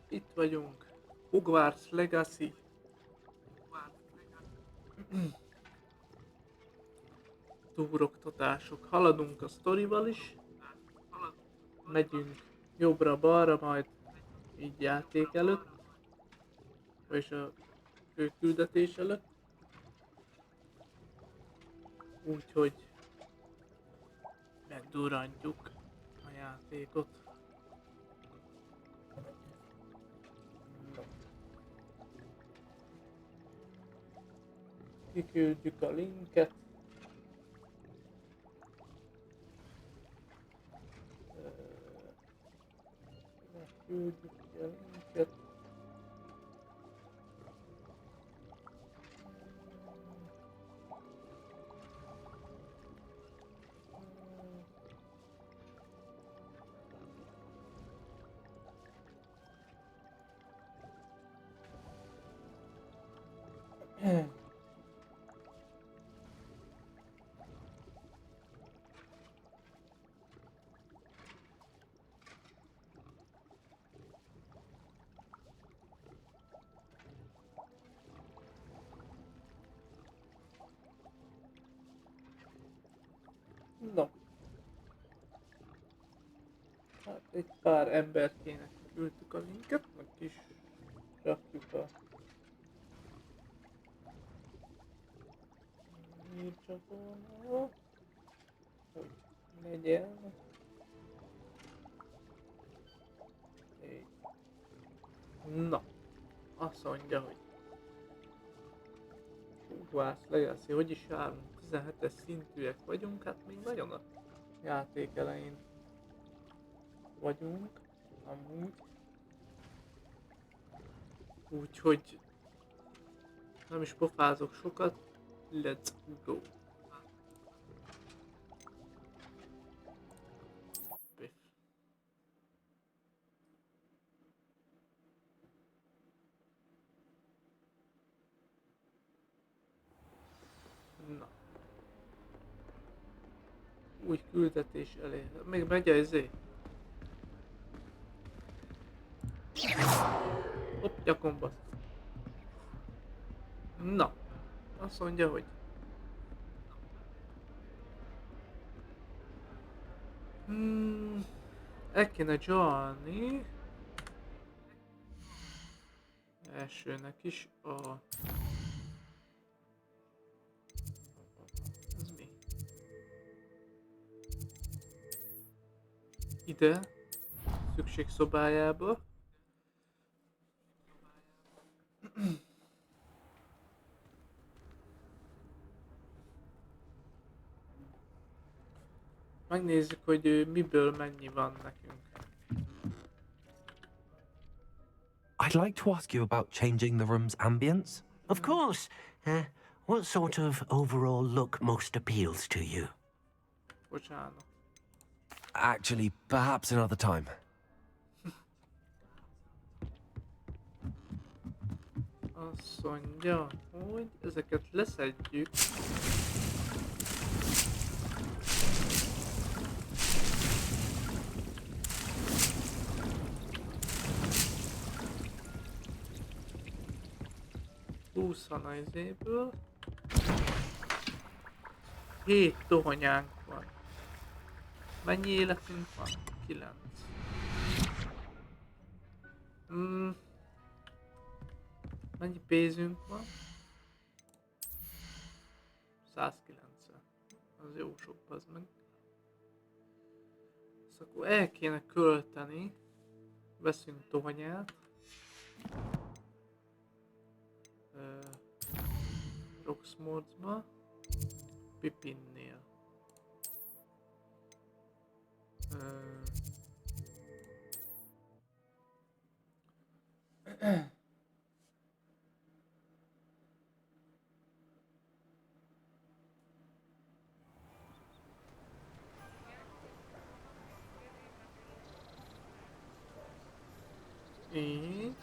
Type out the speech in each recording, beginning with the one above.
Itt vagyunk. Hogwarts Legacy. Túroktatások. Haladunk a sztorival is. Megyünk jobbra-balra, majd így játék előtt. Vagyis a fő küldetés előtt. Úgyhogy megdurrantjuk a játékot. Kiküldjük a linket. Küldjük a linket. No. Hát egy pár emberkének küldtük a linket, meg is rakjuk a csatornára, hogy legyen. Na, azt mondja, hogy Hogwarts Legacy, hogy is járunk, 17-es szintűek vagyunk, hát még nagyon a játék elején vagyunk, amúgy. Úgyhogy nem is pofázok sokat, let's go! Biff. Na. Új küldetés elé. Még megy ezé. Hopp, gyakomba. Na. Azt mondja, hogy el kéne dzsalni elsőnek is a... Ez mi? Ide, szükségszobájába. Megnézzük, hogy miből mennyi van nekünk. I'd like to ask you about changing the room's ambience. Of course. What sort of overall look most appeals to you? Bocsánat. Actually, perhaps another time. Azt mondja, hogy ezeket leszedjük. Húszan a izéből. 7 tohonyánk van. Mennyi életünk van? 9. Mennyi pénzünk van? 190. Az jó sok, az meg. Ezt akkor el kéne költeni. Veszünk tohonyát. Roxfortba. Pipinnél. Így.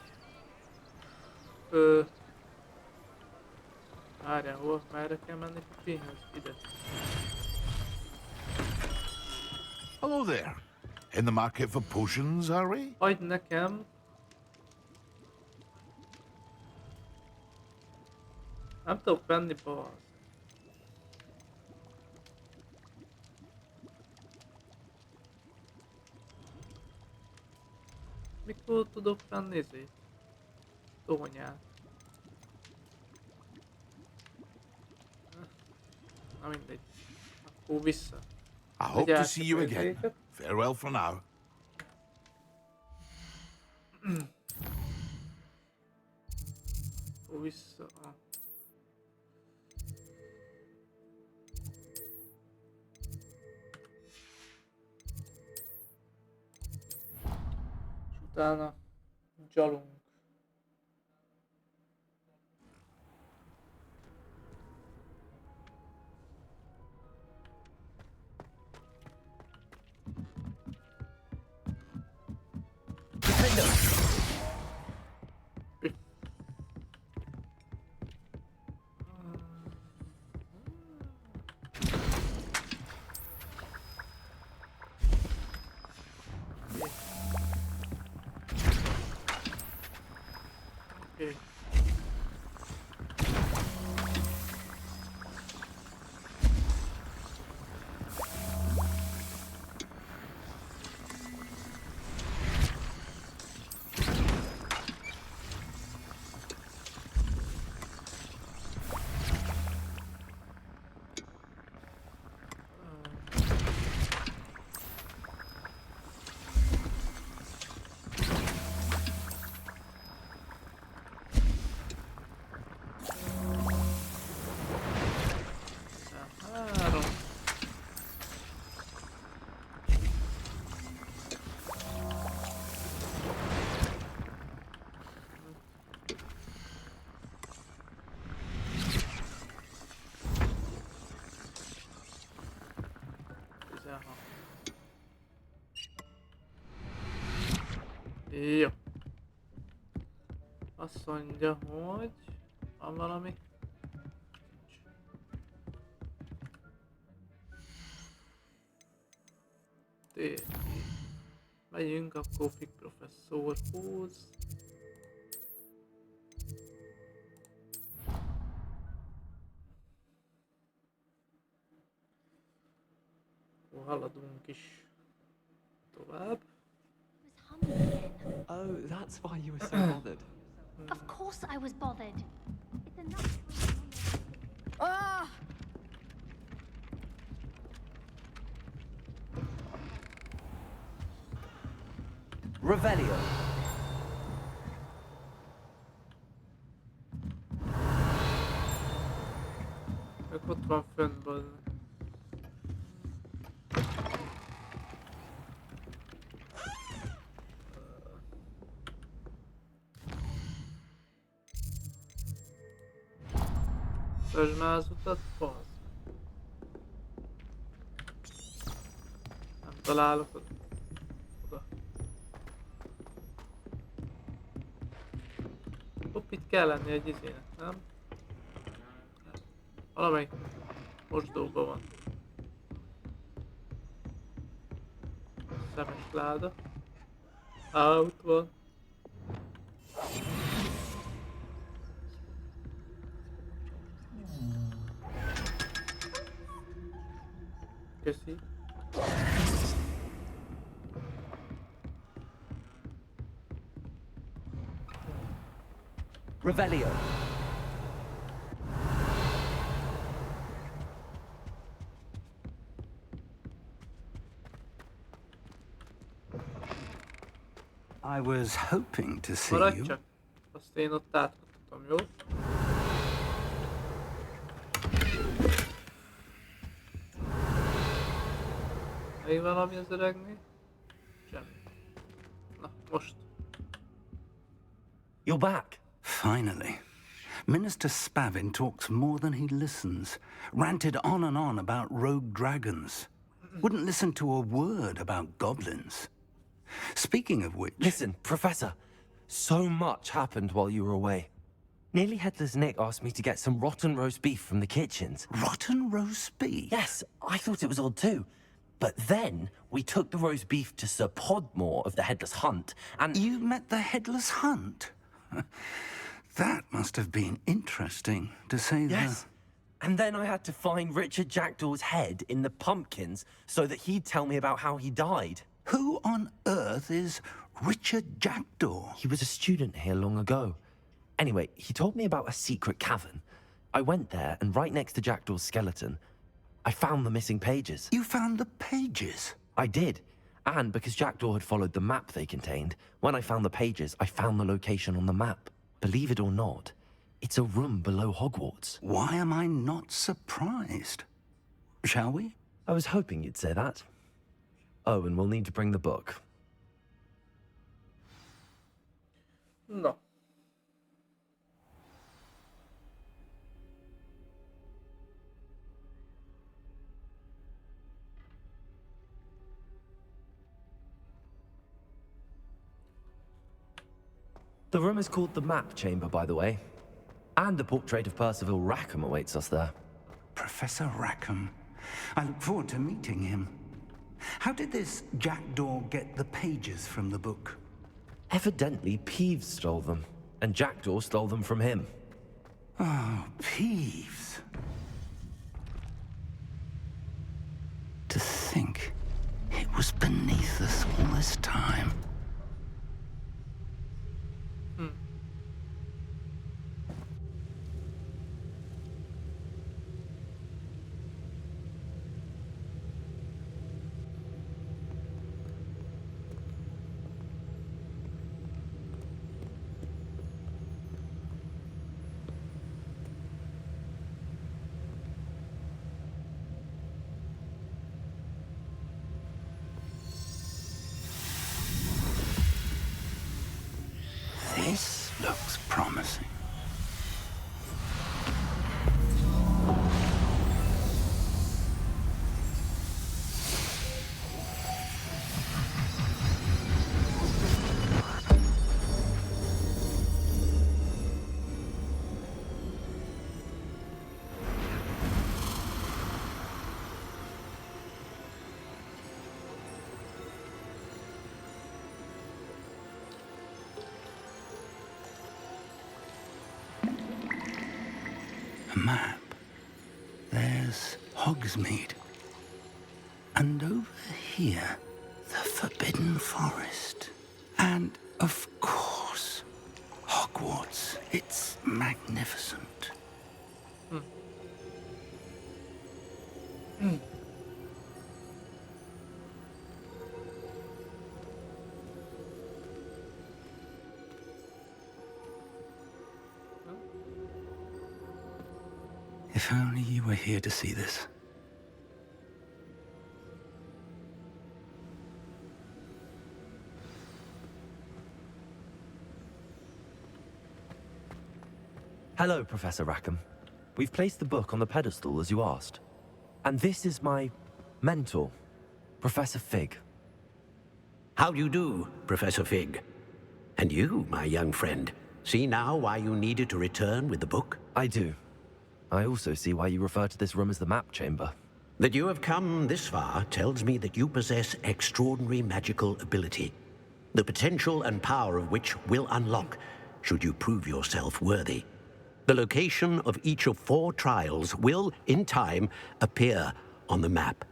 Várjál, hol? Merre kell menni Pipinhez? Ide. Hello there. In the market for potions, are we? Adj nekem Nem tudok venni bal. Mikor tudok venni ezért? Tónyát. Na mindegy. Akkor vissza. I hope to see you again. Játékot. Farewell for now. Akkor vissza. És utána gyalunk. Okay. Jó. Azt mondja, hogy van valami. Megyünk akkor Fig professzorhoz. Akkor haladunk is tovább. Oh, that's why you were so bothered. Of course I was bothered. It's enough. Ah! Revelio. Ők ott van fönt benne. Töltsd már az utat, fasz. Nem találok oda. Hopp, itt kell lenni egy izének, nem? Valamelyik mosdóban van. Szemes láda. Out van. Köszi. Revelio. I was hoping to see Maradj you. csak. Azt én ott átmutatom, jó? Még valami az öregnél? Semmi. Na, most. You're back. Finally. Minister Spavin talks more than he listens. Ranted on and on about rogue dragons. Wouldn't listen to a word about goblins. Speaking of which... Listen, Professor. So much happened while you were away. Nearly Headless Nick asked me to get some rotten roast beef from the kitchens. Rotten roast beef? Yes, I thought it was odd too. But then we took the roast beef to Sir Podmore of the Headless Hunt, and You met the Headless Hunt? That must have been interesting, to say Yes. And then I had to find Richard Jackdaw's head in the pumpkins so that he'd tell me about how he died. Who on earth is Richard Jackdaw? He was a student here long ago. Anyway, he told me about a secret cavern. I went there, and right next to Jackdaw's skeleton, I found the missing pages. You found the pages? I did. And because Jackdaw had followed the map they contained, when I found the pages, I found the location on the map. Believe it or not, it's a room below Hogwarts. Why am I not surprised? Shall we? I was hoping you'd say that. Oh, and we'll need to bring the book. Na. The room is called the Map Chamber, by the way. And the portrait of Percival Rackham awaits us there. Professor Rackham. I look forward to meeting him. How did this Jackdaw get the pages from the book? Evidently, Peeves stole them, and Jackdaw stole them from him. Oh, Peeves. To think it was beneath us all this time. This looks promising. A map. There's Hogsmeade. And over here, the Forbidden Forest. And, of course, Hogwarts. It's magnificent. If only you were here to see this. Hello, Professor Rackham. We've placed the book on the pedestal, as you asked. And this is my mentor, Professor Fig. How do you do, Professor Fig? And you, my young friend, see now why you needed to return with the book? I do. I also see why you refer to this room as the Map Chamber. That you have come this far tells me that you possess extraordinary magical ability, the potential and power of which will unlock should you prove yourself worthy. The location of each of 4 trials will, in time, appear on the map.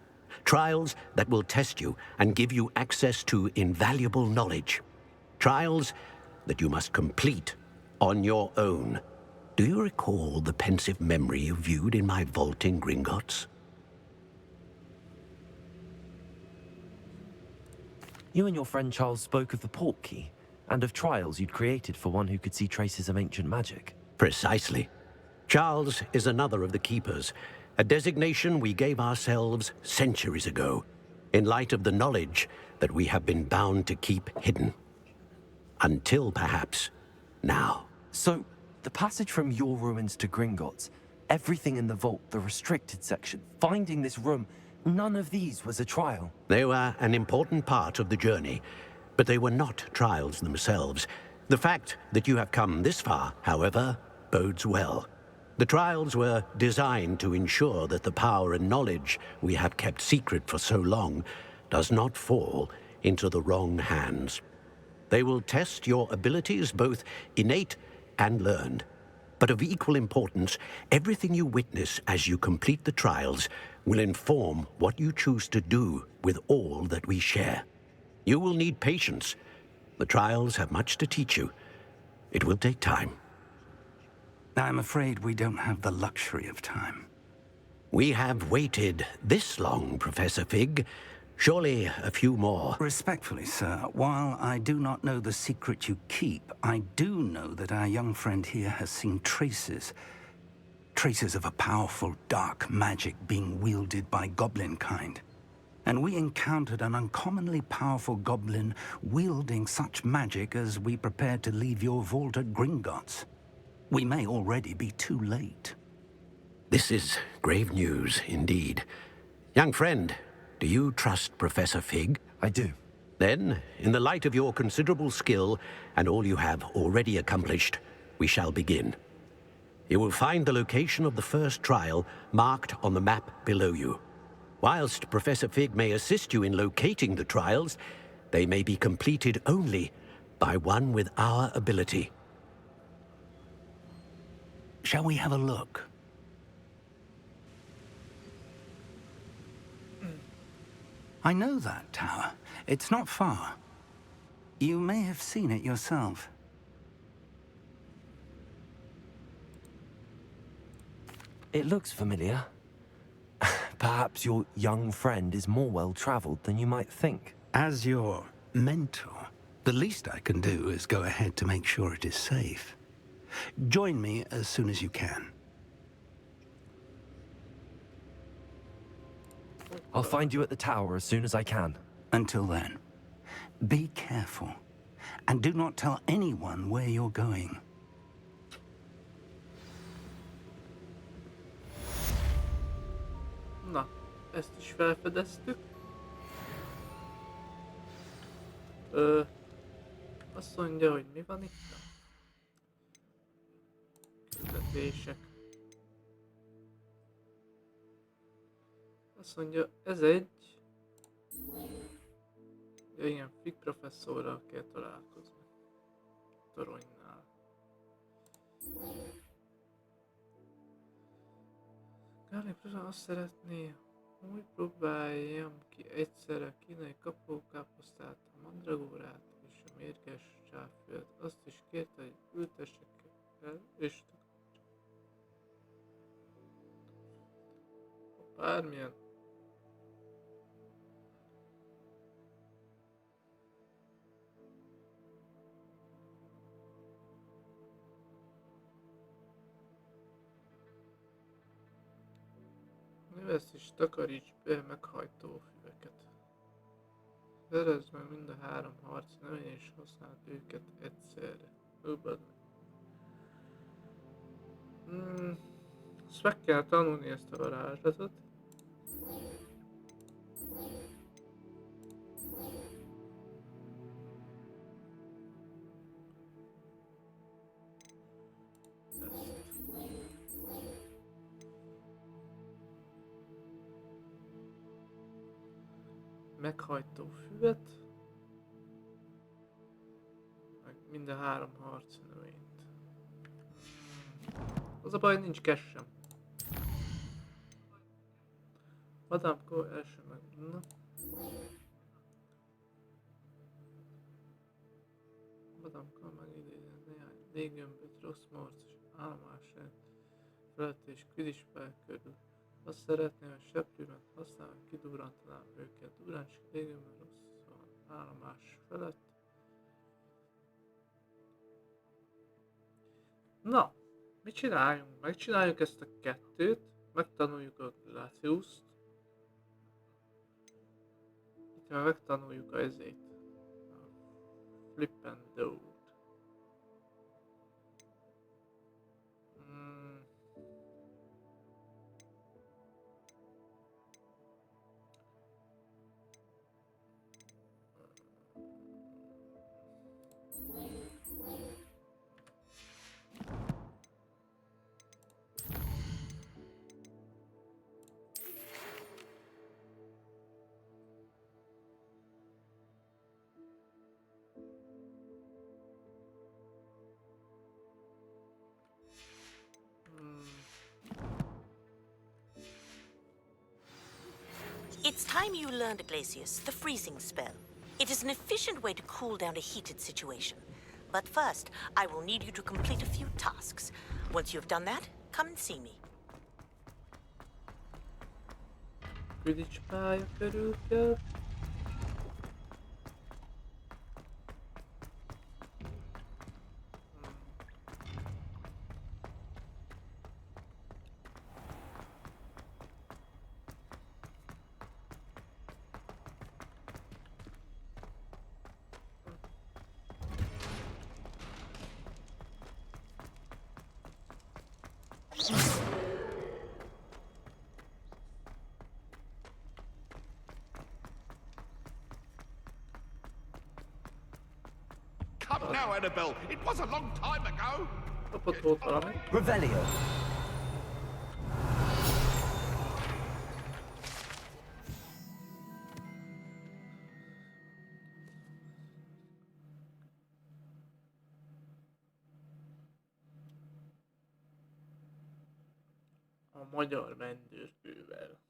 Trials that will test you and give you access to invaluable knowledge. Trials that you must complete on your own. Do you recall the pensive memory you viewed in my vault in Gringotts? You and your friend Charles spoke of the Portkey, and of trials you'd created for one who could see traces of ancient magic. Precisely. Charles is another of the Keepers, a designation we gave ourselves centuries ago, in light of the knowledge that we have been bound to keep hidden. Until, perhaps, now. So, the passage from your ruins to Gringotts, everything in the vault, the restricted section, finding this room, none of these was a trial. They were an important part of the journey, but they were not trials themselves. The fact that you have come this far, however, bodes well. The trials were designed to ensure that the power and knowledge we have kept secret for so long does not fall into the wrong hands. They will test your abilities, both innate and learned. But of equal importance, everything you witness as you complete the trials will inform what you choose to do with all that we share. You will need patience. The trials have much to teach you. It will take time. I'm afraid we don't have the luxury of time. We have waited this long, Professor Fig. Surely a few more. Respectfully, sir, while I do not know the secret you keep, I do know that our young friend here has seen traces of a powerful dark magic being wielded by goblin kind. And we encountered an uncommonly powerful goblin wielding such magic as we prepared to leave your vault at Gringotts. We may already be too late. This is grave news indeed. Young friend, do you trust Professor Fig? I do. Then, in the light of your considerable skill and all you have already accomplished, we shall begin. You will find the location of the first trial marked on the map below you. Whilst Professor Fig may assist you in locating the trials, they may be completed only by one with our ability. Shall we have a look? I know that tower. It's not far. You may have seen it yourself. It looks familiar. Perhaps your young friend is more well-traveled than you might think. As your mentor, the least I can do is go ahead to make sure it is safe. Join me as soon as you can. I'll find you at the tower as soon as I can. Until then, be careful. And do not tell anyone where you're going. Na, ezt is felfedeztük. Azt mondja, hogy mi van itt? Küldetések. Azt mondja, ez egy... Ja, igen, Fig professzorral kell találkozni. Toronynál. Gáli professzor azt szeretné, hogy próbáljam ki egyszerre kínai kapókáposztát, a mandragórát és a mérges csáffüvet. Azt is kérte, hogy ültessek el, és bármilyen növesz és takaríts be meghajtó füveket. Szerezd meg mind a 3 harci növény és használd őket egyszerre. Ezt meg kell tanulni, ezt a varázslatot. Meghajtó füvet, meg mind a 3 harci növényt. Az a baj, nincs kessem. Vadámkor első meg... Na. Vadámkor megidézni néhány léggömböt, rossz morcos állomás felett és küdispál körül. Azt szeretném, hogy seprűmet használva kidurrantanám őket. Durráncs léggömböt rossz állomás felett. Na, mit csináljunk? Megcsináljuk ezt a kettőt, megtanuljuk a Glaciuszt. Itt már megtanuljuk a ezét. A Flip and Do-t. time you learned, Glacius, the freezing spell. It is an efficient way to cool down a heated situation. But first, I will need you to complete a few tasks. Once you have done that, come and see me. Quidditch pálya körül kell. Come now, Annabelle. It was a long time ago. Kapott volt valami. Revelio. A magyar rendőrfővel.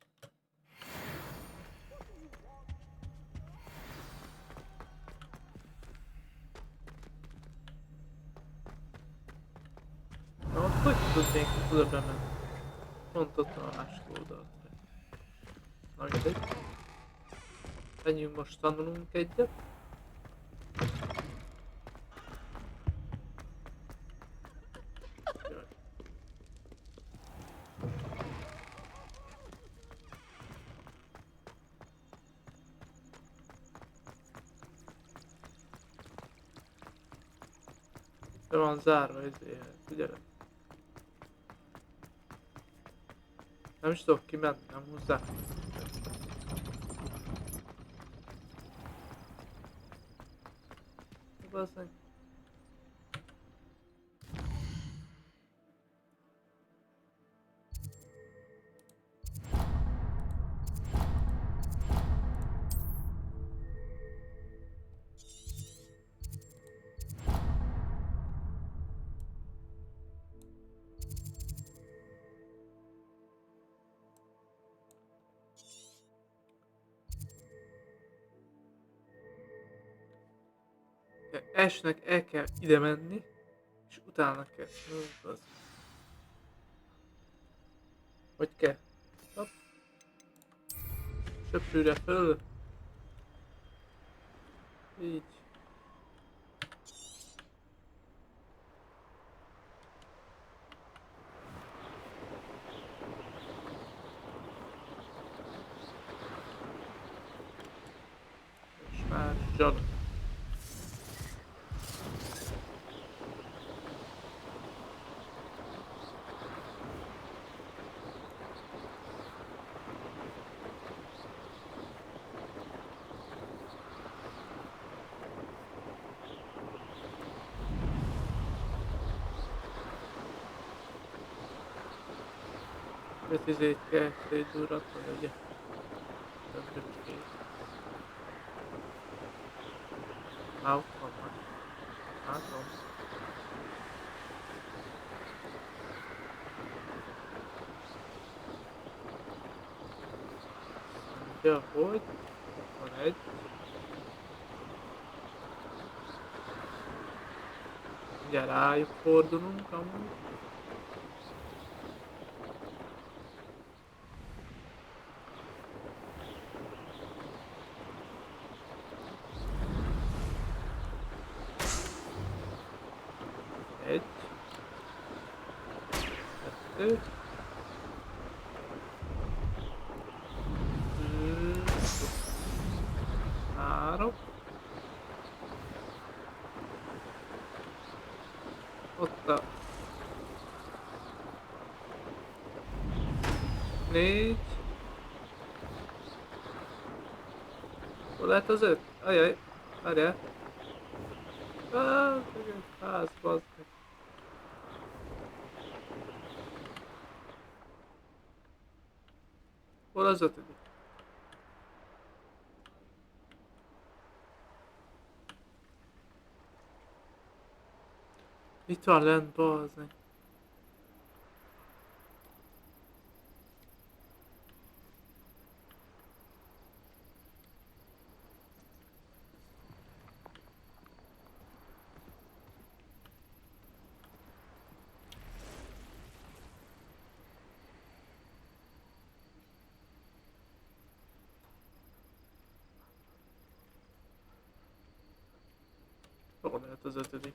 Na, ott hogy tudnék oda bemenni? Pont ott a másik oldalt. Na mindegy. Menjünk most tanulunk egyet. Jaj. Be van zárva ezért, figyelek. Nem is tudok kimenni, nem hozzá. Bazzeg. Esnek el kell ide menni, és utána kell. Az. Hogy kell? Hopp. Söprűre föl. Így. És már zsarok. Izét kell szétduratni, ugye? Többet kész. Á, ott van már. Látom. Mondja, hogy? Ott van egy. Ugye rájuk fordulunk amúgy. Egy, kettő, három, ott a négy, hol lehet az öt? Ajaj, várjál. Ház, bazd meg. Hol az ötödik? Itt van lent, bazd meg. hol lehet az 5.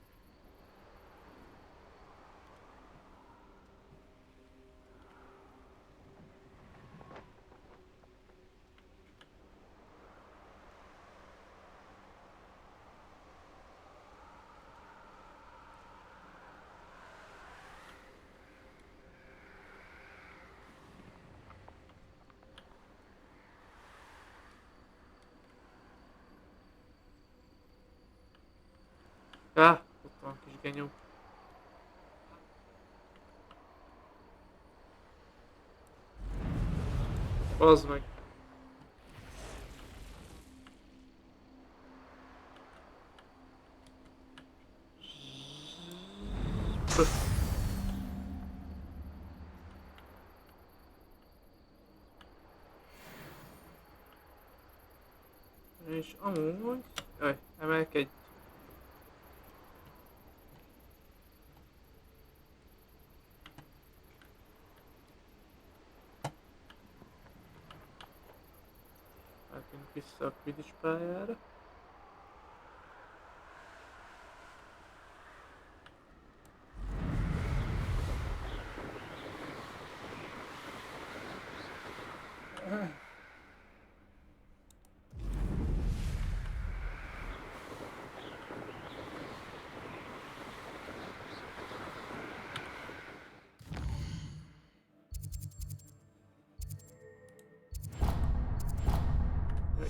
Ott van kis genyó. Bazd meg. És amúgy... emelkedj. Mentünk vissza a Quidditch pályára.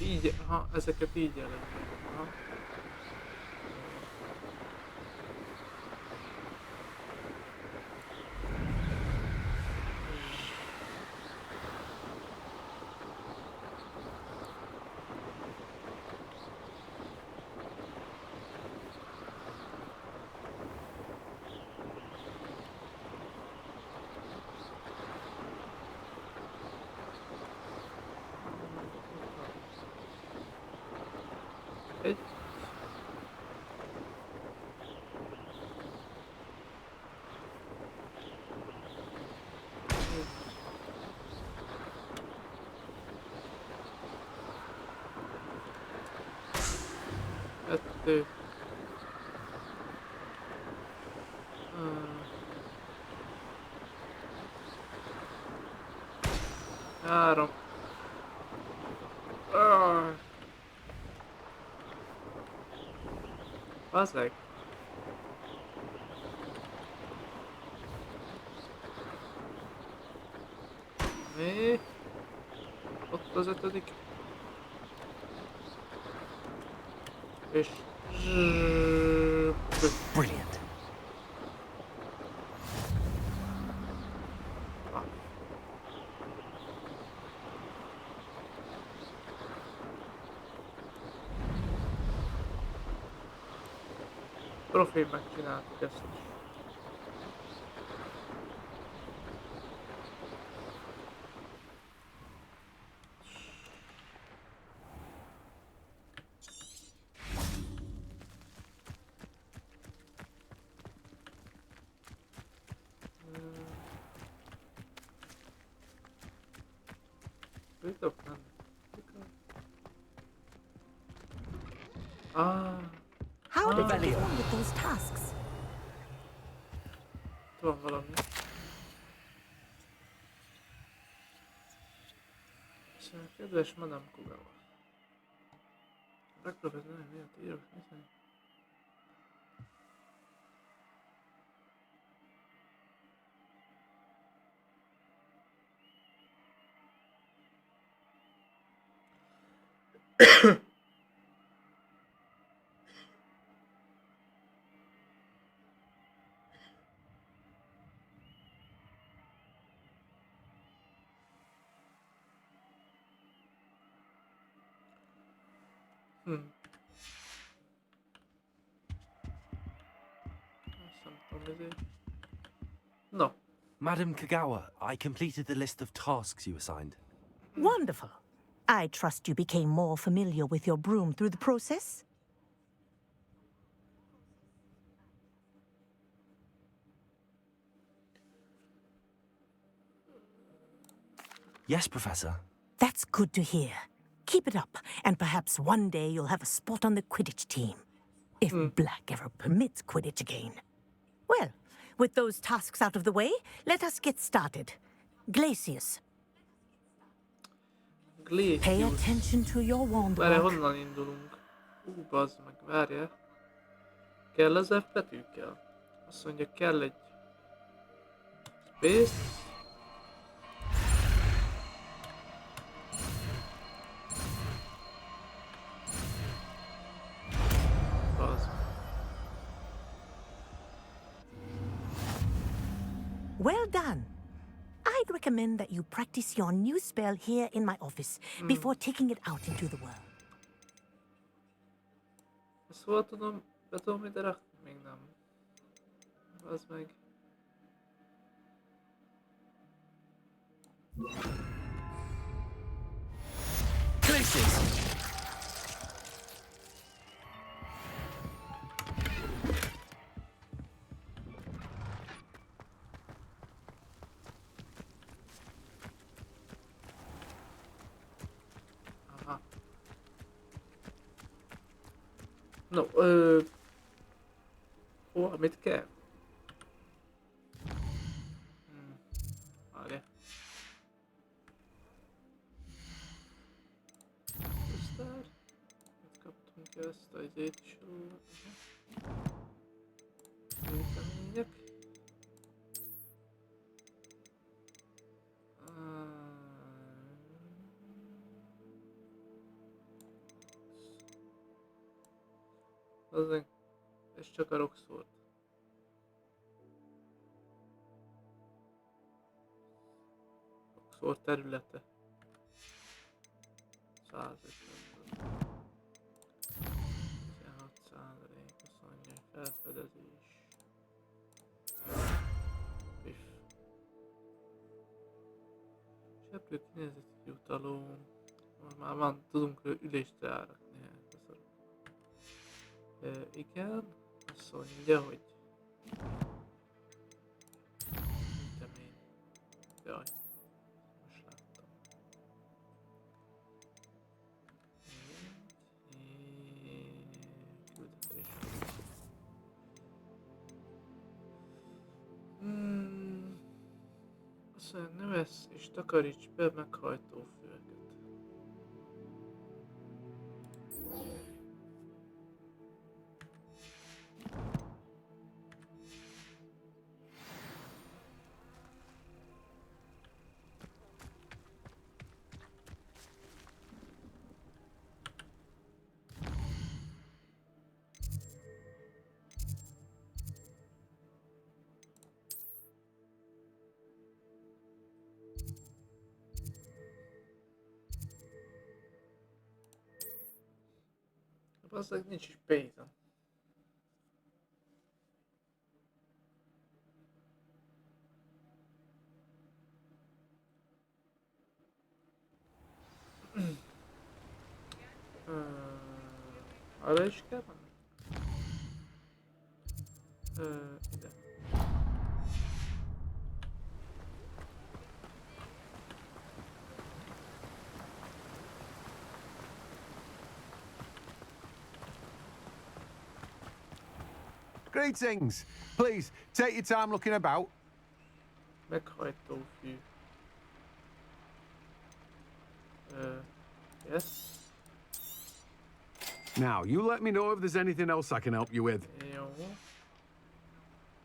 Így, ezeket így jelentik. Egy. Kettő. Három. Bazzeg. Mi? Ott az 5. És... Brilliant. Profil megcsináltuk ezt is. Titok nem. How did you get on with those tasks? Van valami. Szóval, kedves Madame Kugava. Megpróbálom, miért írok, nézni. No. Madam Kagawa, I completed the list of tasks you assigned. Wonderful. I trust you became more familiar with your broom through the process? Yes, Professor. That's good to hear. Keep it up, and perhaps one day you'll have a spot on the Quidditch team. If black ever permits Quidditch again. Well, with those tasks out of the way, let us get started. Glacius, pay Glacius. attention to your wand Várjál, work. honnan indulunk? Bazd meg, várjál. Kell az F betű? Kell. Azt mondja, kell egy space. Bazd meg. Well done. I'd recommend that you practice your new spell here in my office before taking it out into the world. Ezt hol tudom, be tudom ide rakni? Még nem. Bazd meg. Glacius! Aha. No, hol, mit kell? Várjál. Aztán... Itt kaptunk ezt a izét is. Vétemények. Ez csak a Roxfort. Roxfort területe. 150. 16%, 28 felfedezés. Piff. Seprő kinézeti jutalom. Már van, tudunk ülést rárakni. Igen, azt mondja, hogy... Vitamin. Jaj, most láttam. Küldetés. Azt mondja, növesz és takaríts be meghajtó füleket. Bazdmeg nincs is pénzem. Arra is kell menni? Ide. Greetings. Please, take your time looking about. Meghajtó fű. Yes. Now, you let me know if there's anything else I can help you with. Jó.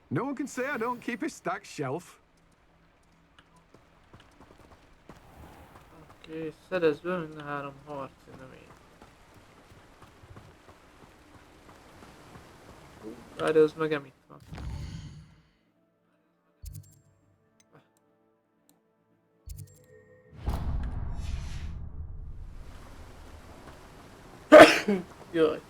No one can say I don't keep a stacked shelf. Oké, szerezz be minden 3 harci növény. Várj, az megem itt van. Jaj.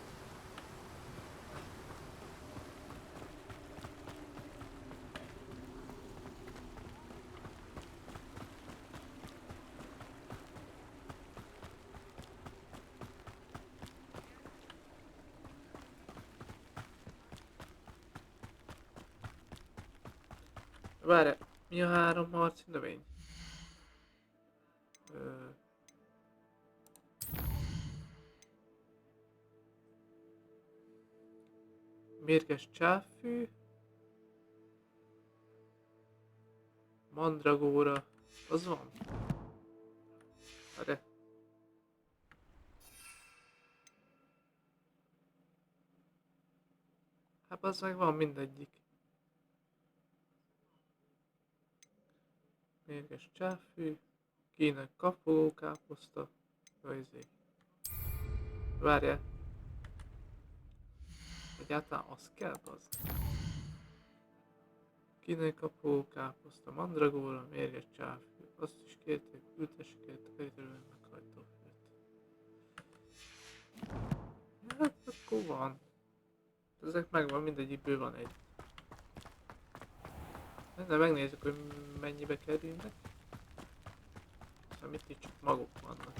Várj, mi a 3 harci növény? Mérges csáfű. Mandragóra. Az van? Erre. Hát az meg van mindegyik. Mérges csáfű. Kínek kapogókáposzta. Várjál. Egyáltalán az kell, az. Kínek kapogókáposzta. Mandragóra, mérges csáfű. Azt is kérték, ültesse két körülbelül meghajtó főt. Hát akkor van. Ezek megvan, mindegyikből van egy. De megnézzük, hogy mennyibe kerülnek. Amit itt csak maguk vannak.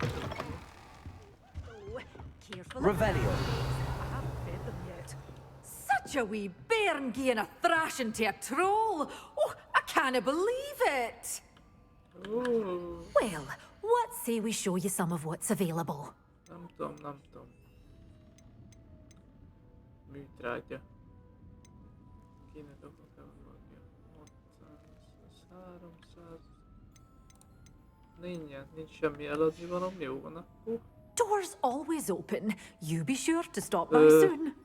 Revelio. Such a wee bairn giving a thrashing to a troll! Oh, I can't believe it! Ooh. Well, what say we show you some of what's available? Nem tudom. Műtrágya. Kinek a fogja? 300. Nincs semmi eladni valami, jó van akkor. Doors always open. You be sure to stop by soon.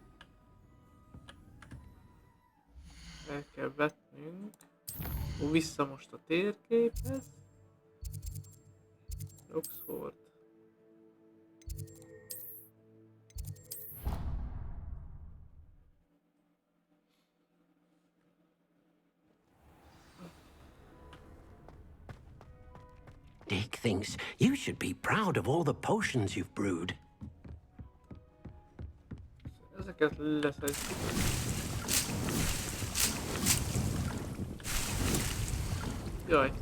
El kell vetnünk. Vissza most a térképhez. Roxfort. Dick thinks you should be proud of all the potions you've brewed. Ezeket leszedjük. Jaj.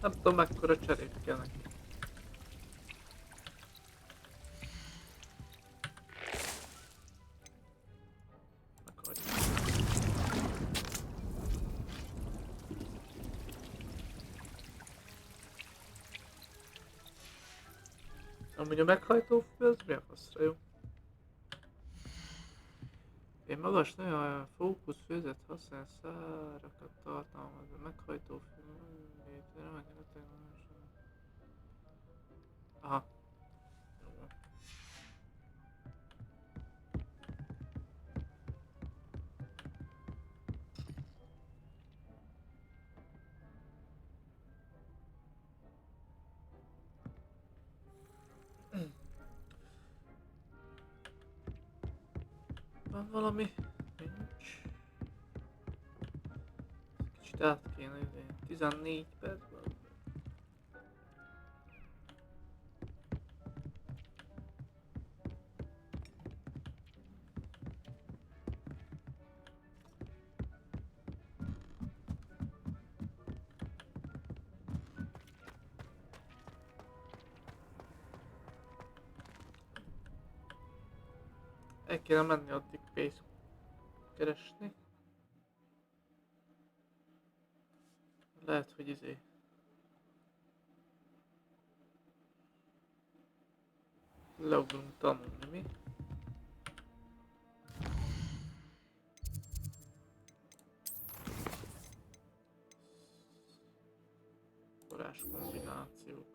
Nem tudom mekkora cserép kell neki. Amúgy a meghajtó fő, az milyen faszra jó? Én magas, nagyon fókusz főzet használ szárakat tartalmaz, a meghajtó fő... Aha. Jó. Van valami? Nincs. Kicsit át kéne idén. 14 percben. El kéne menni addig pénzt keresni. Lehet, hogy leugrunk tanulni, mi? Forrás kombinációk.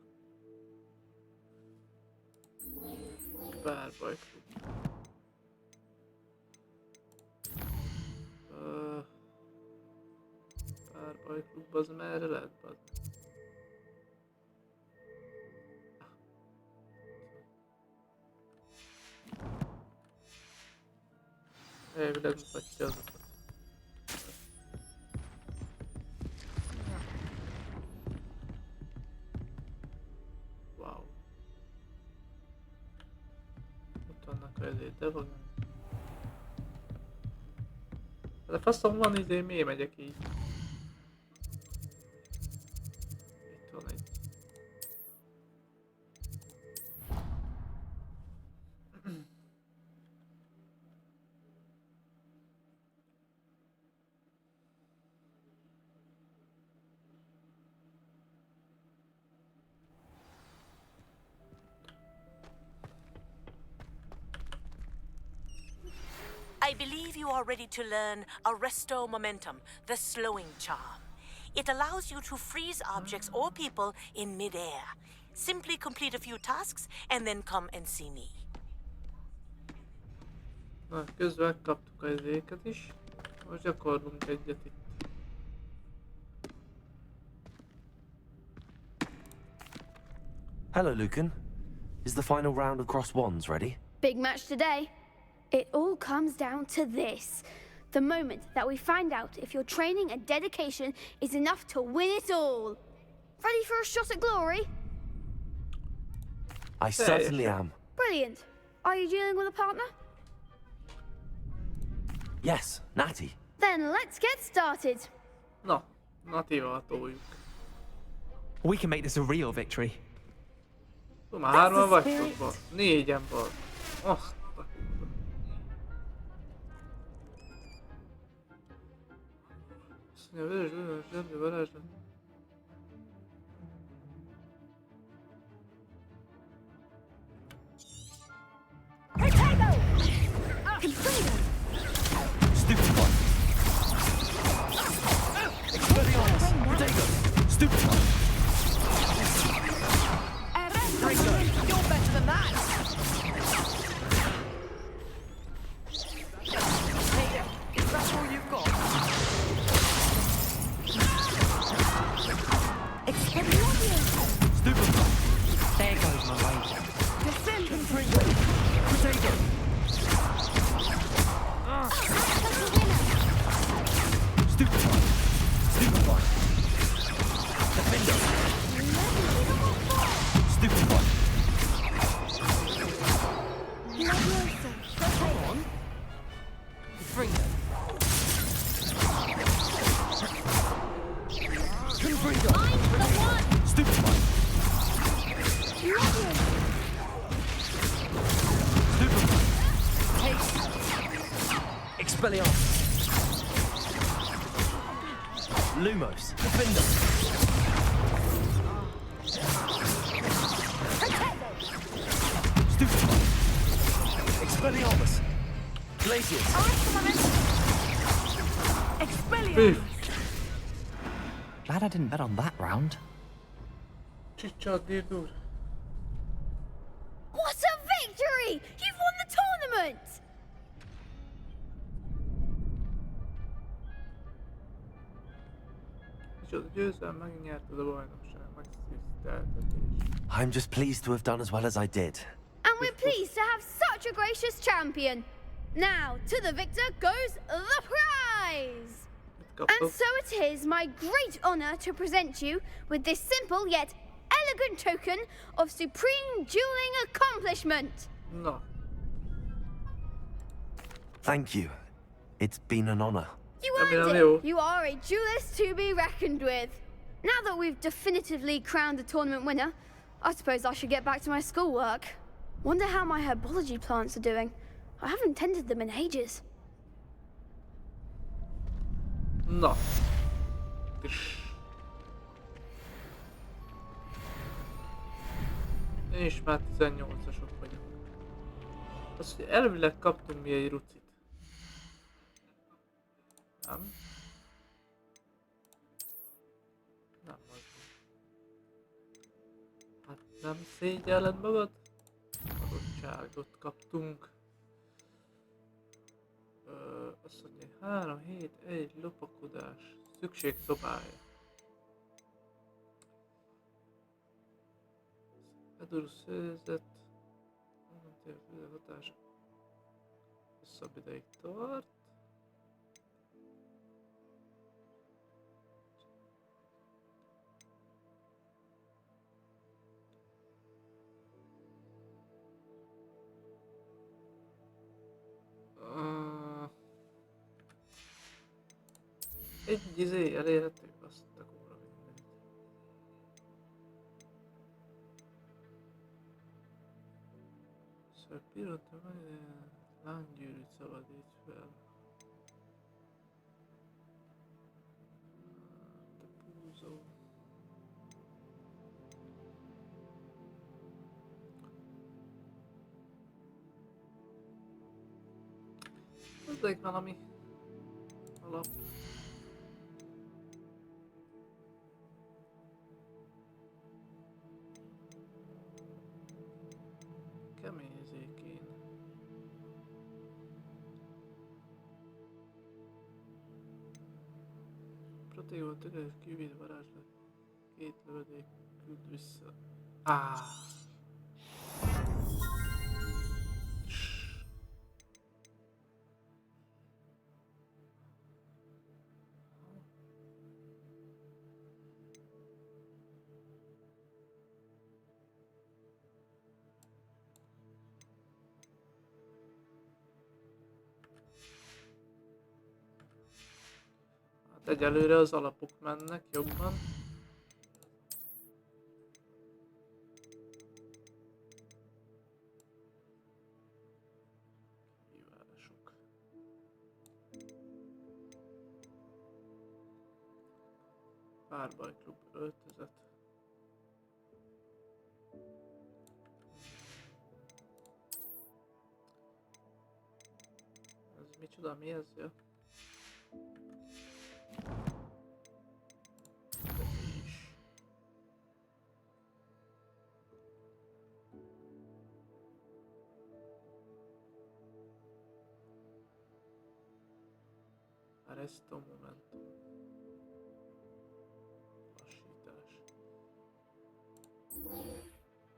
Párbajklub. Párbajklub, az merre lehet, bazd? Elvileg mutatja azokat. Wow. Ott vannak de van. De faszom van miért megyek így? Itt van egy. I believe you are ready to learn Arresto Momentum, the slowing charm. It allows you to freeze objects or people in midair. Simply complete a few tasks and then come and see me. Na, közben megkaptuk az éket is. Most gyakorlunk egyet itt. Hello, Lucan. Is the final round of cross wands ready? Big match today. It all comes down to this. The moment that we find out if your training and dedication is enough to win it all. Ready for a shot at glory? I certainly am. Brilliant. Are you dealing with a partner? Yes, Natty. Then let's get started. Na, Natival toljuk. We can make this a real victory. Már hárman vagytok ba. Négyen van. Azt a kurva. Azt mondja, vörös, zsebbe, varázslat. Stupid one. Expelliarmus. Potato. Stupid one. You're better than that! Is that all you've got? Stupid one. There goes my way. Potato. Stupid one. Stupid one. Defender. Stupid one. Come on. Bring them. Confringo. I'm the one. Stupid one. Stupid one. Expelliarmus. Lumos. Defender. Stupid one. Expelliarmus. Glaciers. Expelliarmus. Glad I didn't bet on that round. Ciccia addirittura. What a victory! You've won the tournament! Micsoda győzelem, megnyerted a bajnokság, megtiszteltetés. I'm just pleased to have done as well as I did. And we're pleased to have such a gracious champion. Now, to the victor goes the prize! And so it is my great honor to present you with this simple yet elegant token of supreme dueling accomplishment. Na, Thank you. It's been an honor. You earned it. You are a duelist to be reckoned with. Now that we've definitively crowned the tournament winner, I suppose I should get back to my schoolwork. Wonder how my herbology plants are doing. I haven't tended them in ages. na. Én is már 18-asok vagyok. Azt, hogy elvileg kaptunk mi egy rucit. Nem? Nem az. Hát nem szégyelled magad? Adottságot kaptunk. Azt mondja, 3 hét, 1 lopakodás, szükségszobája. Edurú szőzet, nem tér hatása. Hosszabb ideig tart. Egy elérhető, azt a kurva mindent. Szóval pillanatra van, lánygyűrűt szabadít fel. Te búzó. Hozzék valami alap. Keményezékén. Protéol tökéletes kivéd varázslat. 2 lövedék küld vissza. Hát egyelőre az alapok mennek jobban. Kívások. Párbajklub öltözet. Ez micsoda, mi ez? Ja? Arresto momentum. Lassítás.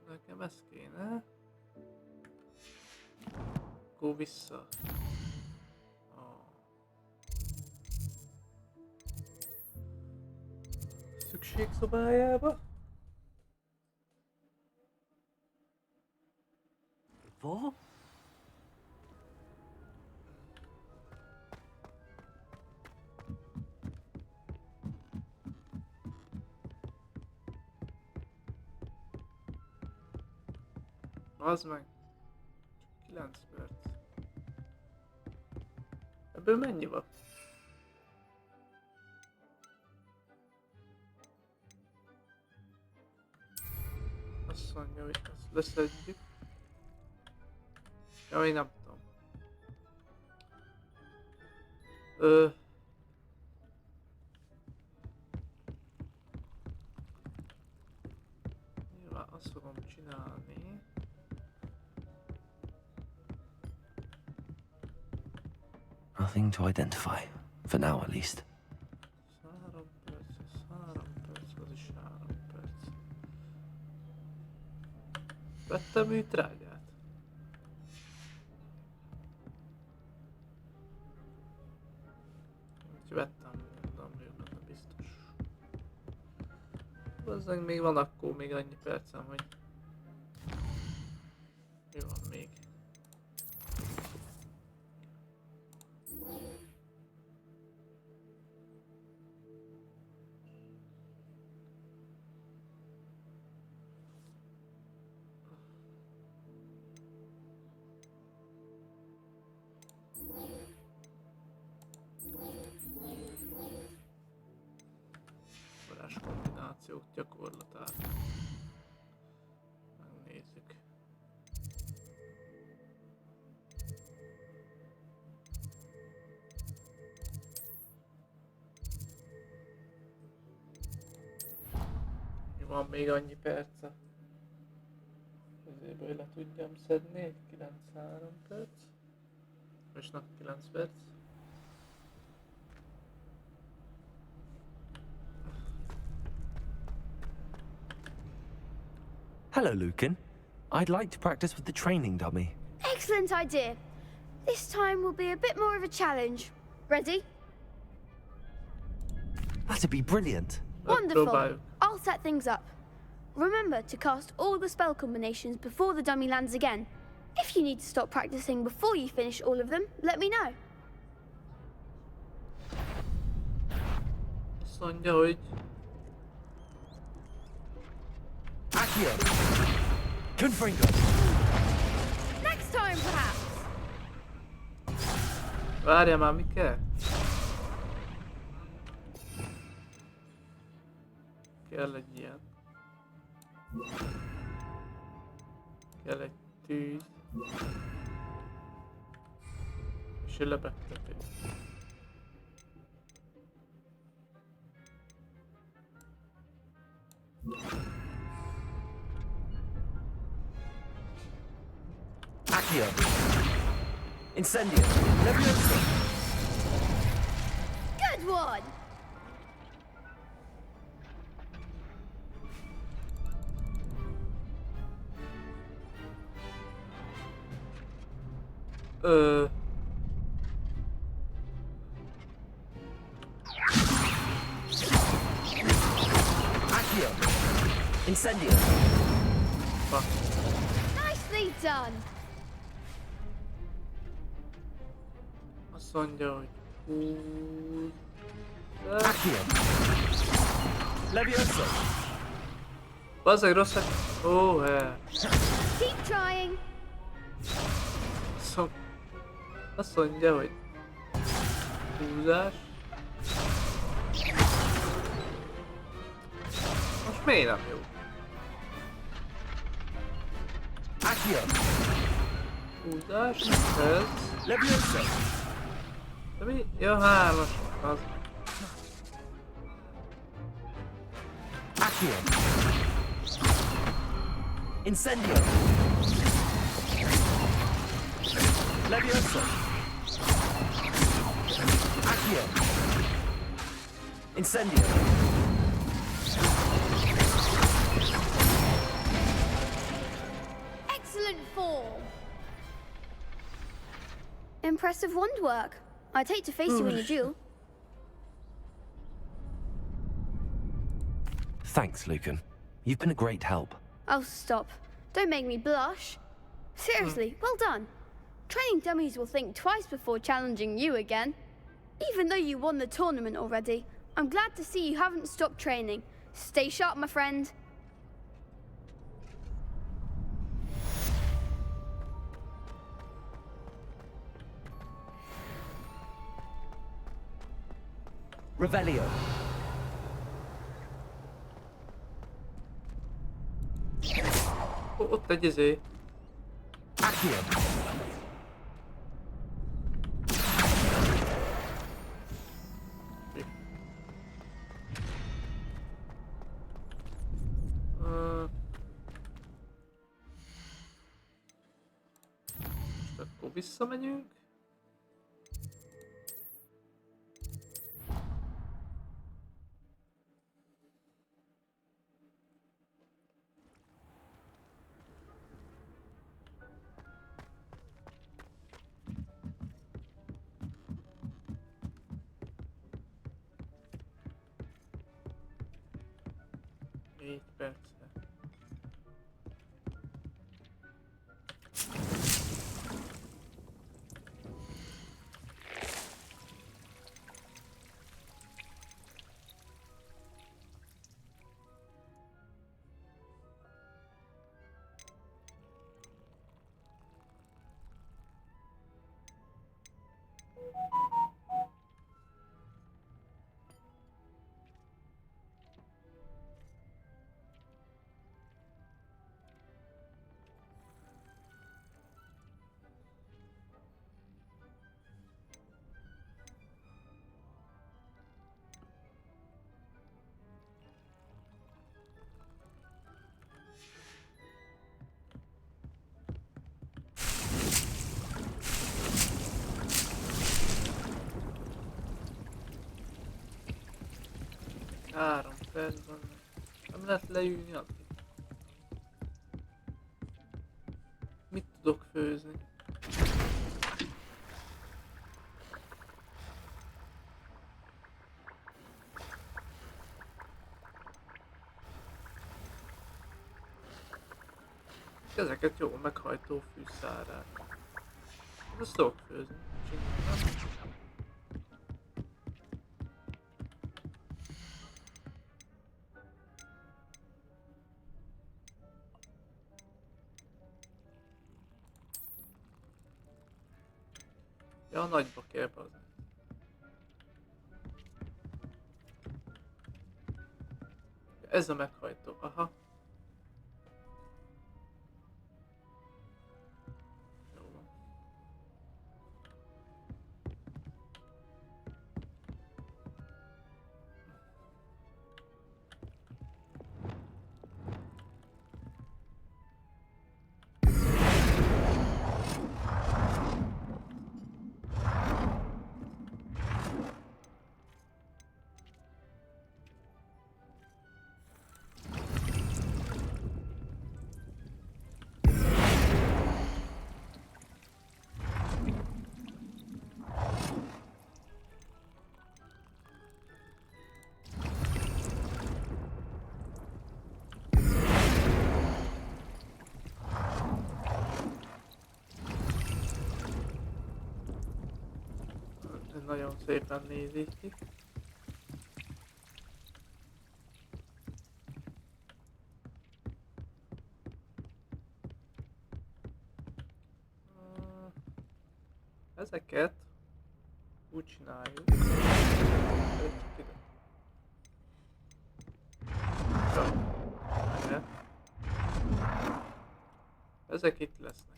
Nekem ez kéne. Go vissza. Szükségszobájába. Vad? Az meg. Csak 9 perc. Ebből mennyi van? Azt mondja, hogy ezt leszedjük. Ja, én nem tudom. Nyilván azt fogom csinálni. Nothing to identify, for now at least. 3 perc, az is 3 perc. Vettem műtrágyát. Úgy vettem, nem benne biztos. Hozzánk még van akkor még annyi percem, hogy mi van még. Kombinációk gyakorlatát megnézzük. Van még annyi perce. Ezéből le tudjam szedni. 9-3 perc. És na, 9 perc. Hello, Lucan. I'd like to practice with the training dummy. Excellent idea. This time will be a bit more of a challenge. Ready? That'd be brilliant. Wonderful. I'll set things up. Remember to cast all the spell combinations before the dummy lands again. If you need to stop practicing before you finish all of them, let me know. Azt mondja, hogy Accio! Confringo! Next time, perhaps. Várja már, mi kell? Kell egy ilyen. Kell egy tűz. És Orvosi lebegtetés. Accio! Incendio! Leviosa! Good one! Accio! Incendio! Fuck. Nicely done! Azt mondja, hogy húz... Accio! Leviosa! Bazzeg rosszak... Ó, Keep trying! Azt mondja, hogy... Húzás... Most miért nem jó? Accio! Húzás, ez... Leviosa! De mi? Ja, hármas. Az... Accio! Incendio! Leviosa! Accio! Incendio! Excellent form! Impressive wand work. I'd hate to face you in a duel. Thanks, Lucan. You've been a great help. Oh, stop. Don't make me blush. Seriously, well done. Training dummies will think twice before challenging you again. Even though you won the tournament already, I'm glad to see you haven't stopped training. Stay sharp, my friend. Revelio. Ott egy izé. Accio. Akkor visszamegyünk. Egy percre. Három percben. Nem lehet leülni addig. Mit tudok főzni? Ezeket jól meghajtó fűszárát. Ezt tudok főzni. Csinálom. Ja, nagyba kell bazni. Ez a meghajtó, aha. Jó van. nagyon szépen nézik ki. Ezeket úgy csináljuk. Ezek itt lesznek.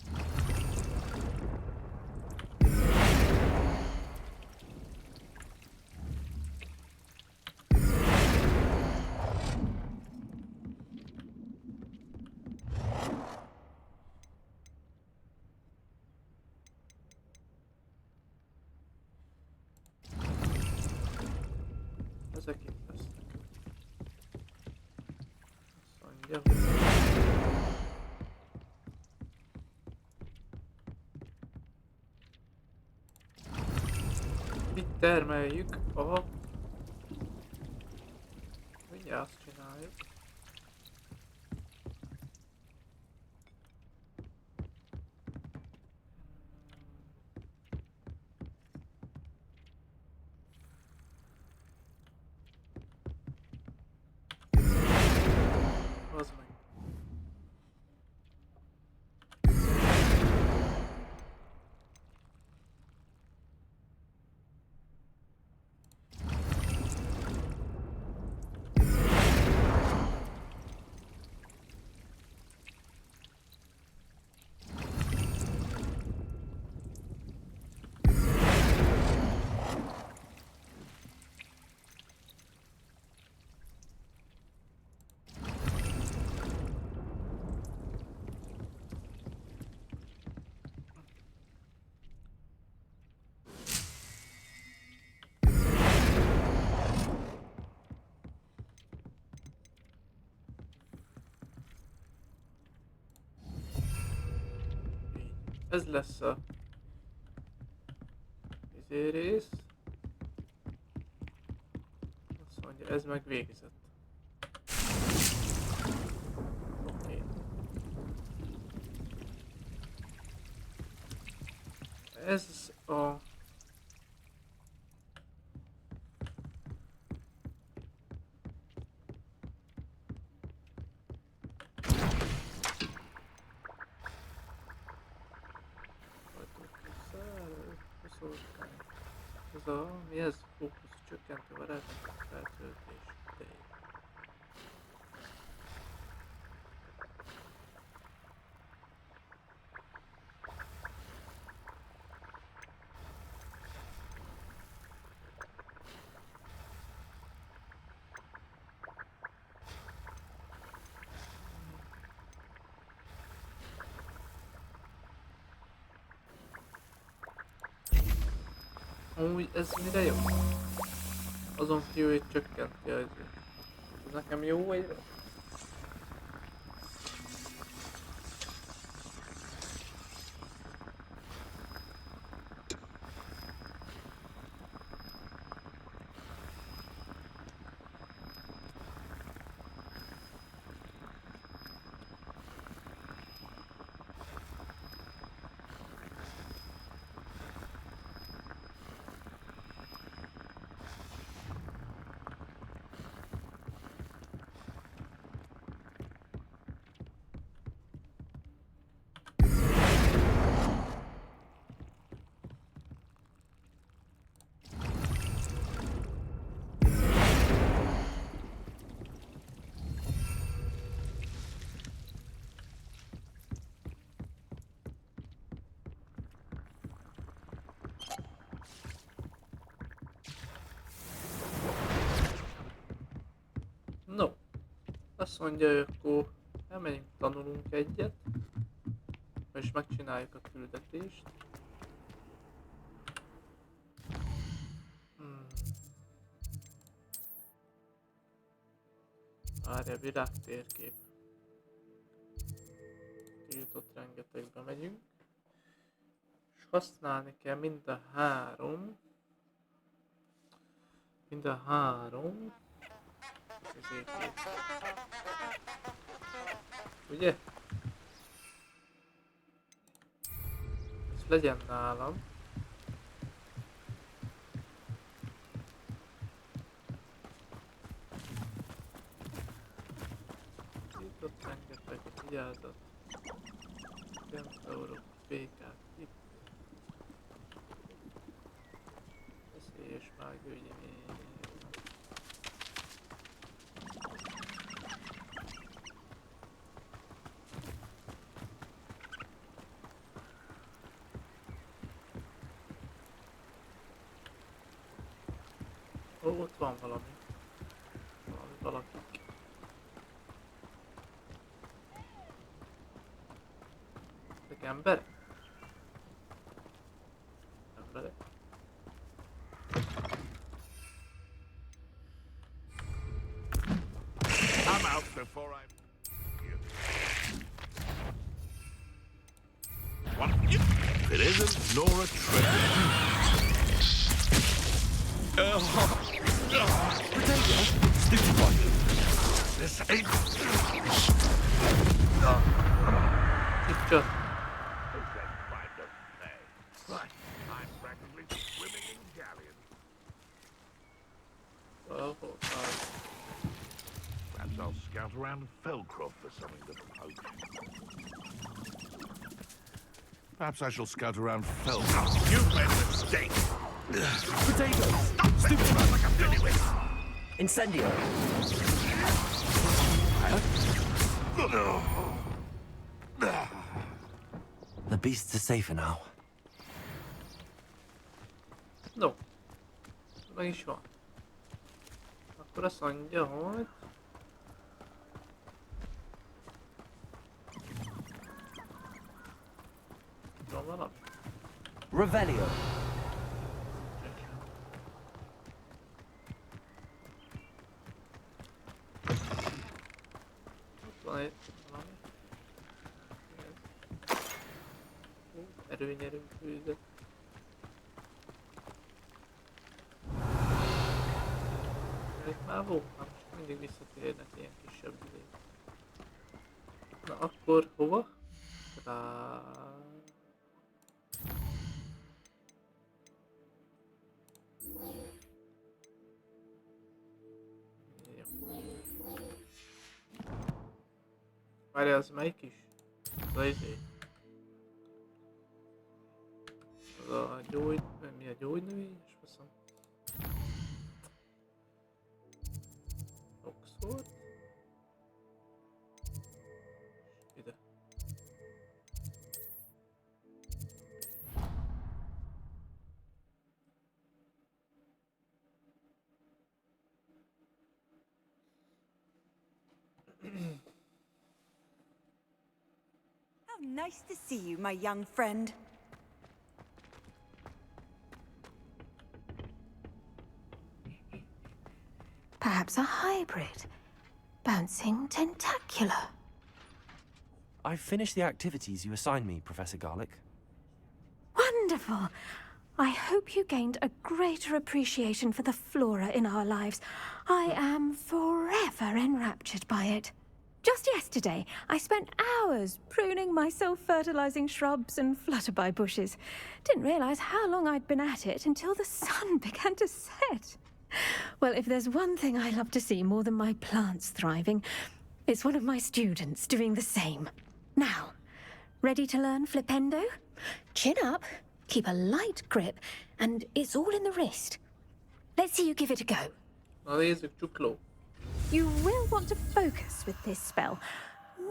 Ezek itt lesznek. Azt mondja, hogy... Itt termeljük a... Mindjárt azt csináljuk. Az meg. Ez lesz a rész. Azt mondja, ez meg végzett. Oké. Ez a... Ez a... Mi ez? Fókusz csökkentő varázsnak feltöltés idejét. Amúgy ez mire jó? Azon kívül, hogy csökkenti az. Ez nekem jó vagy rossz? No, azt mondja, hogy akkor elmegyünk, tanulunk egyet, és megcsináljuk a küldetést. Várja, világtérkép. Tiltott rengetegbe megyünk. És használni kell mind a három ezért. Ugye? Ez legyen nálam. Rengeteg vigyázat. 9 euró békát itt. Veszélyes mágőgyi. Ó, ott van valami. Valakik. Ezek emberek? Emberek? I'm out before I'm... One. It isn't nor a trick. Stupid one. This ain't... Picture. Right. I'm practically swimming in galleons. Oh, Perhaps I'll scout around Felcroft for something to poke. Perhaps I shall scout around Felcroft. You've made a mistake. Potatoes! Stupid run like a pennyweight. Incendio! The beasts are safer now. No. Meg is van. Akkor azt mondja, hogy... Van valami? Revelio! Ott van egy valami. Erőnyerő főzet. Itt már voltam, és mindig visszatérnek ilyen kisebb idék. Na akkor hova? Rá... Várjál, az melyik is? Az a izé. Az a gyógy... mi a gyógynövény? És faszom. Roxfort. Ide. How nice to see you, my young friend. Perhaps a hybrid. Bouncing tentacular. I've finished the activities you assigned me, Professor Garlick. Wonderful! I hope you gained a greater appreciation for the flora in our lives. I am forever enraptured by it. Just yesterday, I spent hours pruning my self-fertilizing shrubs and flutterby bushes. Didn't realize how long I'd been at it until the sun began to set. Well, if there's one thing I love to see more than my plants thriving, it's one of my students doing the same. Now, ready to learn flipendo? Chin up, keep a light grip, and it's all in the wrist. Let's see you give it a go. Na nézzük, csukló. You will want to focus with this spell.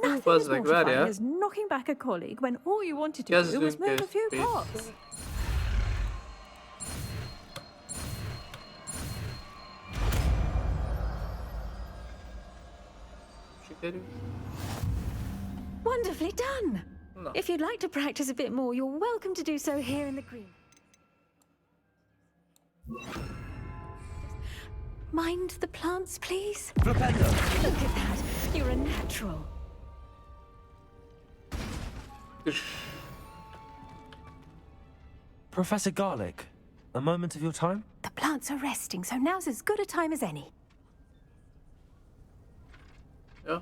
Nothing bazd as meg, mortifying várjál. as knocking back a colleague when all you wanted to do was move a few pots. Wonderfully done! No. If you'd like to practice a bit more, you're welcome to do so here in the green. Mind the plants, please? Flipendo! Look at that! You're a natural. Professor Garlick, a moment of your time? The plants are resting, so now's as good a time as any. Ja.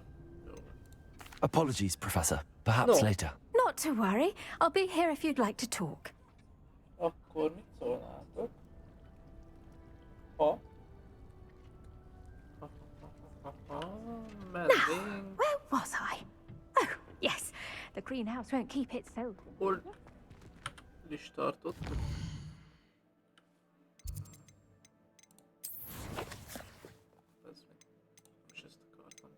Apologies, Professor. Perhaps No. later. Not to worry. I'll be here if you'd like to talk. Akkor mit szólnátok? Ha? Now, where was I? Oh, yes. The greenhouse won't keep it so. Hol is tartottuk? Ez meg. Most ezt akartam.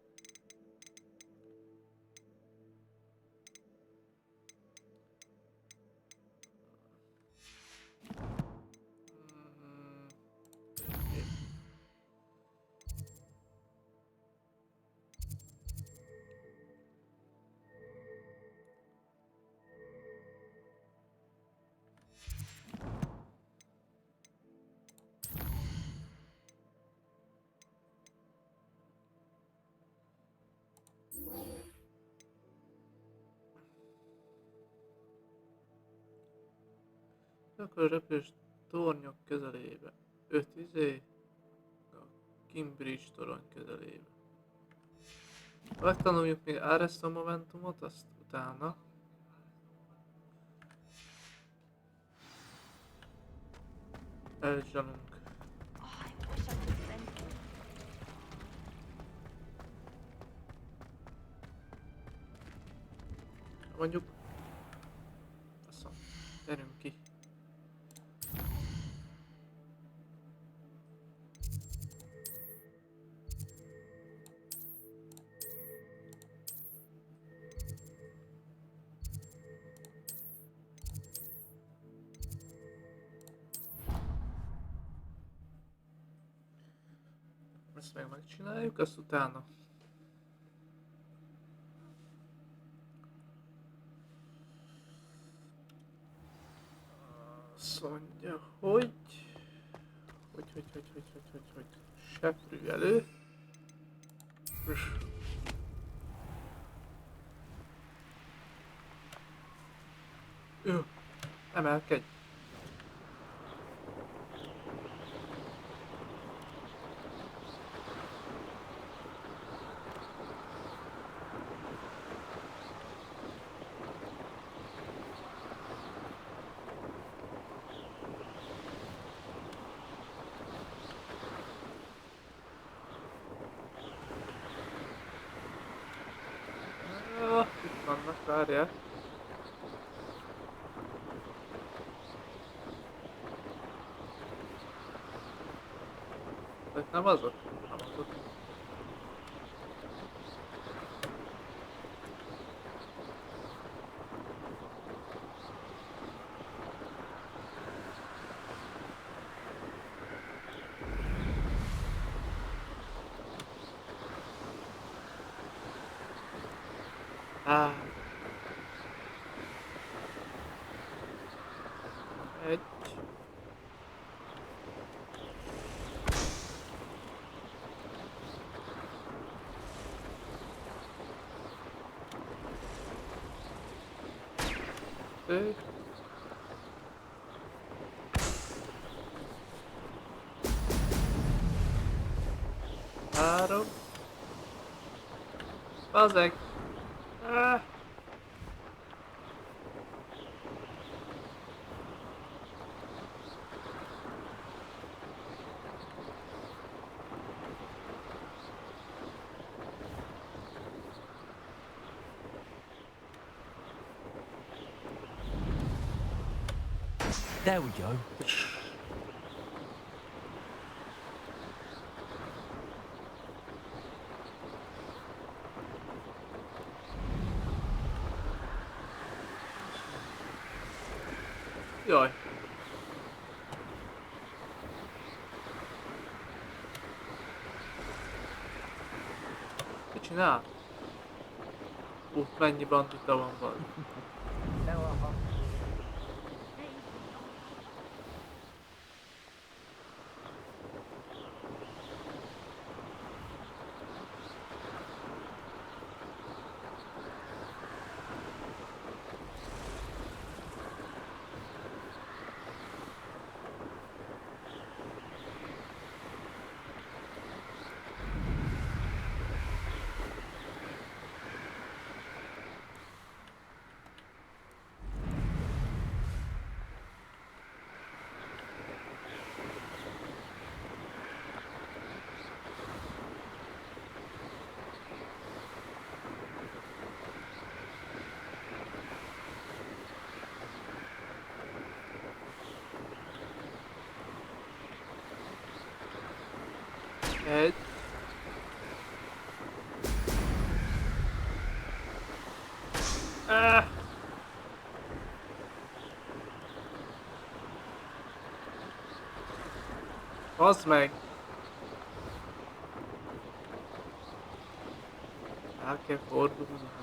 Akkor a repülős tornyok közelébe. 5 a Cambridge torony közelébe. Megtanuljuk még Ares a momentumot, azt utána. Elzsalunk. Mondjuk... Faszom, gyerünk ki. Ezt meg megcsináljuk, azt utána. Azt mondja, hogy seprű elő. Emelkedj. Itt vannak, várjál. Ezek nem azok? Nem azok. Egy. Kettő. Három. Bazeg. There we go. Jaj. Mit csinál? Mennyi bandita van valami. Egy. Bazd meg! El kell fordulni.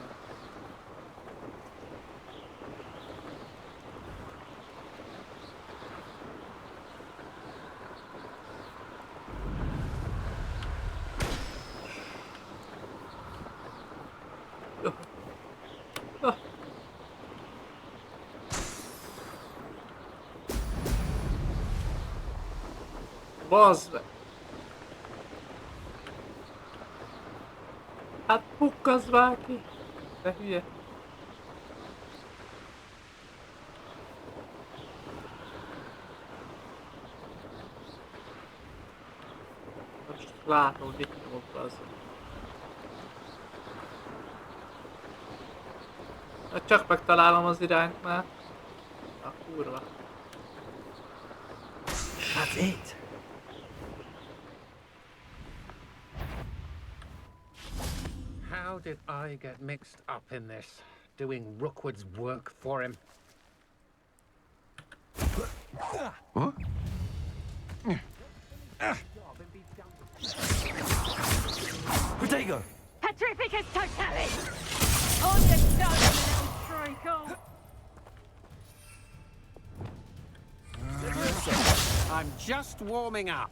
Bazd meg! Hát pukkazz már ki! Te hülye! Most látom, hogy mit nyomok, bazd meg. Hát csak megtalálom az irányt már. A kurva. That's it. How did I get mixed up in this, doing Rookwood's work for him? What? Protego! Petrificus totalis! On your toes, little treacle! I'm just warming up.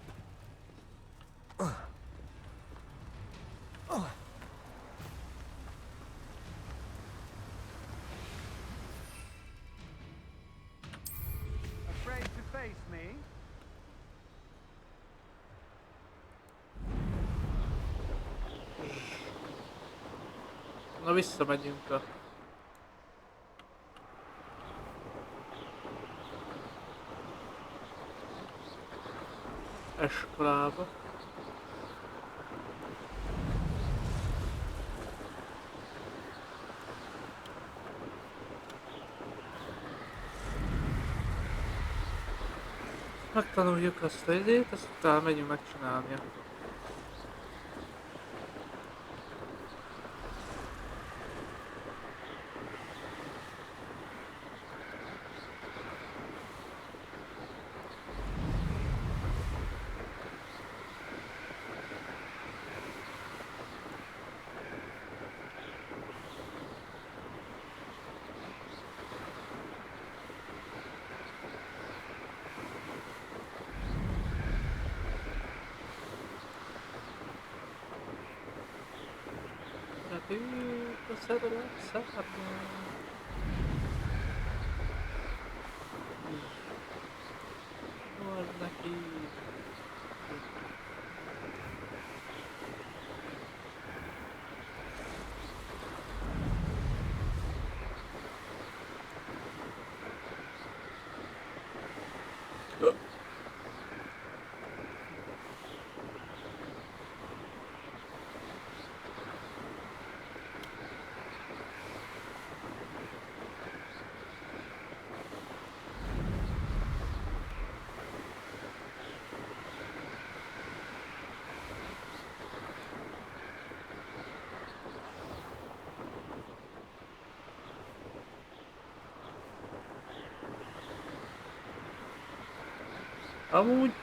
Afraid to face me? Na visszamegyünk a... iskolába. Megtanuljuk azt a idét, azt utána megyünk megcsinálni. Amúgy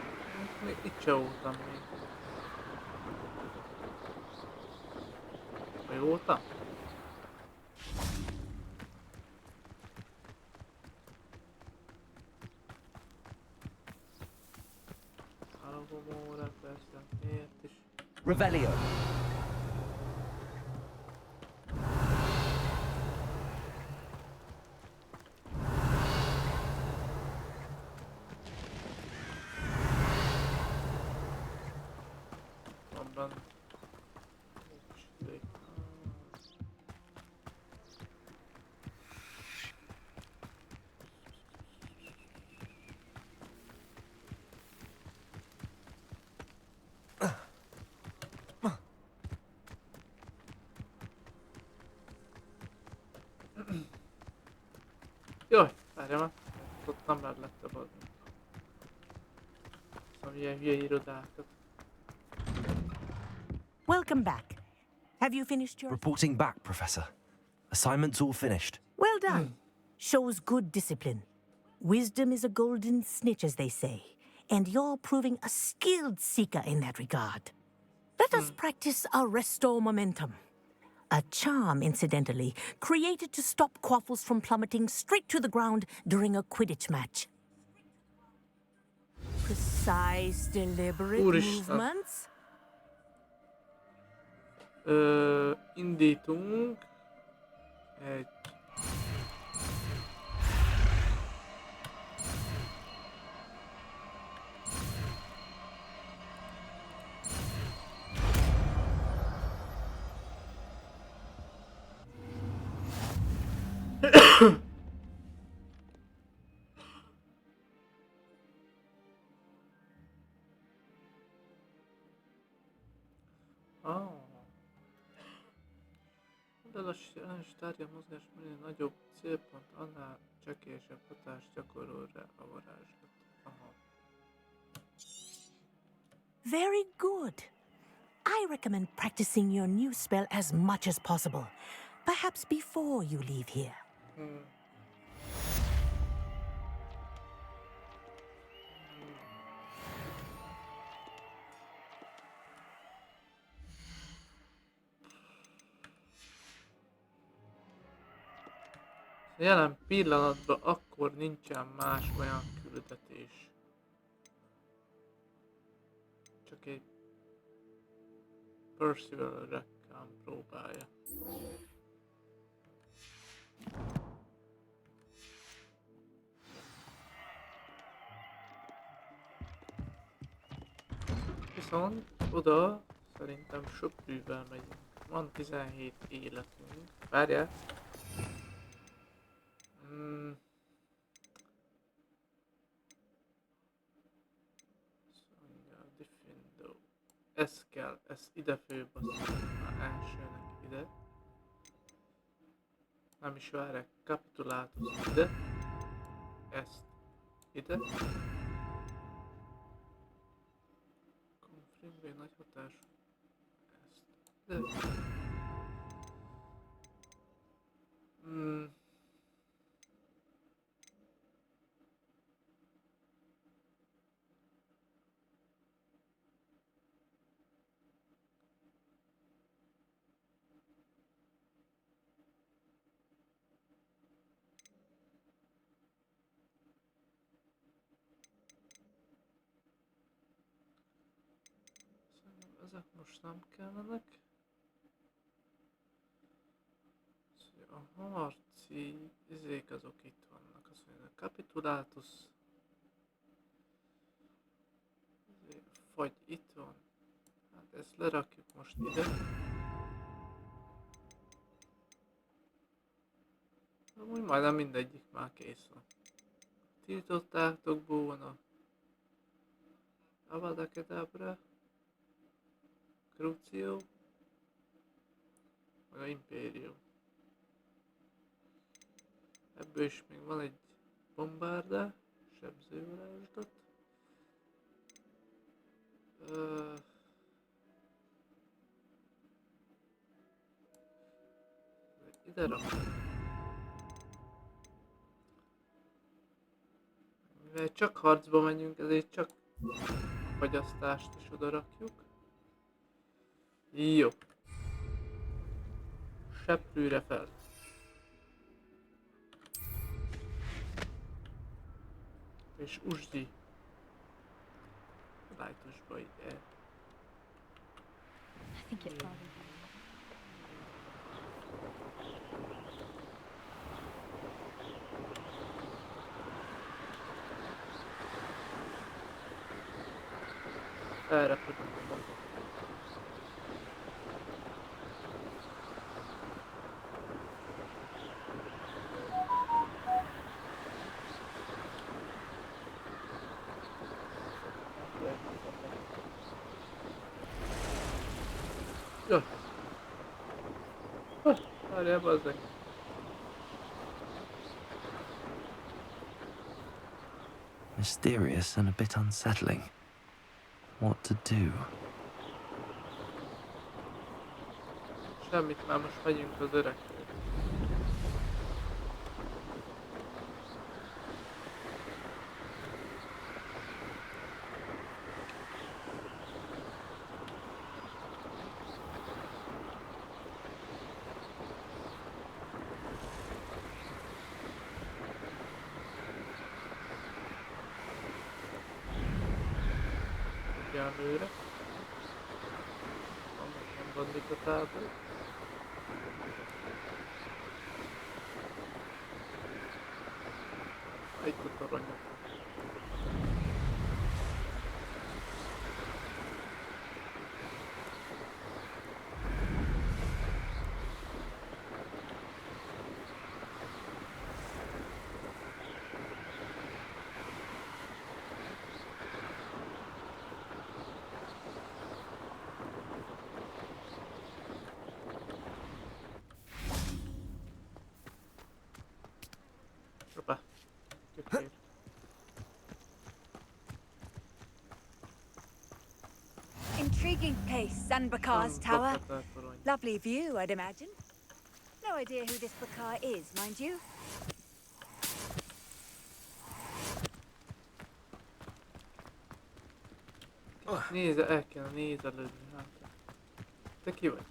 itt se voltam még. Vagy voltam? Alagomóra persze, miért is? Revelio. Jaj, várjál már. Ott nem lett a bazd. Szóval ilyen hülye irodákat. Welcome back. Have you finished your... Reporting back, Professor. Assignment's all finished. Well done. Shows good discipline. Wisdom is a golden snitch, as they say, and you're proving a skilled seeker in that regard. Let us practice arresto momentum. A charm, incidentally, created to stop quaffles from plummeting straight to the ground during a Quidditch match. Precise, deliberate movements. Indítunk egy a tárgya mozgás minél nagyobb célpont, annál csekélyesebb hatást gyakorol rá a varázslat. Aha. Very good. I recommend practicing your new spell as much as possible. Perhaps before you leave here. Jelen pillanatban akkor nincsen más olyan küldetés. Csak egy Percival Rackham próbálja. Viszont oda szerintem söprűvel megyünk. Van 17 életünk. Várjál! Ez kell, ez ide főbaszolni már elsőnek ide. Nem is várják, kapitulátus ide. Ezt ide. Konfliktben nagy hatás. Ezt ide. Ezek most nem kellenek. A harci izék azok itt vannak. Azt mondja, a kapitulátus. Fagy itt van. Hát ezt lerakjuk most ide. Amúgy majdnem mindegyik már kész van. Tiltottátok volna. Avada Kedavra. Crucio. Meg a Imperium. Ebből is még van egy bombárdá. Sebzővarázslat. Ide rakom. Mivel csak harcba menjünk, ezért csak a fagyasztást is oda rakjuk. Jó. Seprűre fel. És usdi. Lájtosba így el. I think it probably... Elrepülünk. Ja. Várjál, bazzeg. Mysterious and a bit unsettling. What to do? Semmit, már most megyünk az öreghez. Ugyanőre. Van birtokába. Itt a toronyok. Hoppá. Kötél. Intriguing place, Sanbakar's tower. Lovely view, I'd imagine. No idea who this Bakar is, mind you. Nézze, el kell nézelődni hátra. Te ki vagy?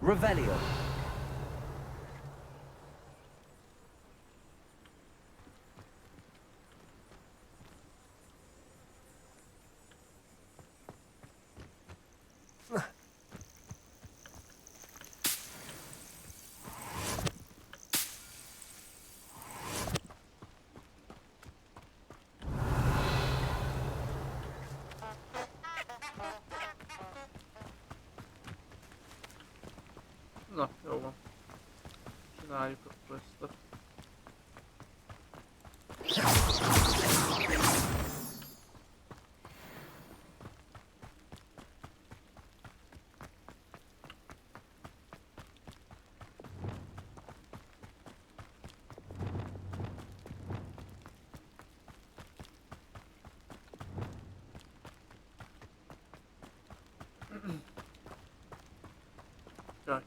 Revelio. Na, jó van. Csináljuk akkor ezt a... Jaj.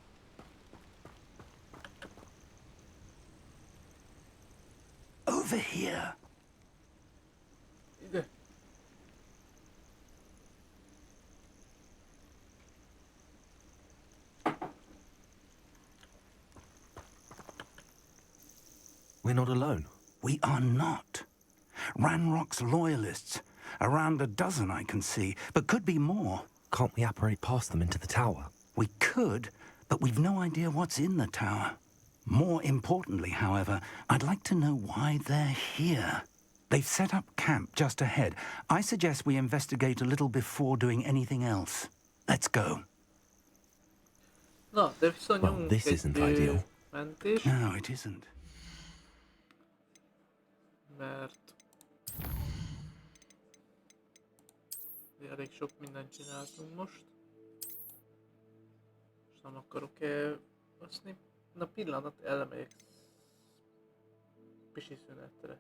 Over here. Ide. We're not alone. We are not. Ranrock's loyalists. Around a dozen I can see, but could be more. Can't we apparate past them into the tower? We could, but we've no idea what's in the tower. More importantly, however, I'd like to know why they're here. They've set up camp just ahead. I suggest we investigate a little before doing anything else. Let's go. Na, de viszont Well, nyomunk this egy isn't ideal. mentést, No, it isn't. mert elég sok mindent csináltunk most. És nem akarok elvaszni. Na pillanat, elmegyek pisi szünetre.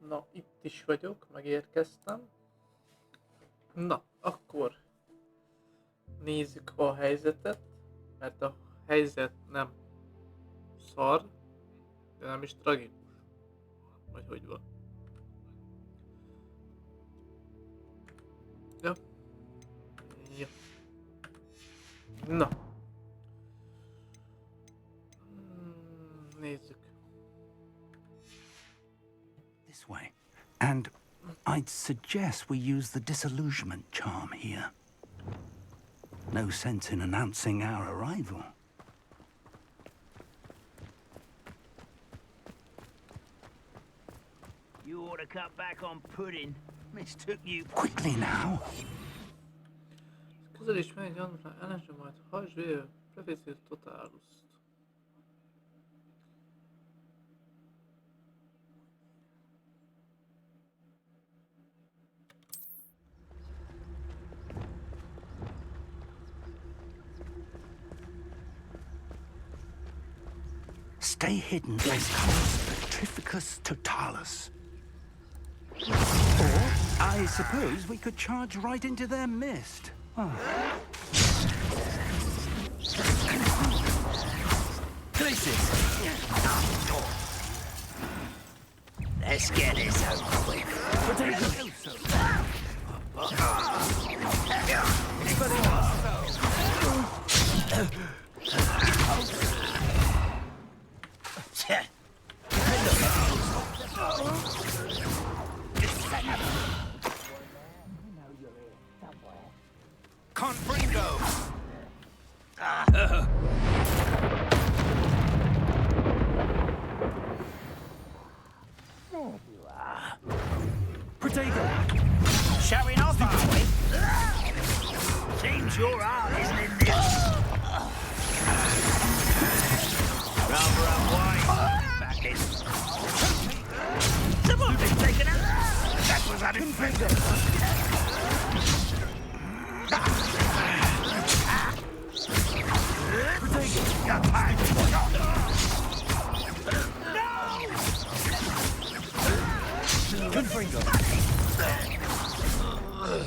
Na, itt is vagyok, megérkeztem. Na, akkor nézzük a helyzetet, mert a helyzet nem szar, de nem is tragikus. Vagy hogy van. Ja. Ja. Na. Nézzük. This way. And I'd suggest we use the disillusionment charm here. No sense in announcing our arrival. You ought to cut back on pudding. Mistook you. Quickly now. Közel is megy Janusra, ellenső majd hajtsd végül Prefécius Totalust. Stay hidden as Petrificus Totalus. Or, I suppose we could charge right into their mist. Oh. Places. Let's get this over with. Anybody Confringo! There you are. Protego! Showing off, are we? Seems your heart isn't in this. Rather unwise, back in. Someone's been taken out. That was unexpected.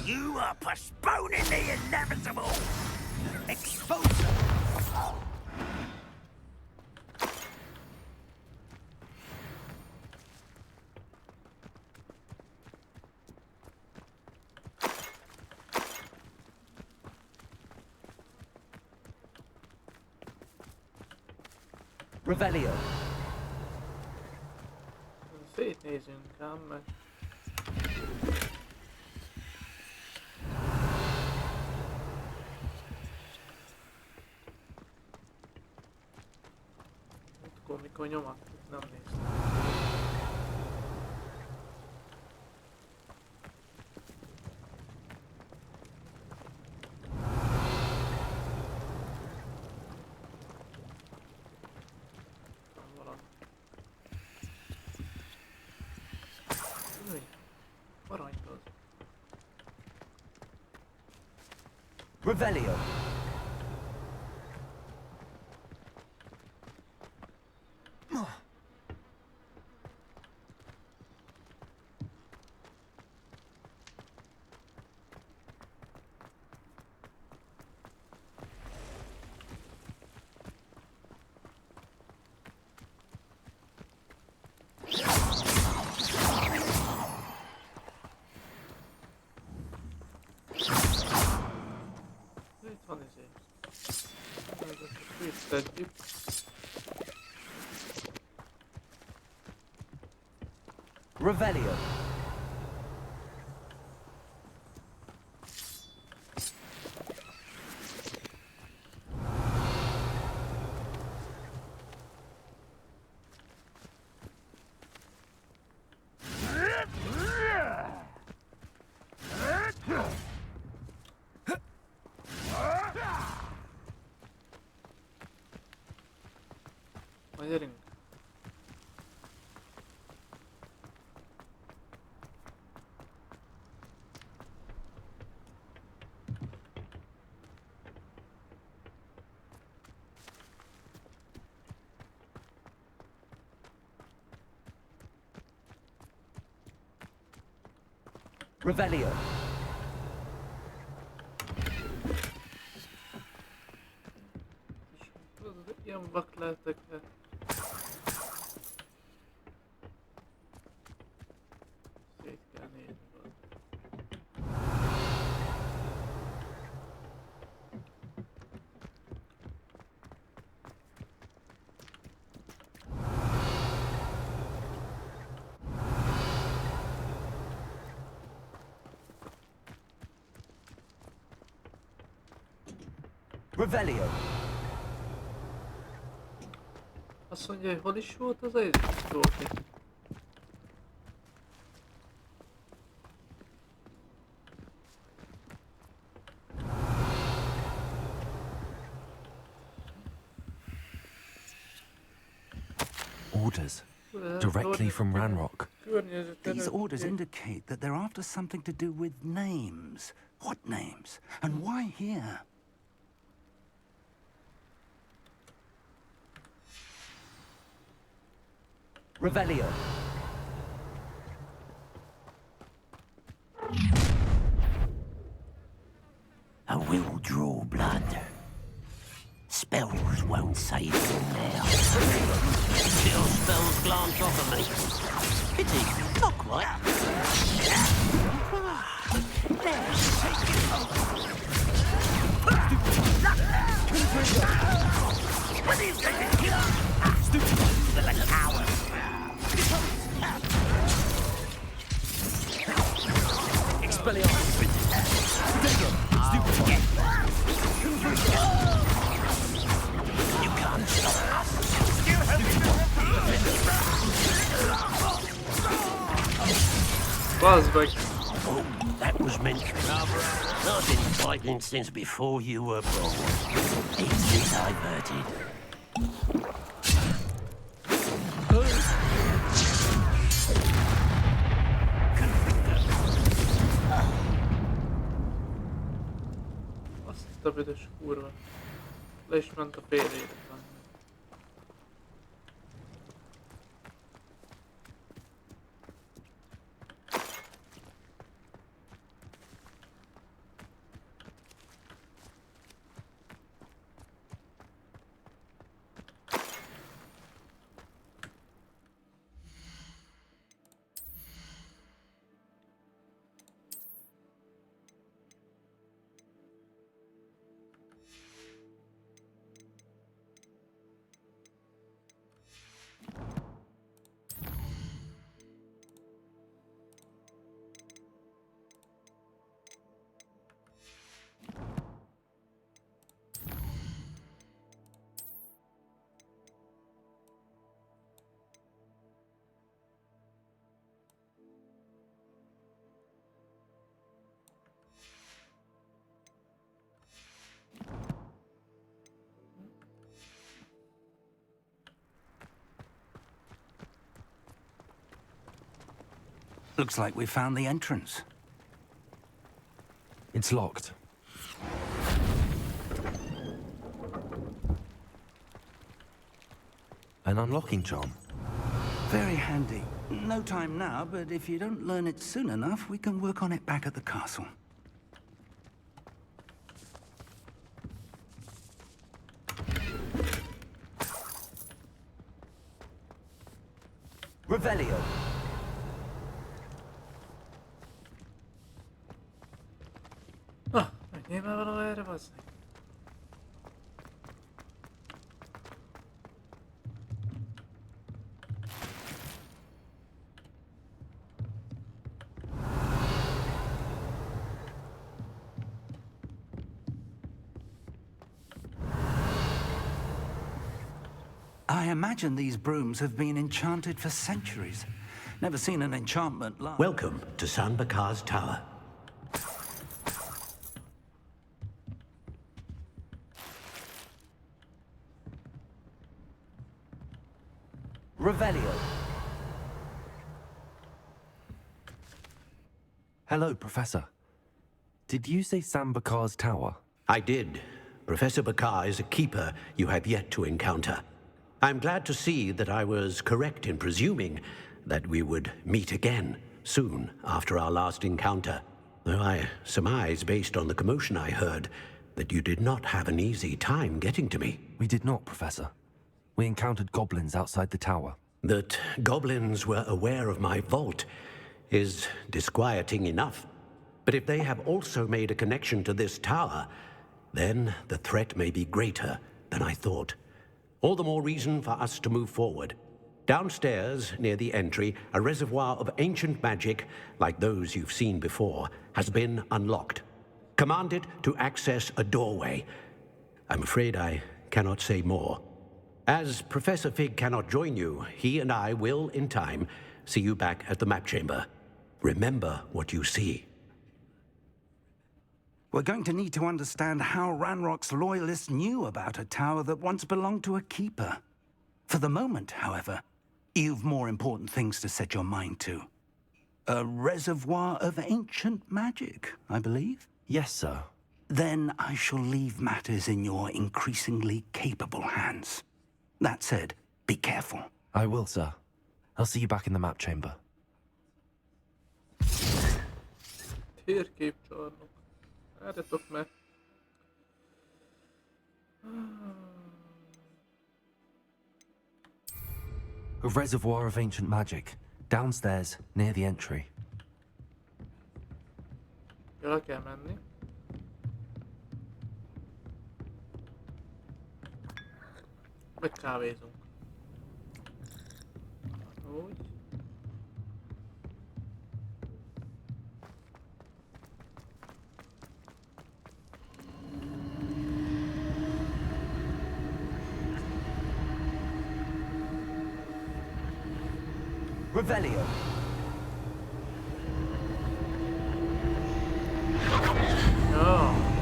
You are postponing the inevitable. Exposure. Revelio. Szétnézünk ám meg. Akkor mikor nyomattuk, nem néztem. Revelio. Itt van ezért. Szedjük. Revelio. Revelio. Ilyen vak lehetek -e? Szét kell nézni. Revelio. Azt mondja, hogy hol is volt az Ezúttal? Orders. Directly from Ranrock. These orders indicate that they're after something to do with names. What names? And why here? Revelio. I will draw blood. Spells won't save from now. Still spells glance off of me. Pity, not quite. There, take it off. What is that here? Stupid little coward. Expelliarmus. You can't stop us. Oh, that was meant to cover. I've been fighting since before you were born. Easily diverted. Azt a büdös kurva. Le is ment a fél életben. Looks like we found the entrance. It's locked. An unlocking charm. Very handy. No time now, but if you don't learn it soon enough, we can work on it back at the castle. Revelio. Ah, menjél már valahol erre, bazdmeg. I imagine these brooms have been enchanted for centuries. Never seen an enchantment last. Welcome to San Bakar's Tower. Revelio. Hello, Professor. Did you say San Bakar's Tower? I did. Professor Bakar is a keeper you have yet to encounter. I'm glad to see that I was correct in presuming that we would meet again. soon after our last encounter, though I surmise, based on the commotion I heard, that you did not have an easy time getting to me. We did not, Professor. We encountered goblins outside the tower. That goblins were aware of my vault is disquieting enough. But if they have also made a connection to this tower, then the threat may be greater than I thought. All the more reason for us to move forward. Downstairs, near the entry, a reservoir of ancient magic, like those you've seen before, has been unlocked. Command it to access a doorway. I'm afraid I cannot say more. As Professor Fig cannot join you, he and I will, in time, see you back at the map chamber. Remember what you see. We're going to need to understand how Ranrock's loyalists knew about a tower that once belonged to a keeper. For the moment, however, you've more important things to set your mind to. A reservoir of ancient magic, I believe? Yes, sir. Then I shall leave matters in your increasingly capable hands. That said, be careful. I will, sir. I'll see you back in the map chamber. Térképcsarnok. Várjatok meg. A reservoir of ancient magic, downstairs, near the entry. Jól kell menni. Meg kávézunk. Úgy. Revelio. Oh.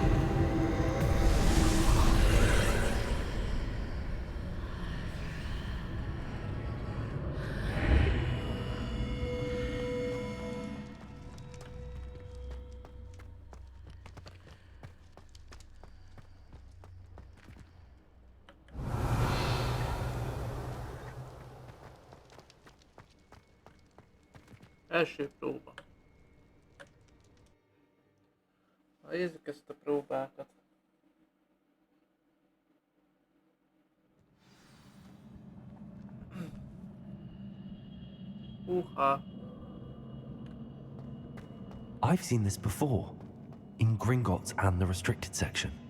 Első próba. Nézzük ezt a próbákat. I've seen this before, in Gringotts and the restricted section.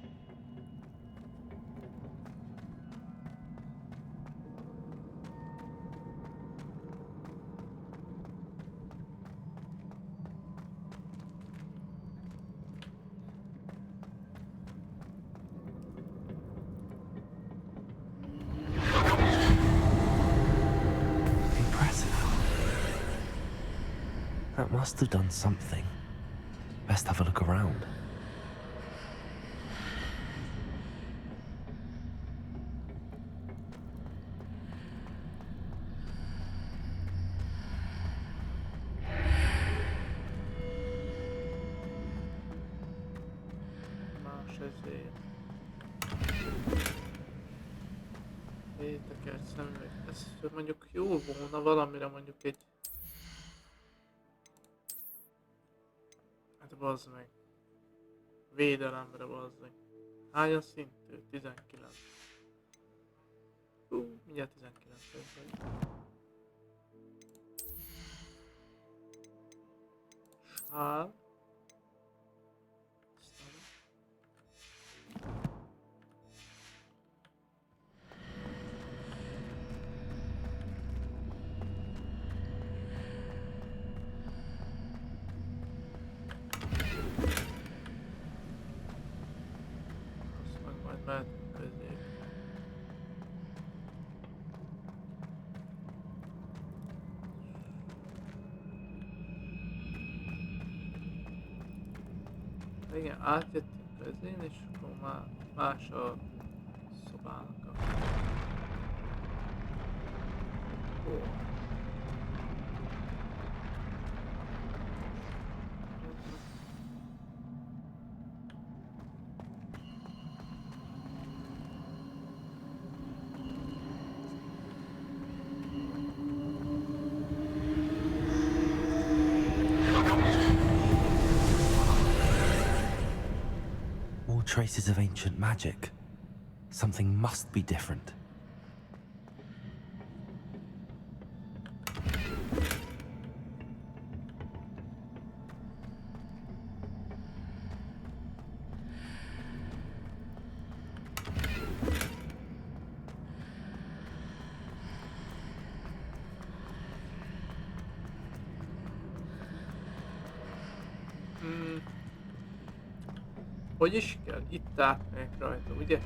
That must have done something. Best have a look around. Más ezért. Értekelt szemüveg. Ez mondjuk jó volna valamire, mondjuk egy... Hát bazd meg. Védelemre bazd meg. Hányan szintű? 19. Mindjárt 19 vagy. Sál. Igen, átjöttünk közén, és akkor már más a szobának a... traces of ancient magic. Something must be different. Hogy is kell? Itt átmegyek rajta, ugye?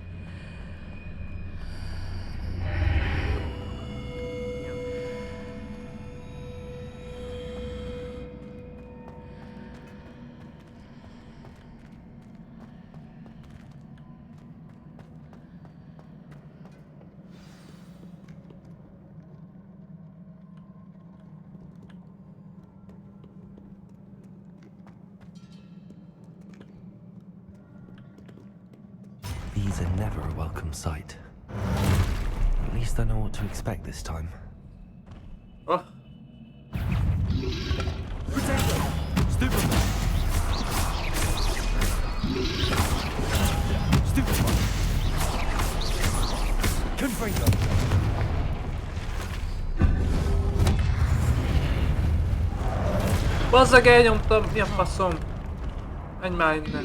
These are never a welcome sight. At least I know what to expect this time. Oh. Potato! Stupid! Stupid one! Confringo! Bazzag, elnyomtam! Mi a faszom? Menj már innen!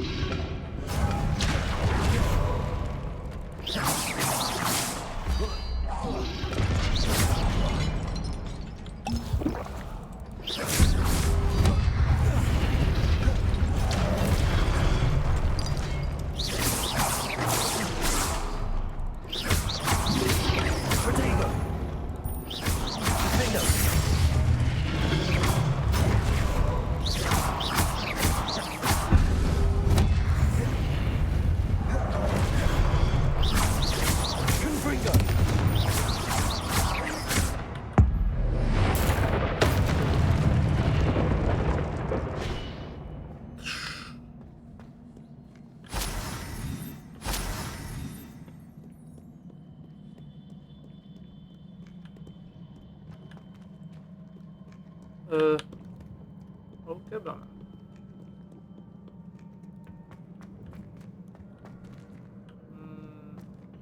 Oké, bra.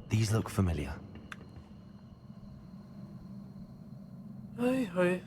These look familiar. Haj.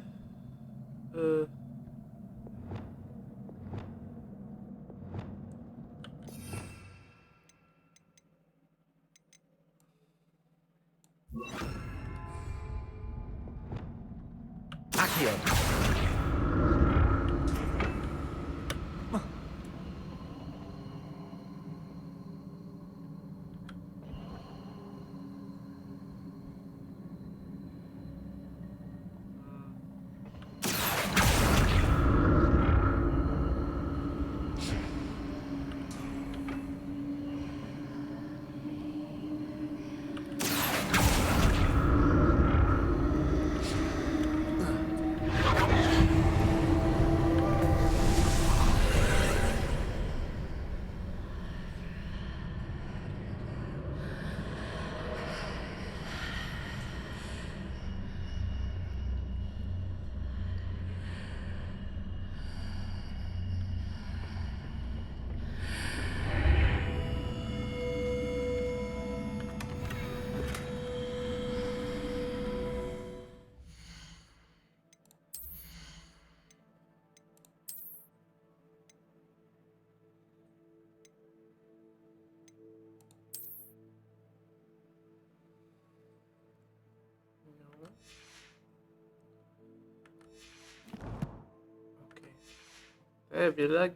Elvileg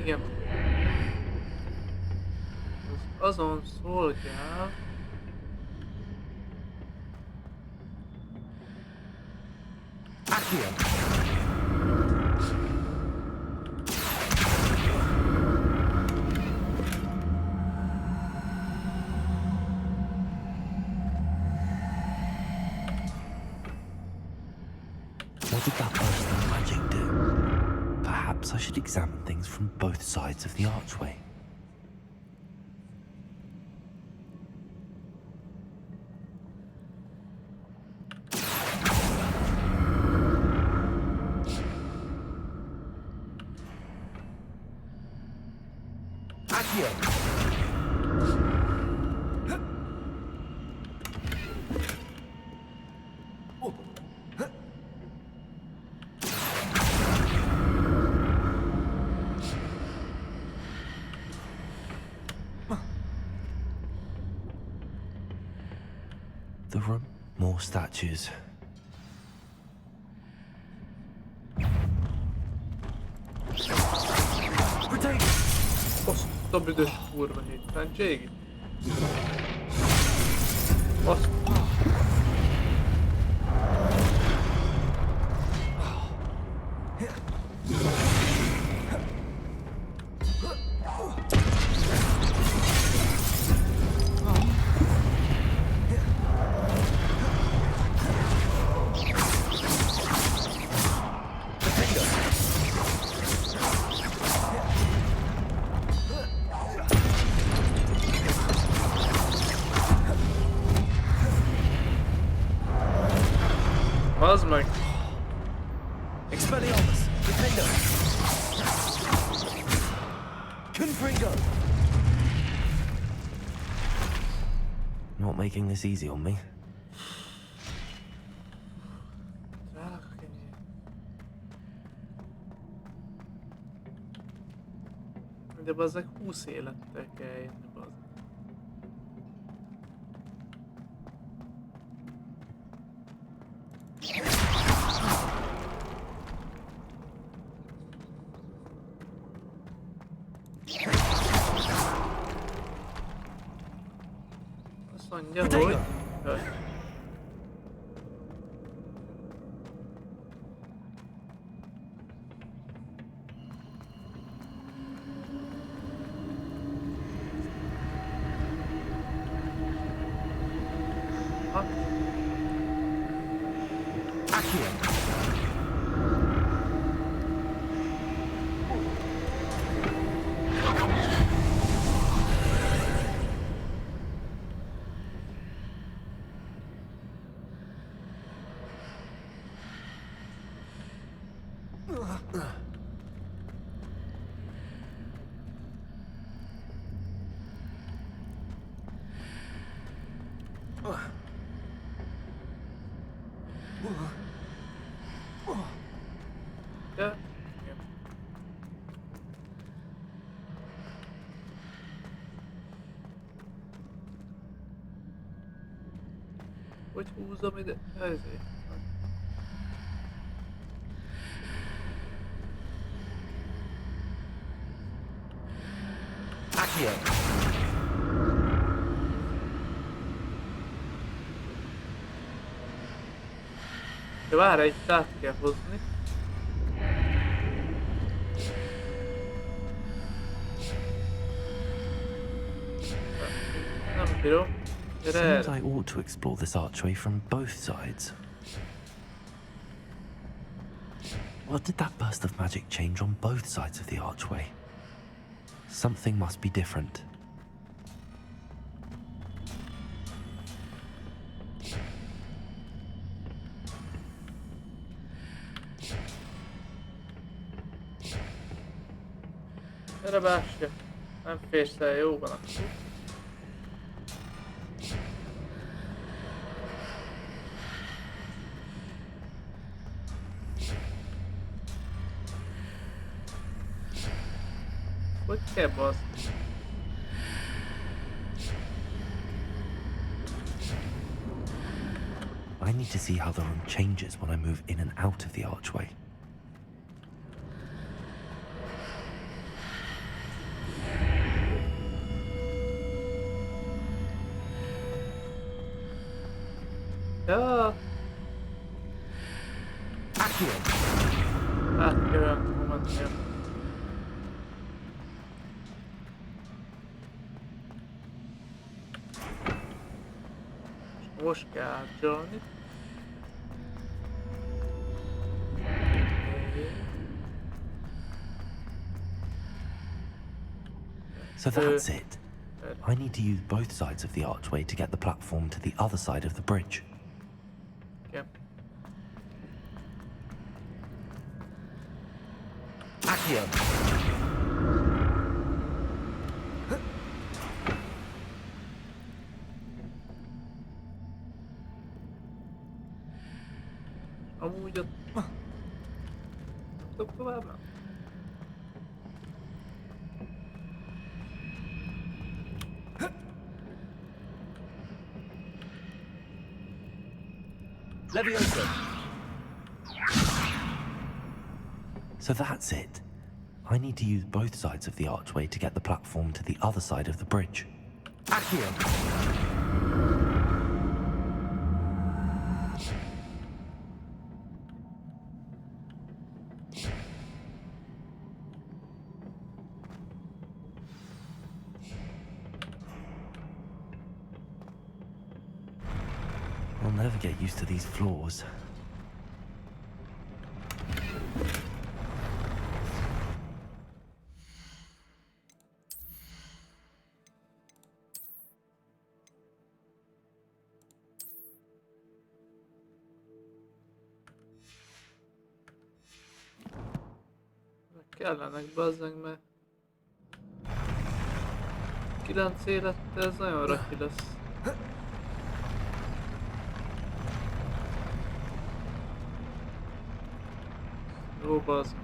igen, azon szolgál, What did that burst of magic do? Perhaps I should examine things from both sides of the archway. The room, more statues. Azt a büdös kurva hétfentségi. Azt. Az meg. Expelliarmus, Defender. Confringo. Not making this easy on me. De bazzeg 20 élettel kell jönni, bazzeg. Azt mondja, hogy... Ja. Hogy húzom ide? Ezért. De várj, egy át kell hozni. Nem bírom. Seems I ought to explore this archway from both sides. What did that burst of magic change on both sides of the archway? Something must be different. Gyere bástya, nem férsz el, jó van akkor. Hogy kell bazni? I need to see how the room changes when I move in and out of the archway. Ja. Át kell olyan mennie. Most kell átgyalni. So that's it. I need to use both sides of the archway to get the platform to the other side of the bridge. Okay. Accio. Amúgy ott... Nem tudok tovább menni? So that's it. I need to use both sides of the archway to get the platform to the other side of the bridge. Accio. I'll never get used to these floors. Kellenek bazzeg, mert 9 élettel ez nagyon raki lesz. Jó bazd.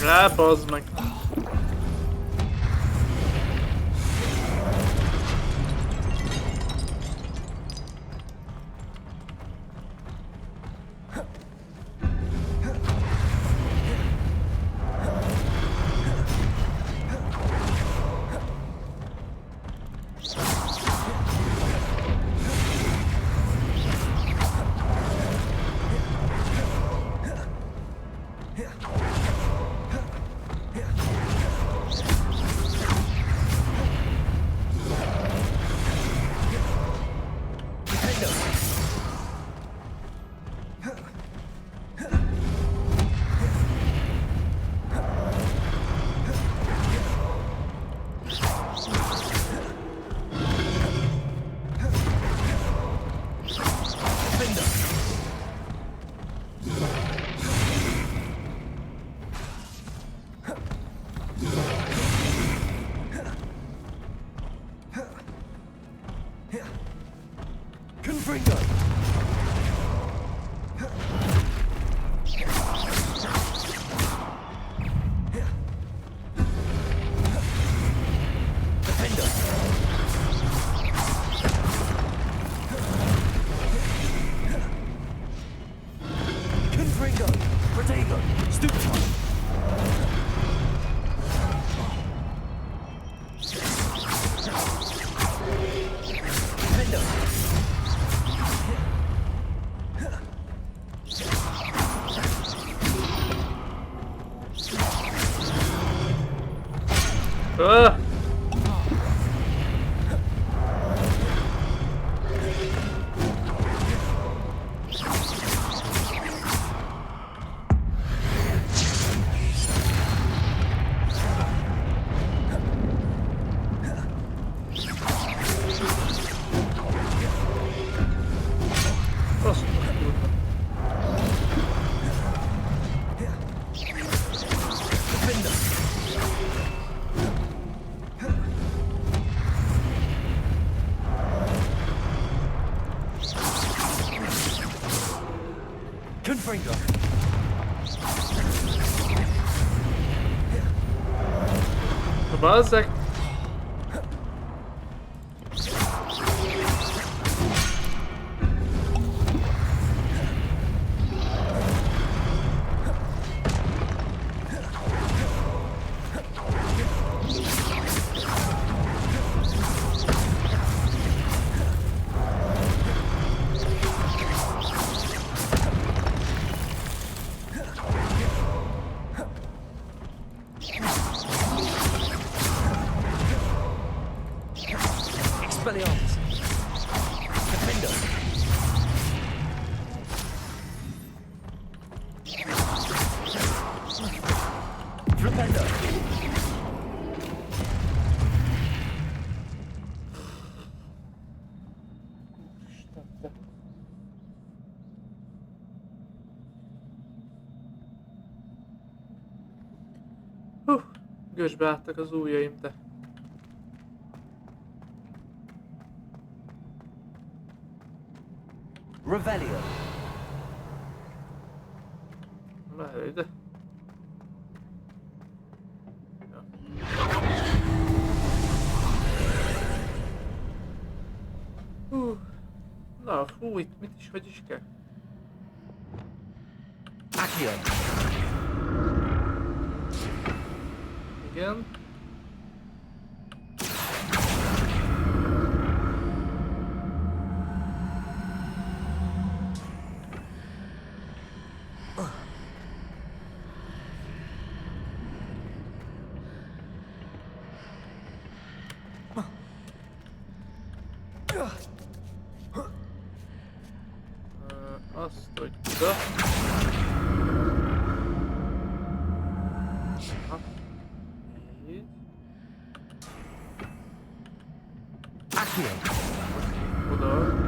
Rá, bazd meg! Bazzeg! Gösbe álltak az ujjaim, te. Revelio. Várj ide. Na, fú, itt mit is, hogy is kell? Akio. Igen. Azt, hogy oda. Így. Akio. Oda.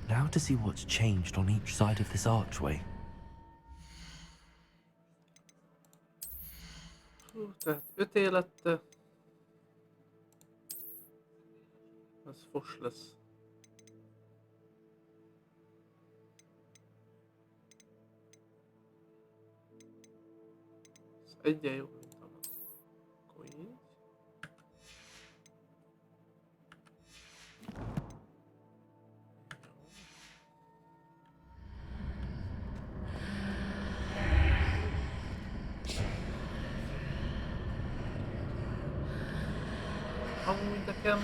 Now to see what's changed on each side of this archway. Tehát 5 élette. Ez fos lesz. Ez egyen jobb, mint az. Akkor így. Amúgy nekem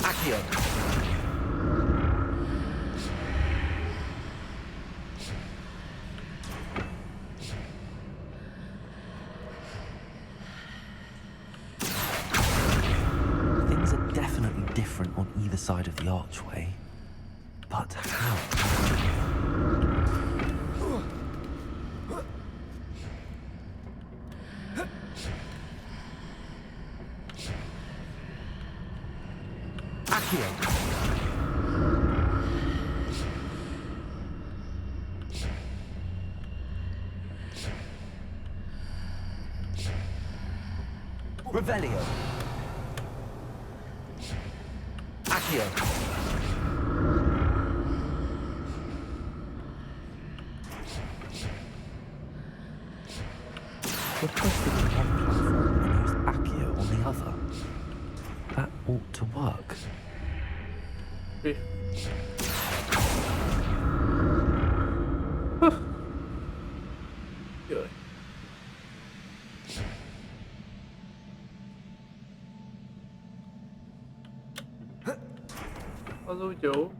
Akio. Things are definitely different on either side of the archway. But how? Akio. Revelio. Akio. Requested on one platform and used Akio on the other. That ought to work. Jaj. Az úgy jó.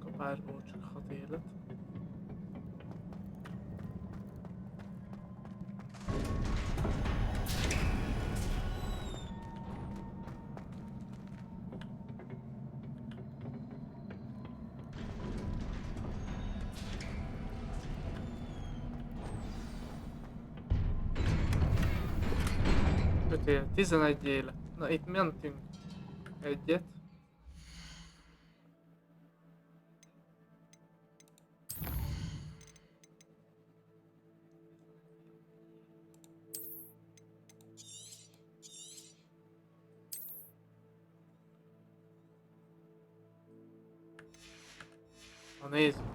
Kapásból csak 6 élet. Öt élet, 11 élet. Na itt mentünk egyet. Na nézzük.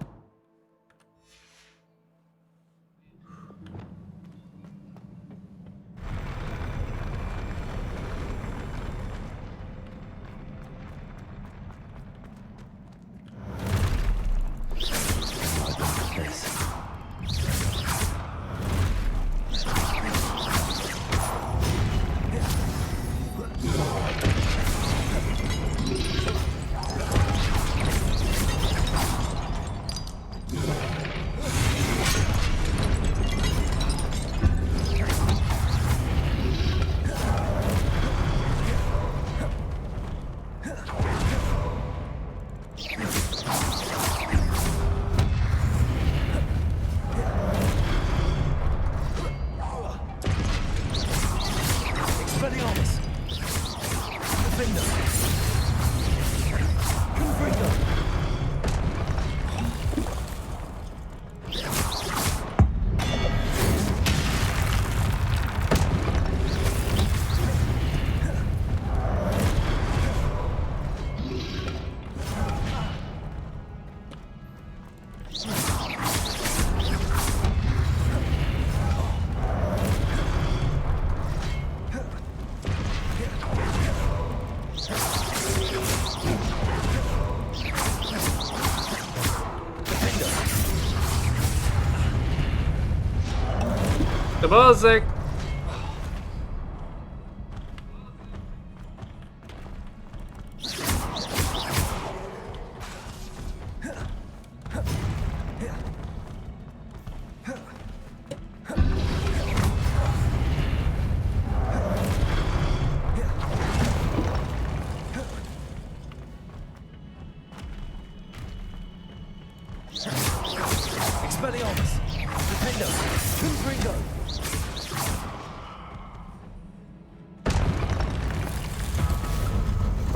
De bazzeg!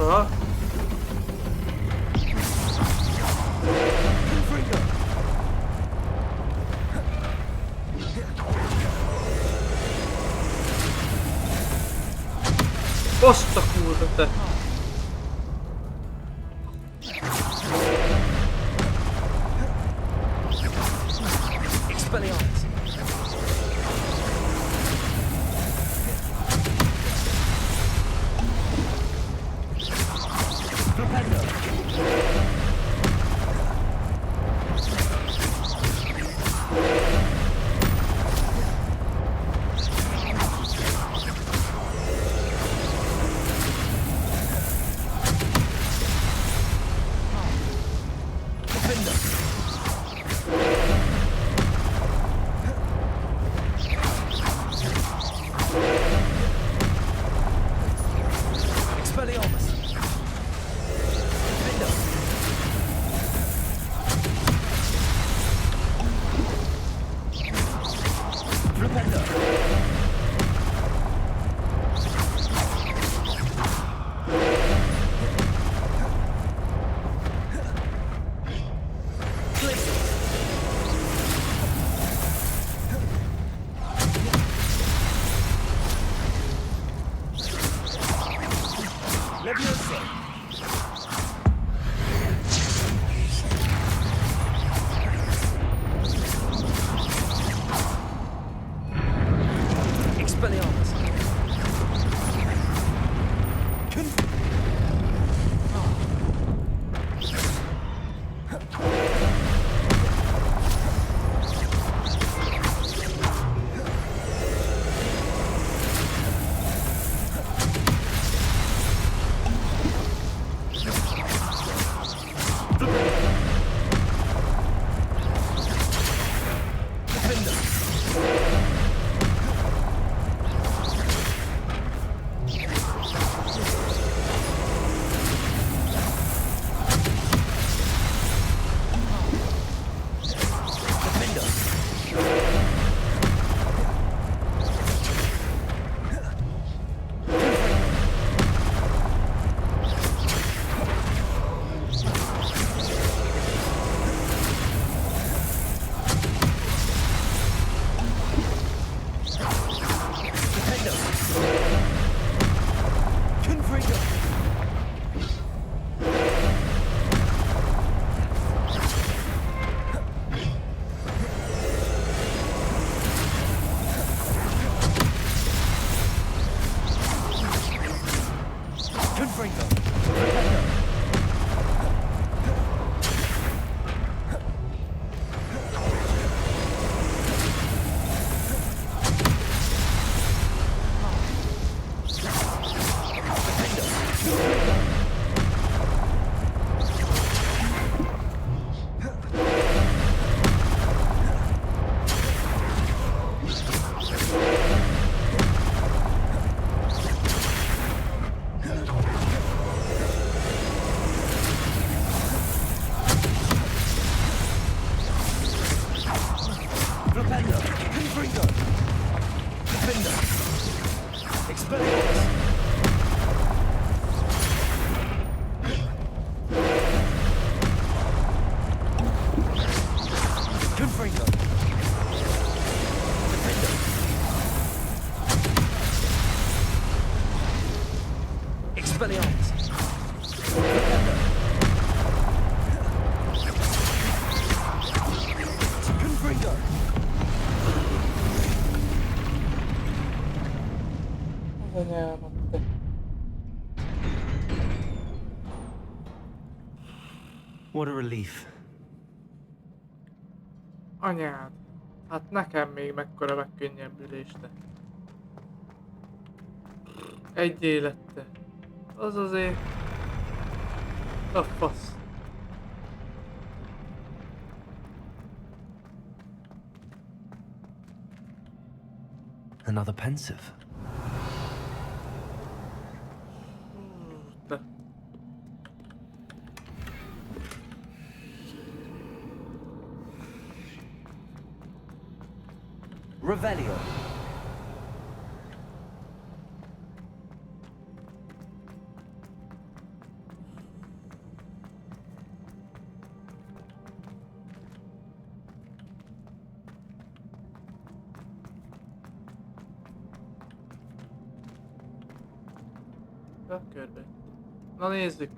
Aha. Azt a kurva te! What a relief. Anyád. Hát nekem még mekkora megkönnyebbülés, de. Egy élette. Az azért... A fasz. Another pensive. De. Revelio. Körbe. Na nézzük.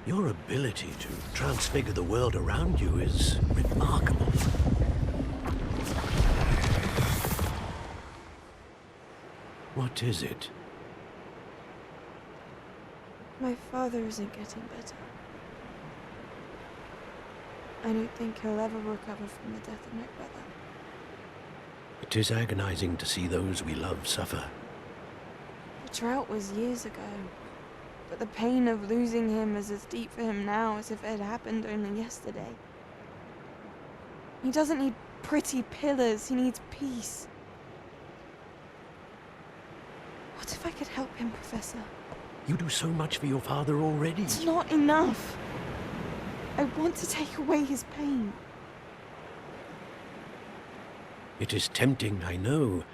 Your ability to transfigure the world around you is remarkable. What is it? My father isn't getting better. I don't think he'll ever recover from the death of my brother. It is agonizing to see those we love suffer. The drought was years ago, but the pain of losing him is as deep for him now as if it had happened only yesterday. He doesn't need pretty pillars, he needs peace. What if I could help him, Professor? You do so much for your father already. It's not enough. I want to take away his pain. It is tempting, I know,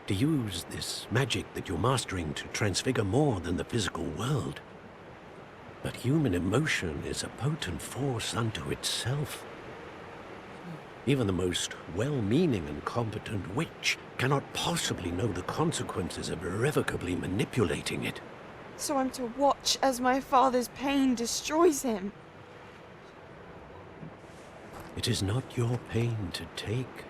to use this magic that you're mastering to transfigure more than the physical world. But human emotion is a potent force unto itself. Even the most well-meaning and competent witch cannot possibly know the consequences of irrevocably manipulating it. So I'm to watch as my father's pain destroys him. It is not your pain to take.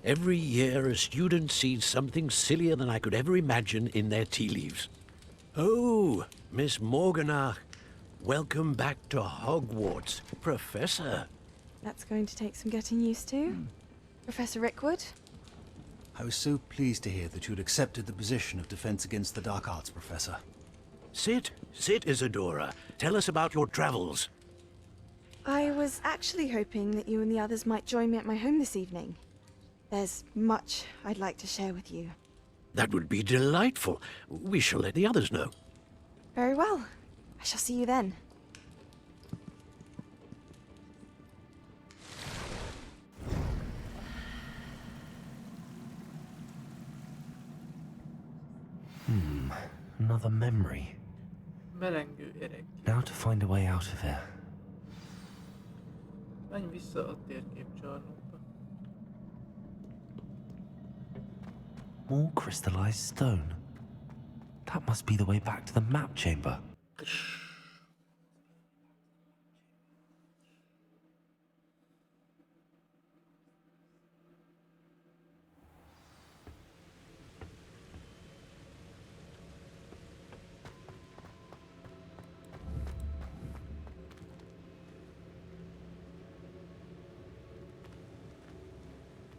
Every year, a student sees something sillier than I could ever imagine in their tea leaves. Oh, Miss Morganach, welcome back to Hogwarts, Professor. That's going to take some getting used to. Professor Rickwood? I was so pleased to hear that you'd accepted the position of Defense Against the Dark Arts, Professor. Sit, Isadora. Tell us about your travels. I was actually hoping that you and the others might join me at my home this evening. There's much I'd like to share with you. That would be delightful. We shall let the others know. Very well. I shall see you then. Another memory. Belengő öreg. Now to find a way out of here. Menj vissza a térképcsarnokba. More crystallized stone. That must be the way back to the map chamber.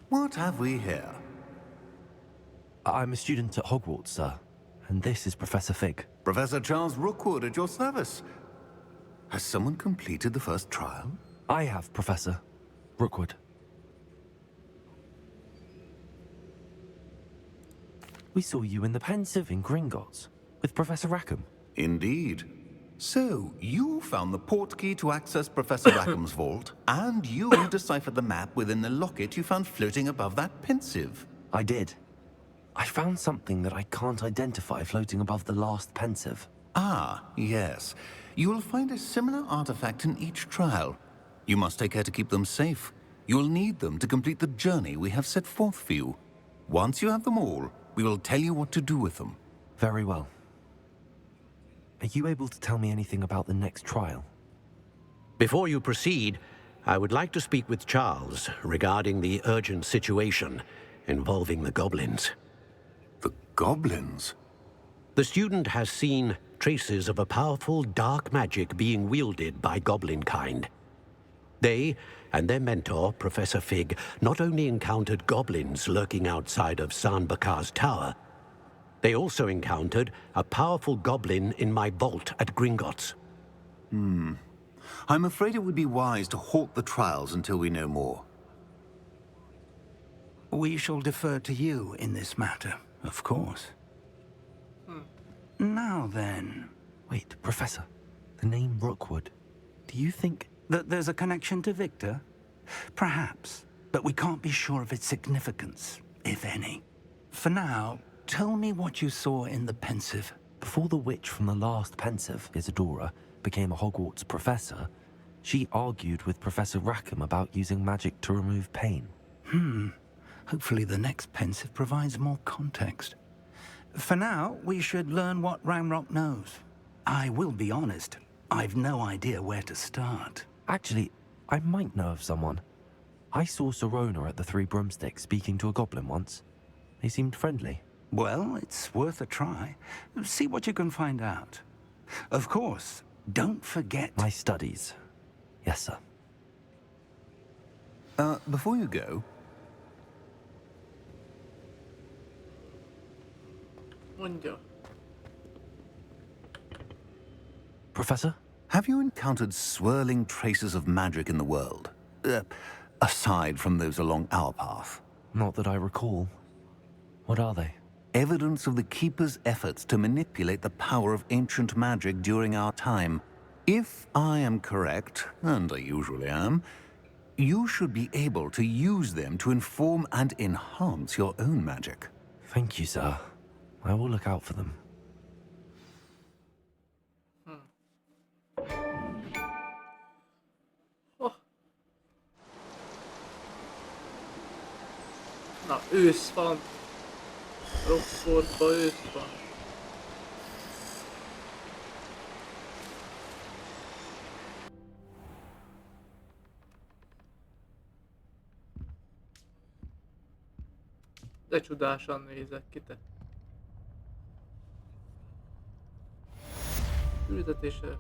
What have we here? I'm a student at Hogwarts, sir. And this is Professor Fig. Professor Charles Rookwood at your service. Has someone completed the first trial? I have, Professor. Rookwood. We saw you in the Pensive in Gringotts with Professor Rackham. Indeed. So, you found the portkey to access Professor Rackham's vault, and you deciphered the map within the locket you found floating above that Pensive. I did. I found something that I can't identify floating above the last Pensive. Ah, yes. You will find a similar artifact in each trial. You must take care to keep them safe. You will need them to complete the journey we have set forth for you. Once you have them all, we will tell you what to do with them. Very well. Are you able to tell me anything about the next trial? Before you proceed, I would like to speak with Charles regarding the urgent situation involving the goblins. The goblins? The student has seen traces of a powerful dark magic being wielded by goblin kind. They and their mentor, Professor Fig, not only encountered goblins lurking outside of Sanbakar's tower, they also encountered a powerful goblin in my vault at Gringotts. I'm afraid it would be wise to halt the trials until we know more. We shall defer to you in this matter, of course. Now then... Wait, Professor. The name Rookwood. Do you think... that there's a connection to Victor? Perhaps, but we can't be sure of its significance, if any. For now, tell me what you saw in the Pensive. Before the witch from the last Pensive, Isadora, became a Hogwarts professor, she argued with Professor Rackham about using magic to remove pain. Hopefully the next Pensive provides more context. For now, we should learn what Ranrock knows. I will be honest, I've no idea where to start. Actually, I might know of someone. I saw Serona at the Three Broomsticks speaking to a goblin once. They seemed friendly. Well, it's worth a try. See what you can find out. Of course, don't forget... my studies. Yes, sir. Before you go... Professor? Have you encountered swirling traces of magic in the world? Aside from those along our path? Not that I recall. What are they? Evidence of the Keeper's efforts to manipulate the power of ancient magic during our time. If I am correct, and I usually am, you should be able to use them to inform and enhance your own magic. Thank you, sir. I will look out for them. Na, ősz van. Roxfortban ősz van. De csodásan nézek ki te. Küldetésre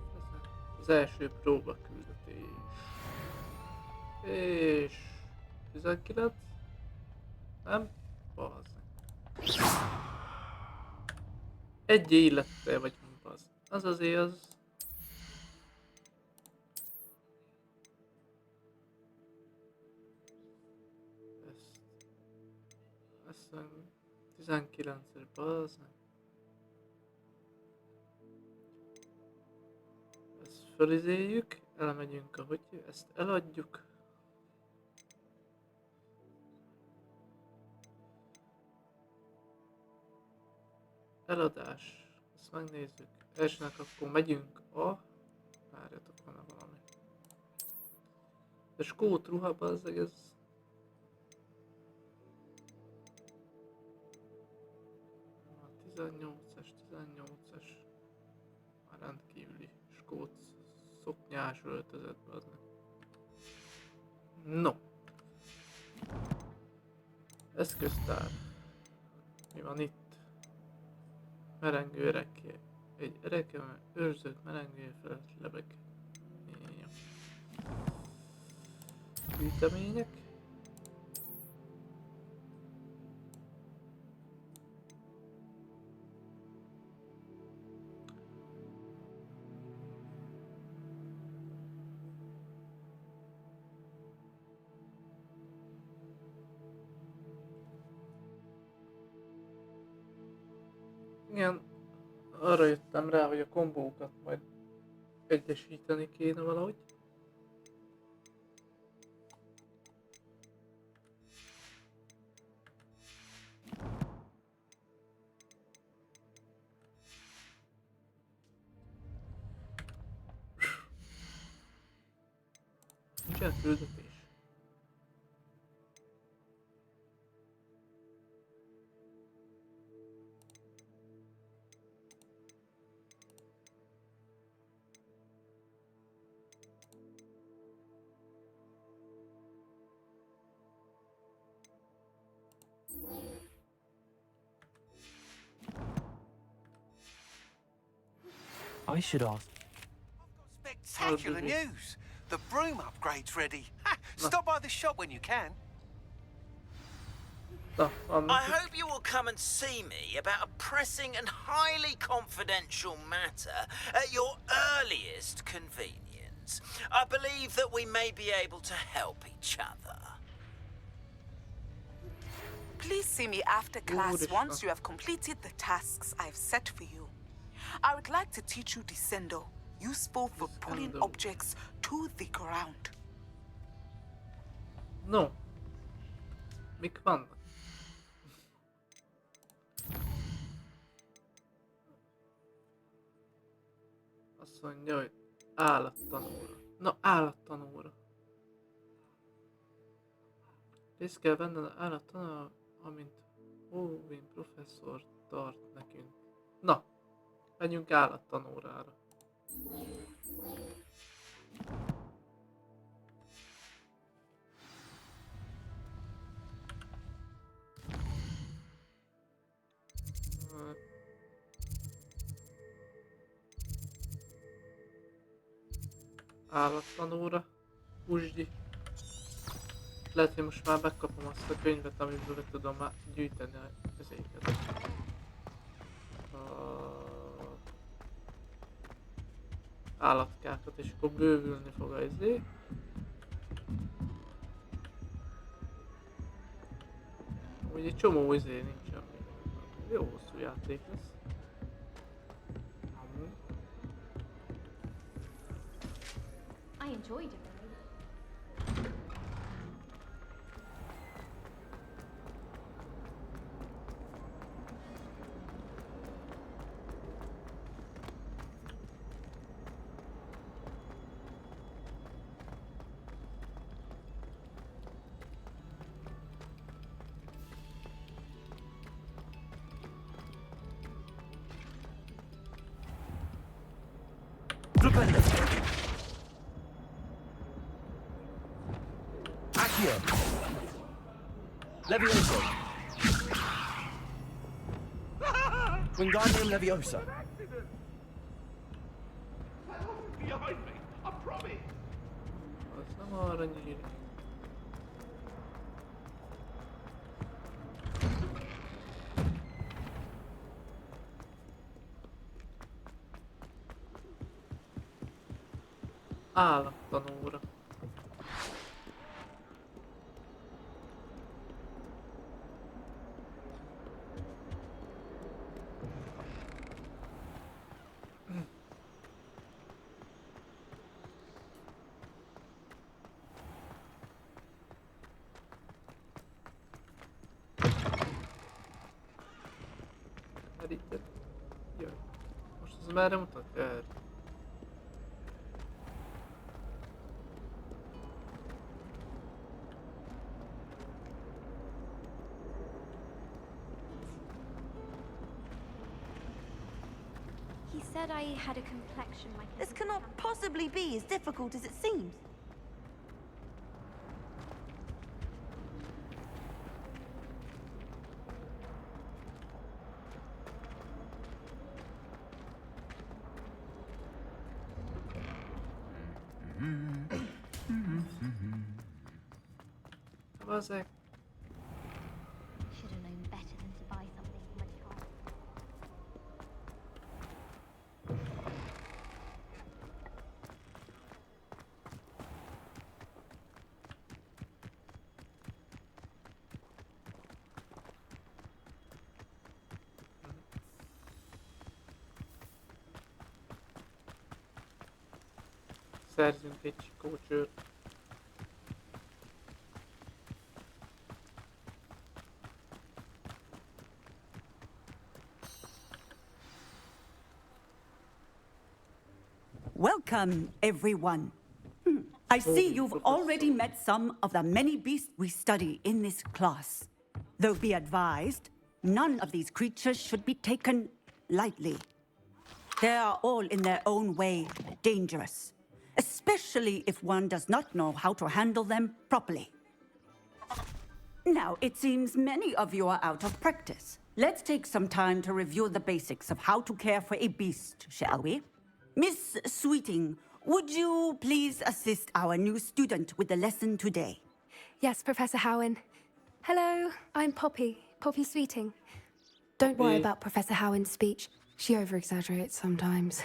az első próba küldetés. És 19? Nem? Bazd. Egy élettel vagyunk, bazd. Az azért az... Ezt 19-es, bazd. Ezt fölizéljük, elmegyünk ahogy, ezt eladjuk. Eladás. Ezt megnézzük. Elsőnek akkor megyünk a... Várjatok, van-e valami. De skót ruhában az egész... A 18-as. Már rendkívüli skót szoknyás öltözetben az meg. No. Eszköztár. Mi van itt? Merengő ereké. Egy ereke őrzött merengő felett lebeg. Gyűjtemények. Igen, arra jöttem rá, hogy a kombókat majd egyesíteni kéne valahogy. Nincsen küldetés. I should ask. Spectacular news! The broom upgrade's ready. Ha! Stop by the shop when you can. I hope you will come and see me about a pressing and highly confidential matter at your earliest convenience. I believe that we may be able to help each other. Please see me after class once you have completed the tasks I've set for you. I would like to teach you descendo, useful for pulling objects to the ground. No. Mik vannak? Azt mondja, hogy állattanóra. Na, állattanóra. Részt kell venned az állattanóra, amint Owen professzor tart nekünk. Na, menjünk állattanórára. Állattanóra, Usdi. Lehet, hogy most már megkapom azt a könyvet, amiből tudom már gyűjteni a közéket. Állatkákat, és akkor bővülni fog a izé. Úgy egy csomó izé nincsen még. Jó hosszú játék lesz. I enjoyed it. Leviosa. Wingardium Leviosa. Behind me, I promise. Az nem arra nyílik. Állattanóra. Jaj. Most ez merre mutatja erre? He said I had a complexion like This cannot possibly be as difficult as it seems. Bazeg. Should have known better than to buy something from a child. Szerzünk egy csikócsőrt. Welcome, everyone. I see you've already met some of the many beasts we study in this class. Though be advised, none of these creatures should be taken lightly. They are all in their own way dangerous, especially if one does not know how to handle them properly. Now, it seems many of you are out of practice. Let's take some time to review the basics of how to care for a beast, shall we? Miss Sweeting, would you please assist our new student with the lesson today? Yes, Professor Howen. Hello, I'm Poppy Sweeting. Don't worry about Professor Howen's speech. She over-exaggerates sometimes.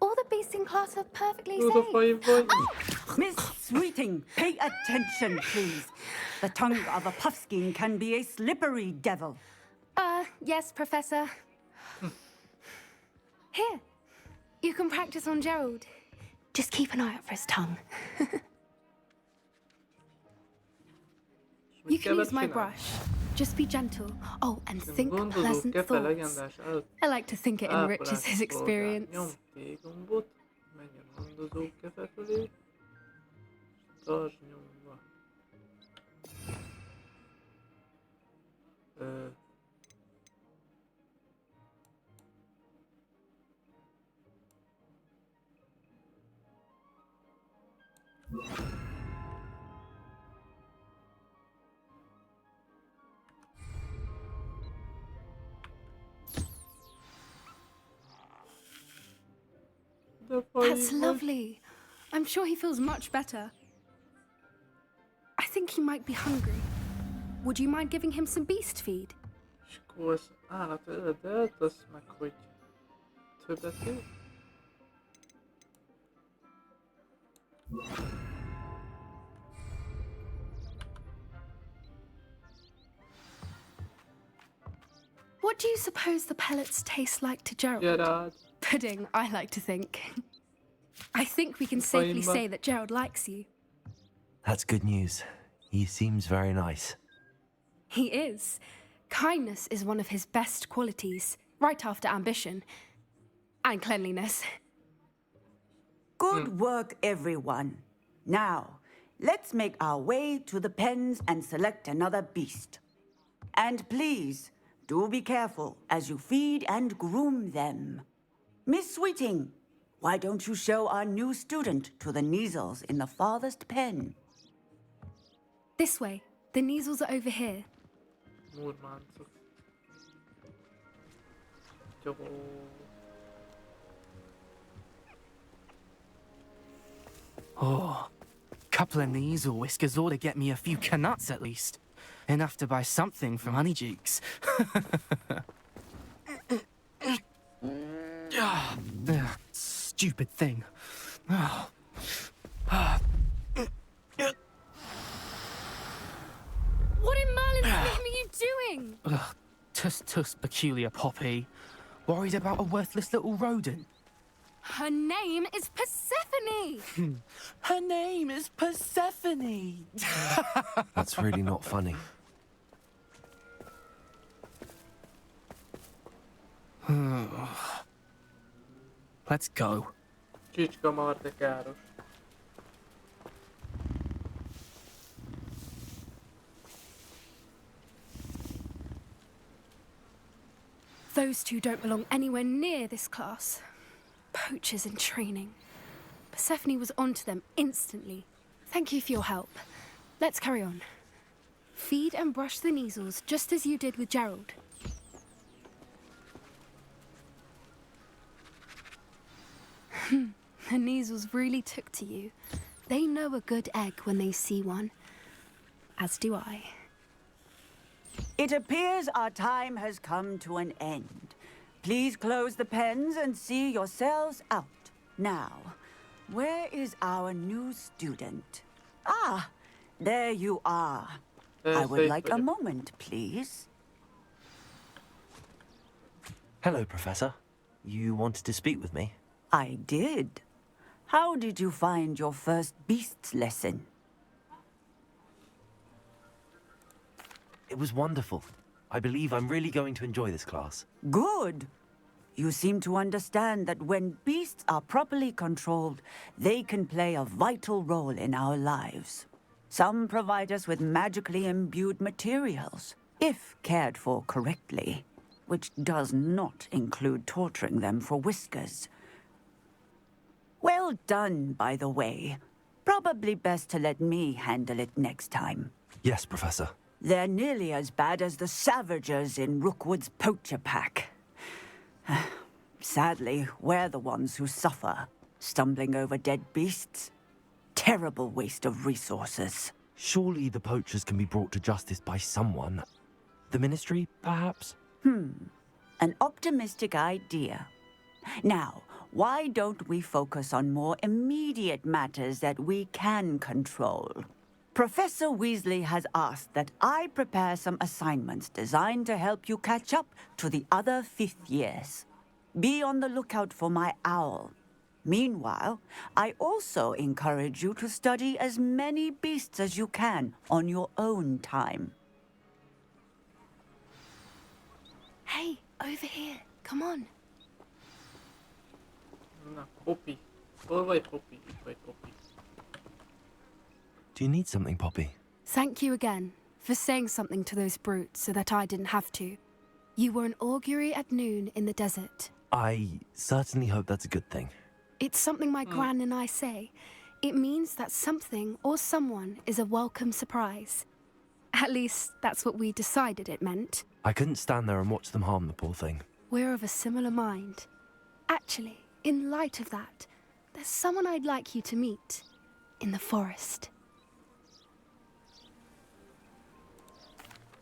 All the beasts in class are perfectly safe. Oh! Miss Sweeting, pay attention, please. The tongue of a puffskein can be a slippery devil. Yes, Professor. Here, you can practice on Gerald. Just keep an eye out for his tongue. You can use my brush. Just be gentle. Oh, and think pleasant thoughts. I like to think it enriches his experience. That's lovely. I'm sure he feels much better. I think he might be hungry. Would you mind giving him some beast feed? És akkor az állat eredet, az meg hogy többet ér? What do you suppose the pellets taste like to Gerald? Gerard. Pudding, I like to think. I think we can safely say that Gerald likes you. That's good news. He seems very nice. He is. Kindness is one of his best qualities, right after ambition. And cleanliness. Good work, everyone. Now, let's make our way to the pens and select another beast. And please, do be careful as you feed and groom them. Miss Sweeting, why don't you show our new student to the Neasels in the farthest pen? This way. The Neasels are over here. Oh, couple of Neasel whiskers ought to get me a few canuts at least. Enough to buy something from Honeydukes. Stupid thing. What in Merlin's name are you doing? Tuss, peculiar Poppy. Worried about a worthless little rodent? Her name is Persephone! Her name is Persephone! That's really not funny. Let's go. Csicska marha káros. Those two don't belong anywhere near this class. Poachers in training. Persephone was onto them instantly. Thank you for your help. Let's carry on. Feed and brush the Neasels just as you did with Gerald. The Neasels really took to you. They know a good egg when they see one. As do I. It appears our time has come to an end. Please close the pens and see yourselves out. Now, where is our new student? Ah, there you are. I would like a moment, please. Hello, Professor. You wanted to speak with me? I did. How did you find your first beasts lesson? It was wonderful. I believe I'm really going to enjoy this class. Good. You seem to understand that when beasts are properly controlled, they can play a vital role in our lives. Some provide us with magically imbued materials, if cared for correctly, which does not include torturing them for whiskers. Well done, by the way. Probably best to let me handle it next time. Yes, Professor. They're nearly as bad as the Savagers in Rookwood's poacher pack. Sadly, we're the ones who suffer, stumbling over dead beasts. Terrible waste of resources. Surely the poachers can be brought to justice by someone. The Ministry, perhaps? An optimistic idea. Now, why don't we focus on more immediate matters that we can control? Professor Weasley has asked that I prepare some assignments designed to help you catch up to the other 5th years. Be on the lookout for my owl. Meanwhile, I also encourage you to study as many beasts as you can on your own time. Hey, over here. Come on. Na, Poppy. Hol vagy Poppy? Itt vagy Poppy. Do you need something, Poppy? Thank you again for saying something to those brutes so that I didn't have to. You were an augury at noon in the desert. I certainly hope that's a good thing. It's something my gran and I say. It means that something or someone is a welcome surprise. At least, that's what we decided it meant. I couldn't stand there and watch them harm the poor thing. We're of a similar mind. Actually, in light of that, there's someone I'd like you to meet. In the forest.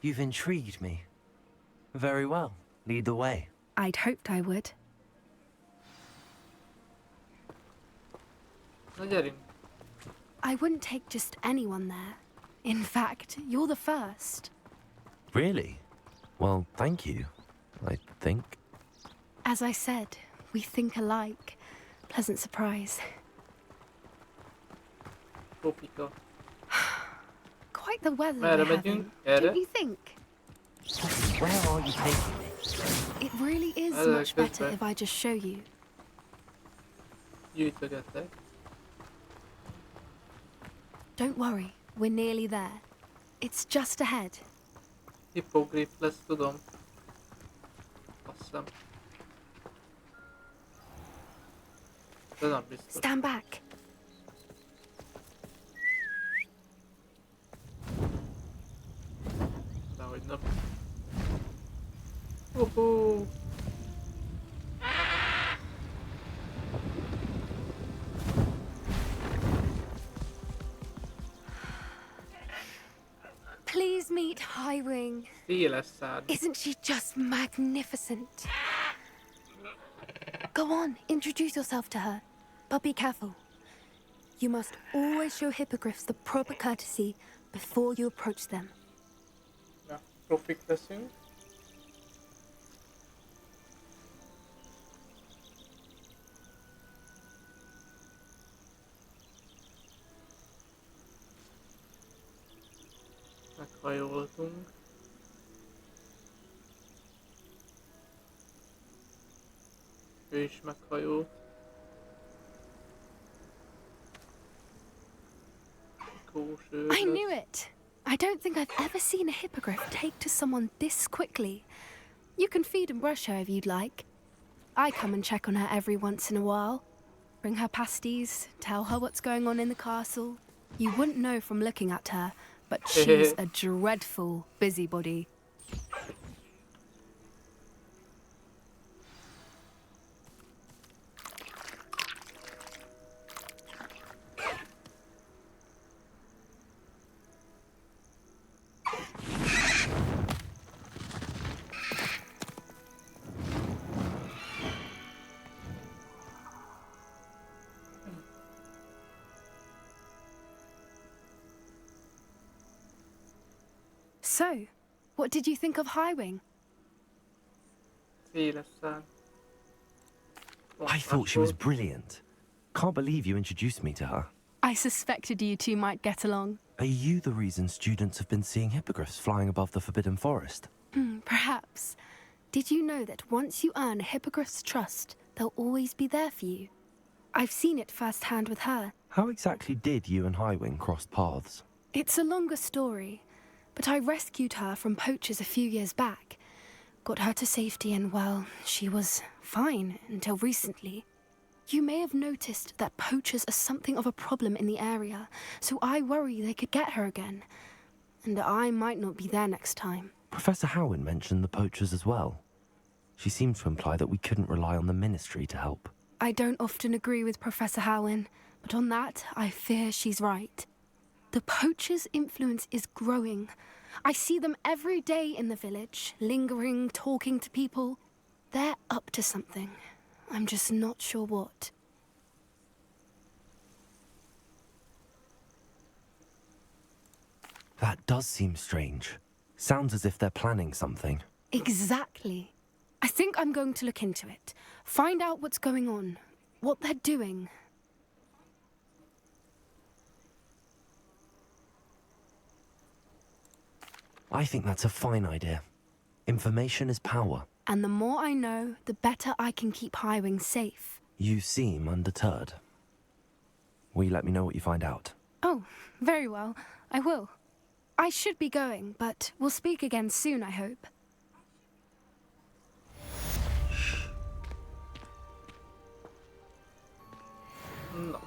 You've intrigued me. Very well. Lead the way. I'd hoped I would. Na gyerünk. I wouldn't take just anyone there. In fact, you're the first. Really? Well, thank you, I think. As I said, we think alike. Pleasant surprise. Poppyka. Quite the weather Merre we're megyünk? having, Erre? don't you think? Where are you taking me? It really is Erre, much better közben. if I just show you. Gyűjtögetek. Don't worry, we're nearly there. It's just ahead. Hippogriff lesz, tudom. Azt hiszem. De nem biztos. Stand back. Dehogy nem. Uhú. Please meet Highwing. Széles szád. Isn't she just magnificent? Go on, introduce yourself to her. But be careful. You must always show hippogriffs the proper courtesy before you approach them. Na, profik leszünk. Meghajoltunk. Ő is meghajolt. I knew it! I don't think I've ever seen a hippogriff take to someone this quickly. You can feed and brush her if you'd like. I come and check on her every once in a while. Bring her pasties, tell her what's going on in the castle. You wouldn't know from looking at her, but she's a dreadful busybody. So, what did you think of Highwing? Széles szád. I thought she was brilliant. Can't believe you introduced me to her. I suspected you two might get along. Are you the reason students have been seeing hippogriffs flying above the Forbidden Forest? Perhaps. Did you know that once you earn a hippogriff's trust, they'll always be there for you? I've seen it firsthand with her. How exactly did you and Highwing cross paths? It's a longer story, but I rescued her from poachers a few years back. Got her to safety and, well, she was fine until recently. You may have noticed that poachers are something of a problem in the area, so I worry they could get her again. And I might not be there next time. Professor Howin mentioned the poachers as well. She seemed to imply that we couldn't rely on the ministry to help. I don't often agree with Professor Howin, but on that, I fear she's right. The poachers' influence is growing. I see them every day in the village, lingering, talking to people. They're up to something. I'm just not sure what. That does seem strange. Sounds as if they're planning something. Exactly. I think I'm going to look into it. Find out what's going on, what they're doing. I think that's a fine idea. Information is power. And the more I know, the better I can keep Highwing safe. You seem undeterred. Will you let me know what you find out? Oh, very well. I will. I should be going, but we'll speak again soon, I hope. Na.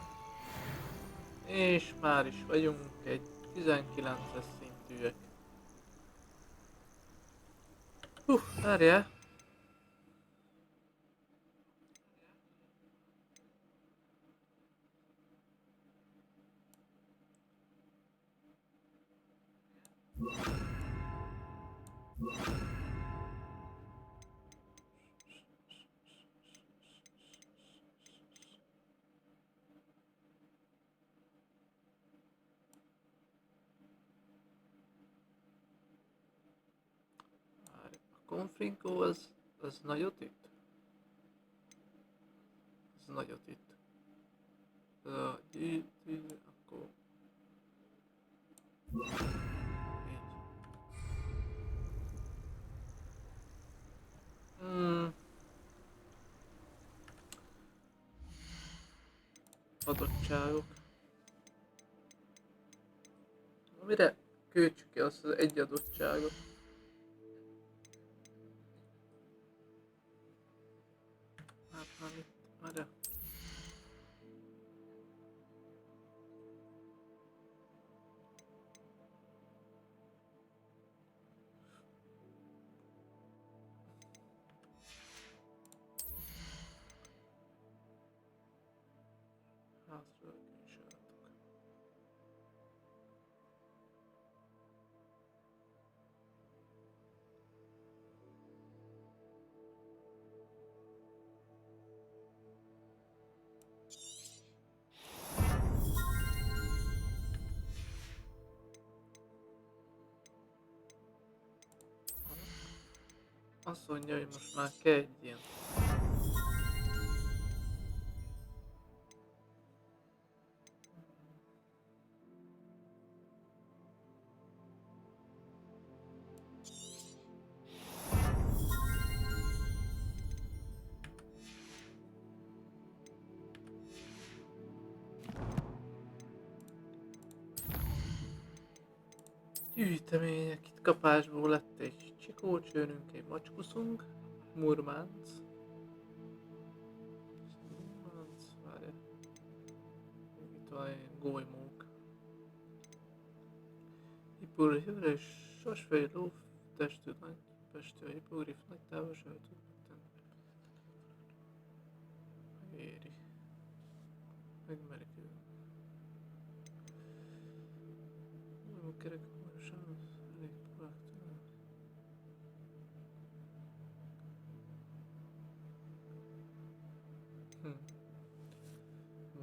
És már is vagyunk egy 19-es szintűek. Várjál. Konflinkó az nagyot itt? Ez nagyot itt. Akkor... Adottságok. Mire költsük ki azt az egy adottságot? Várja. Hátról kísérletek. Azt mondja, hogy most már kell egy ilyen. Gyűjtemények, itt kapásból lett egy csikócsőrünk, egy macskuszunk, murmánc. Várja. Itt van egy golymók. Hipur, hűvös, sasfej, lótestű, nagy pestű, a hipogrif, nagy távolságot tud megtenni. Megéri. Megmerkül. Golymók kerek.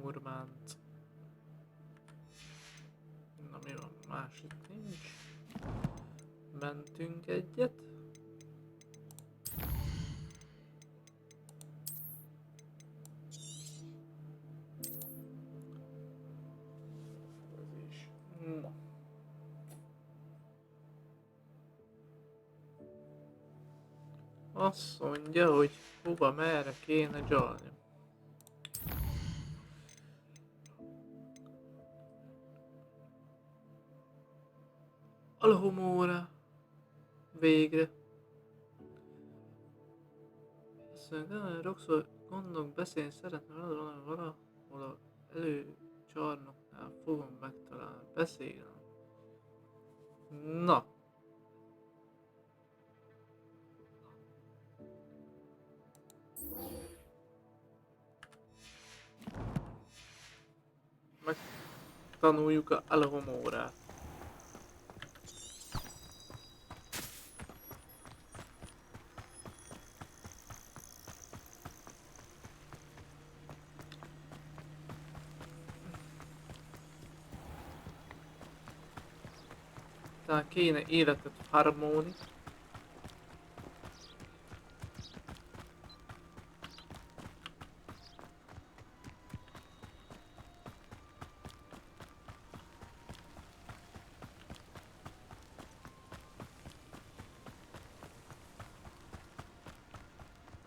Murmánc. Na mi van? Másik nincs. Mentünk egyet. Azt mondja, hogy hova, merre kéne gyalni. Alhomóra. Végre. Azt mondja, Roxfort gondok beszélni szeretne valahol a előcsarnoknál fogom megtalálni. Beszélni. Na. Megtanuljuk a alhomórát. Tehát kéne életet harmóni.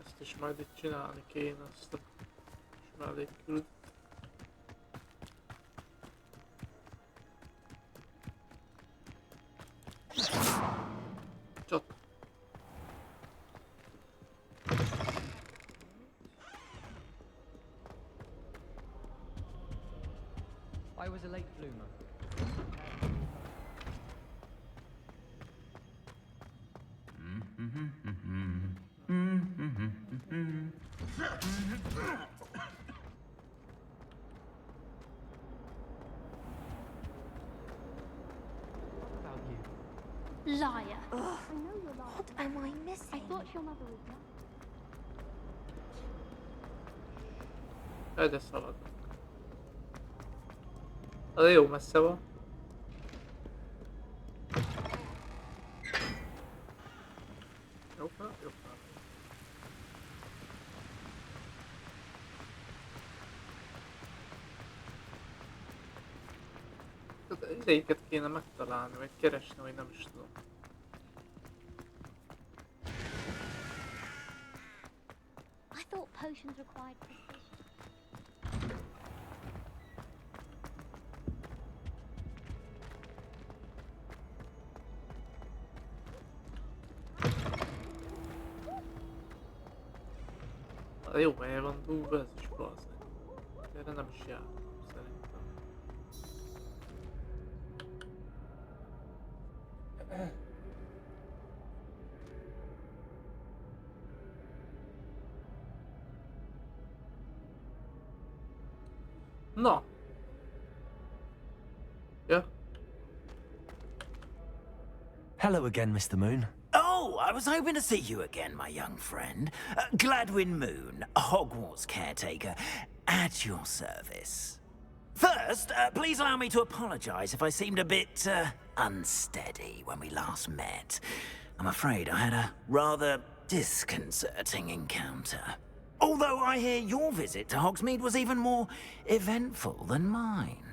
Ezt is majd itt csinálni kéne, azt a mellékküld. Csat. I was a late bloomer. Liar. I know you're lying. What am I missing? I thought your mother was young. Erre szaladnak. Az jó messze van. Jókra, jókra. Az ideiket kéne megtalálni, vagy keresni, vagy nem is tudom. I thought potions required precision. Jó helyen van túlba, ez is bazdmeg. Erre nem is jár, szerintem. Na. Yeah. Hello again, Mr. Moon. Oh, I was hoping to see you again, my young friend. Gladwin Moon, Hogwarts caretaker, at your service. First, please allow me to apologize if I seemed a bit, unsteady when we last met. I'm afraid I had a rather disconcerting encounter. Although I hear your visit to Hogsmeade was even more eventful than mine.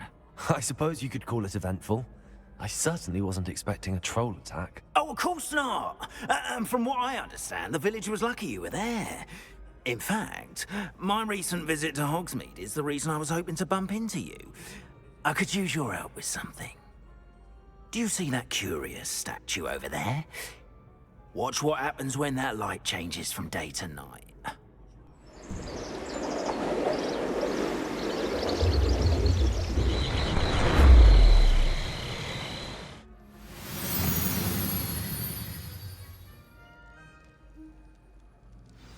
I suppose you could call it eventful. I certainly wasn't expecting a troll attack. Oh, of course not. And from what I understand, the village was lucky you were there. In fact, my recent visit to Hogsmeade is the reason I was hoping to bump into you. I could use your help with something. Do you see that curious statue over there? Watch what happens when that light changes from day to night.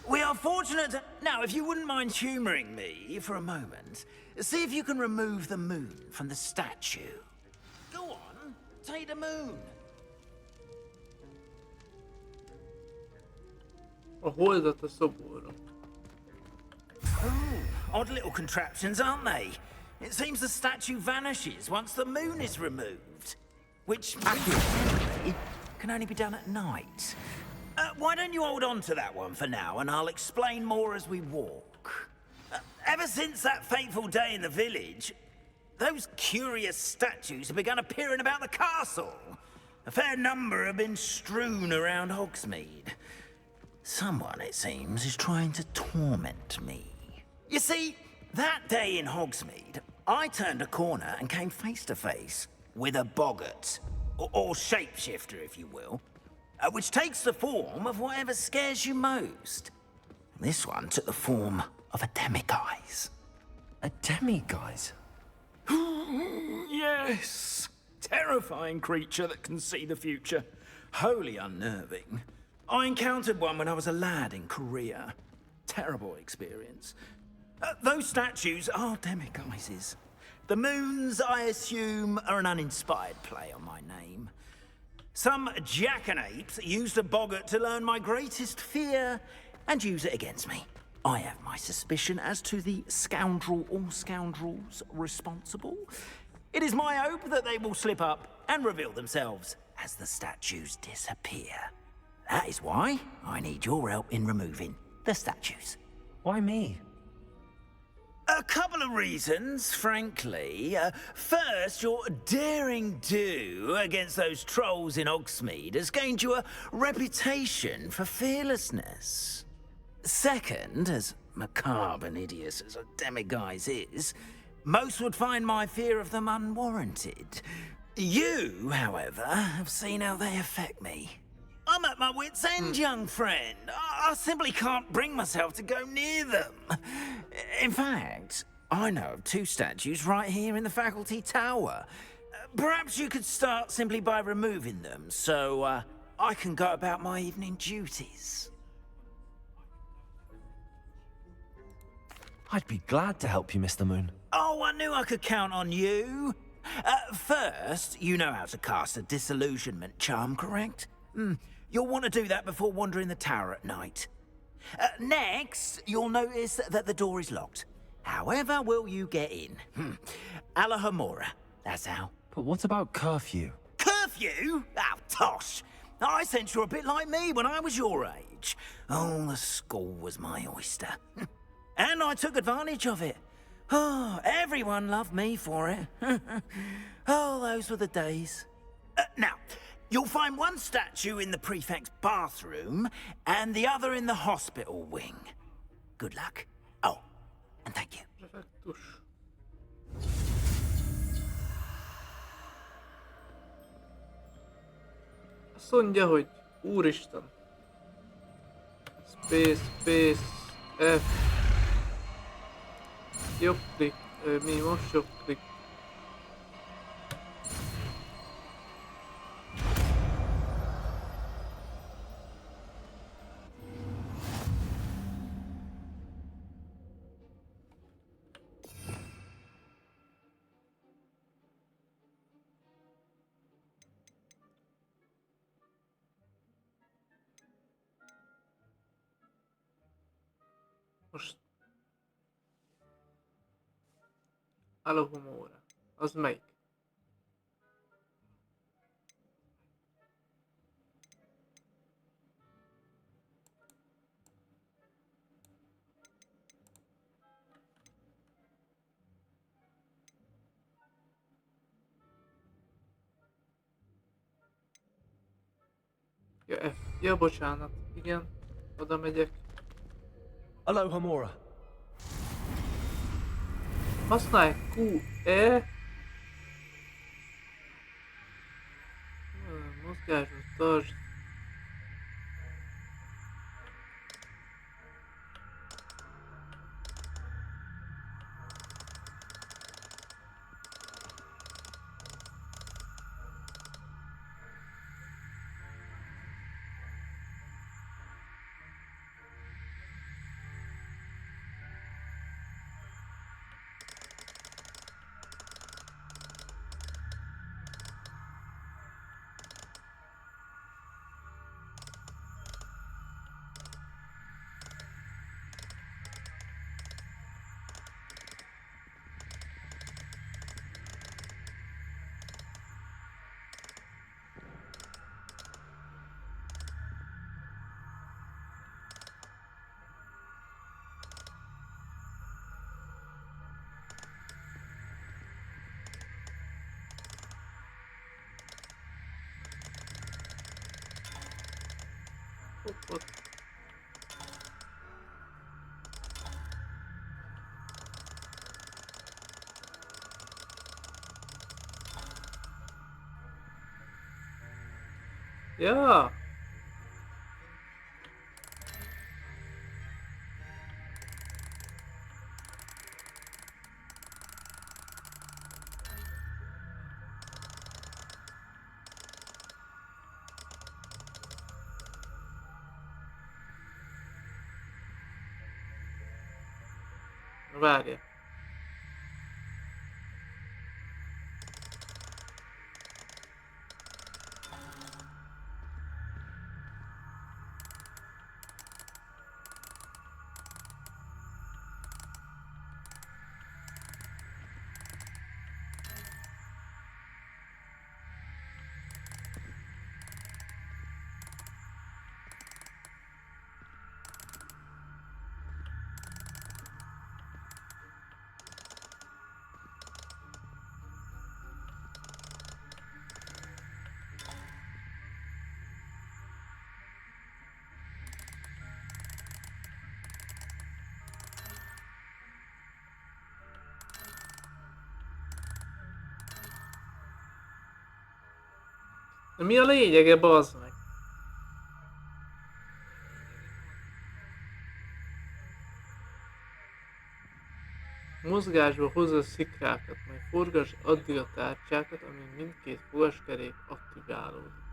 We are fortunate to... Now, if you wouldn't mind humouring me for a moment, see if you can remove the moon from the statue. Go on, take the moon. A holdat a szoborra. Oh, odd little contraptions, aren't they? It seems the statue vanishes once the moon is removed. Which, accurately, can only be done at night. Why don't you hold on to that one for now, and I'll explain more as we walk. Ever since that fateful day in the village, those curious statues have begun appearing about the castle. A fair number have been strewn around Hogsmeade. Someone, it seems, is trying to torment me. You see, that day in Hogsmeade, I turned a corner and came face to face with a boggart, or shapeshifter, if you will, which takes the form of whatever scares you most. This one took the form of a demiguise. A demiguise? Yes! Terrifying creature that can see the future. Wholly unnerving. I encountered one when I was a lad in Korea. Terrible experience. Those statues are demiguises. The moons, I assume, are an uninspired play on my name. Some jackanapes used a boggart to learn my greatest fear and use it against me. I have my suspicion as to the scoundrel or scoundrels responsible. It is my hope that they will slip up and reveal themselves as the statues disappear. That is why I need your help in removing the statues. Why me? A couple of reasons, frankly. First, your daring do against those trolls in Hogsmeade has gained you a reputation for fearlessness. Second, as macabre and hideous as a demiguise is, most would find my fear of them unwarranted. You, however, have seen how they affect me. I'm at my wit's end, young friend. I simply can't bring myself to go near them. In fact, I know of 2 statues right here in the faculty tower. Perhaps you could start simply by removing them, so I can go about my evening duties. I'd be glad to help you, Mr. Moon. Oh, I knew I could count on you. First, you know how to cast a disillusionment charm, correct? You'll want to do that before wandering the tower at night. Next, you'll notice that the door is locked. However will you get in? Alahomora, that's how. But what about curfew? Curfew? Oh, tosh. I sense you're a bit like me when I was your age. Oh, the school was my oyster. And I took advantage of it. Oh, everyone loved me for it. Oh, those were the days. Now, you'll find one statue in the prefect's bathroom and the other in the hospital wing. Good luck. Oh, and thank you. Prefektus. Azt mondja, hogy Úristen. Space, F. Jobb klik, mi most jobb klik. Most Alahomora. Az melyik? Ja, F. Ja, bocsánat. Igen. Oda megyek. Alahomora. Használj Q-E. Mozgásba tartsd. Ott. Ja! Várja. De mi a lényege, bazd meg? Mozgásba hozza a szikrákat, majd forgasd addig a tárcsákat, amíg mindkét fogaskerék aktiválódik.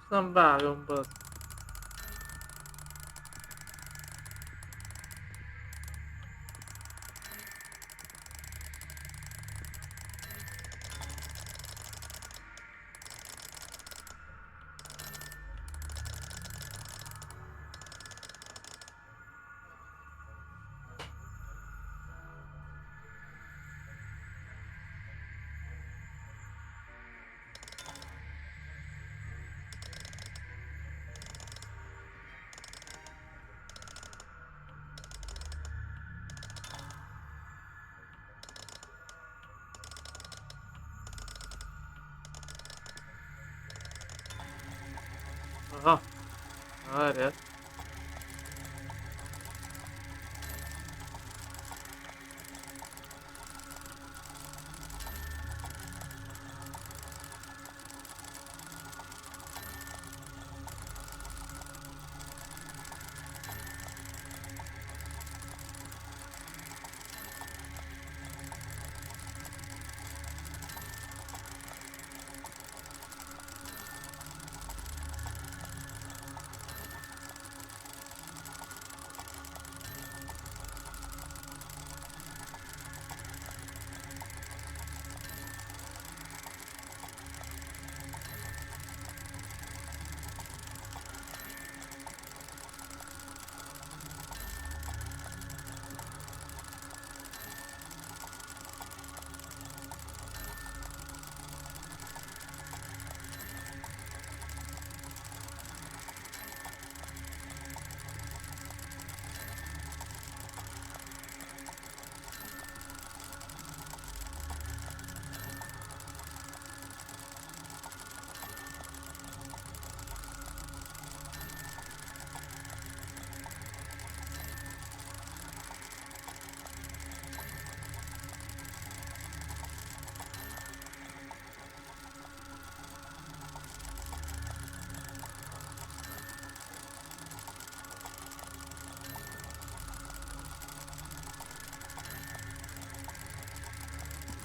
Nem vágom, bazd. Aha. Várjál.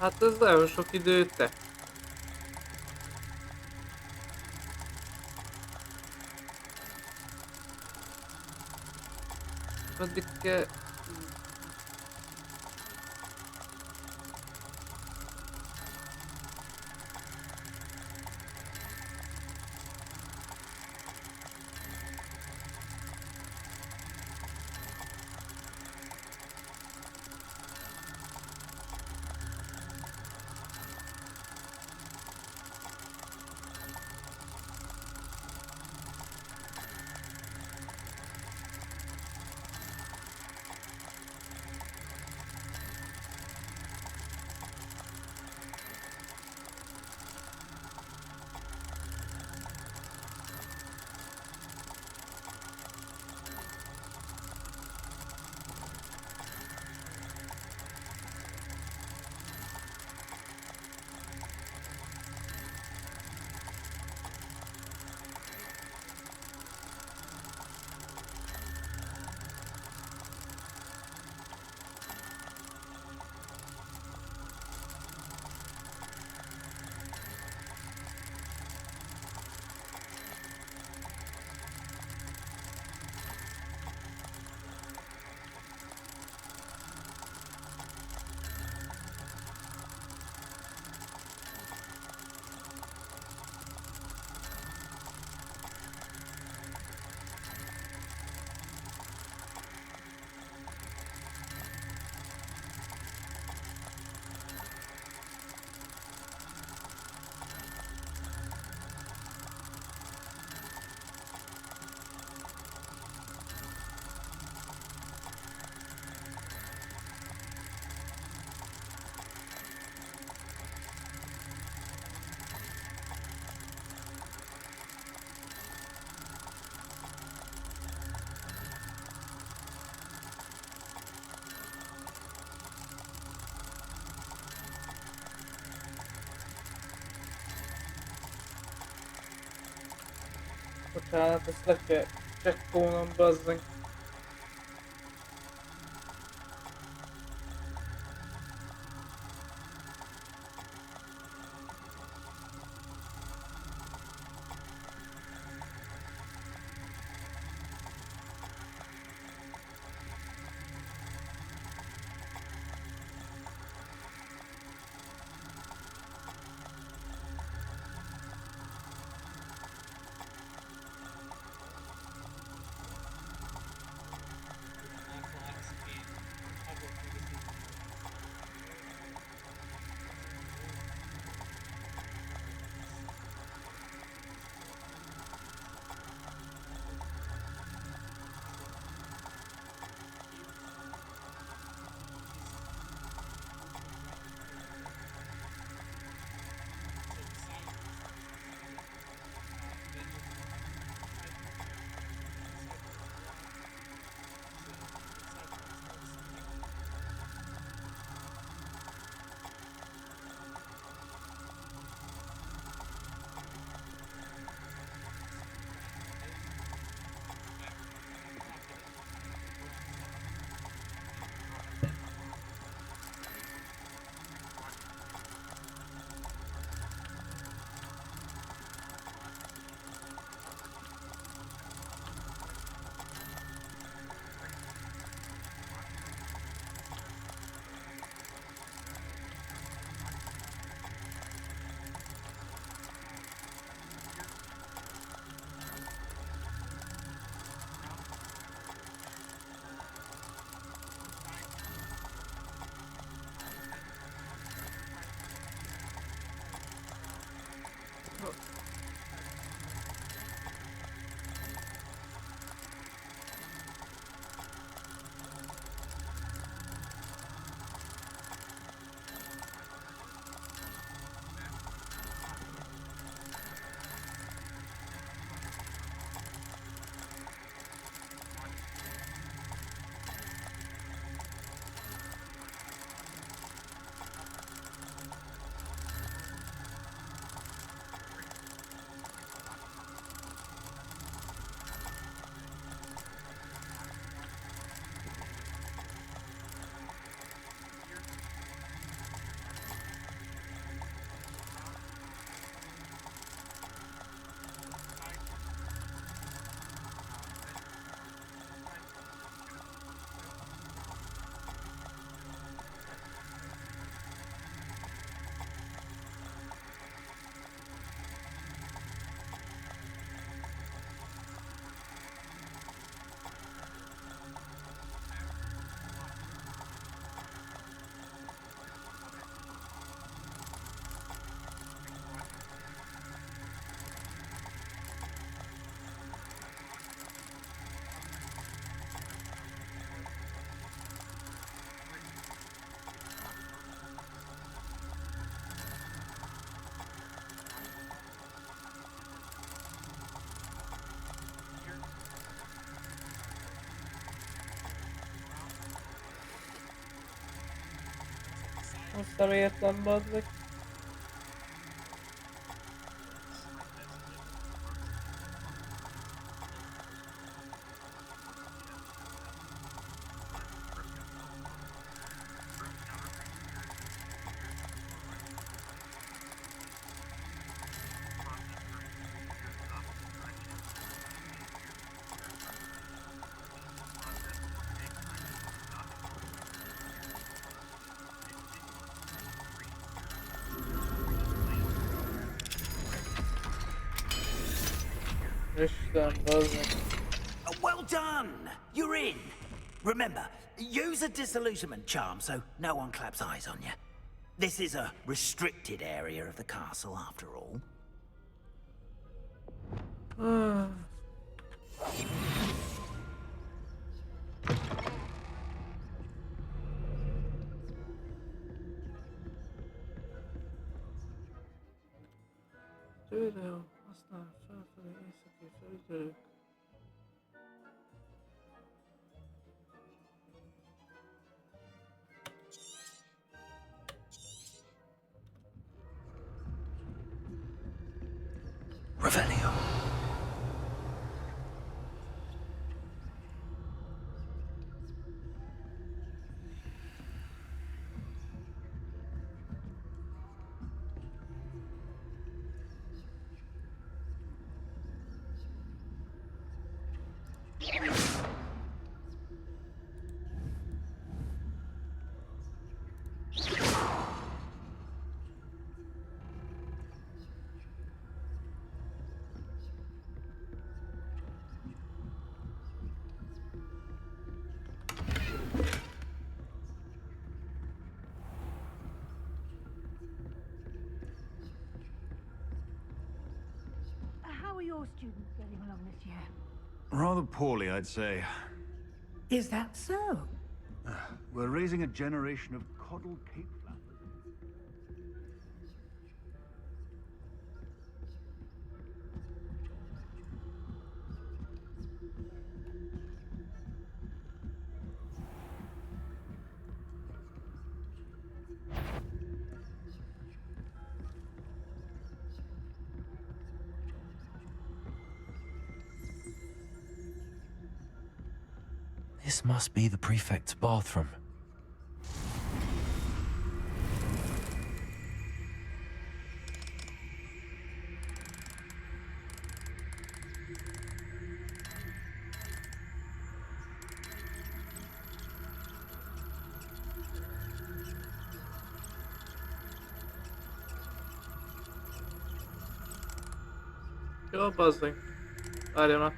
Hát ez nagyon sok idő, te. Meddig kell... Bocsánat, ezt le kell csekkolnom, bazzeg. Személyetlen, bazd meg. Well done! You're in! Remember, use a disillusionment charm so no one claps eyes on you. This is a restricted area of the castle, after all. Tőle aztán felfelé északi felügyelők. Revelio. How are your students getting along this year? Rather poorly, I'd say. Is that so? We're raising a generation of coddled cape flappers. This must be the prefect's bathroom. Jó, bazdmeg. Várja már.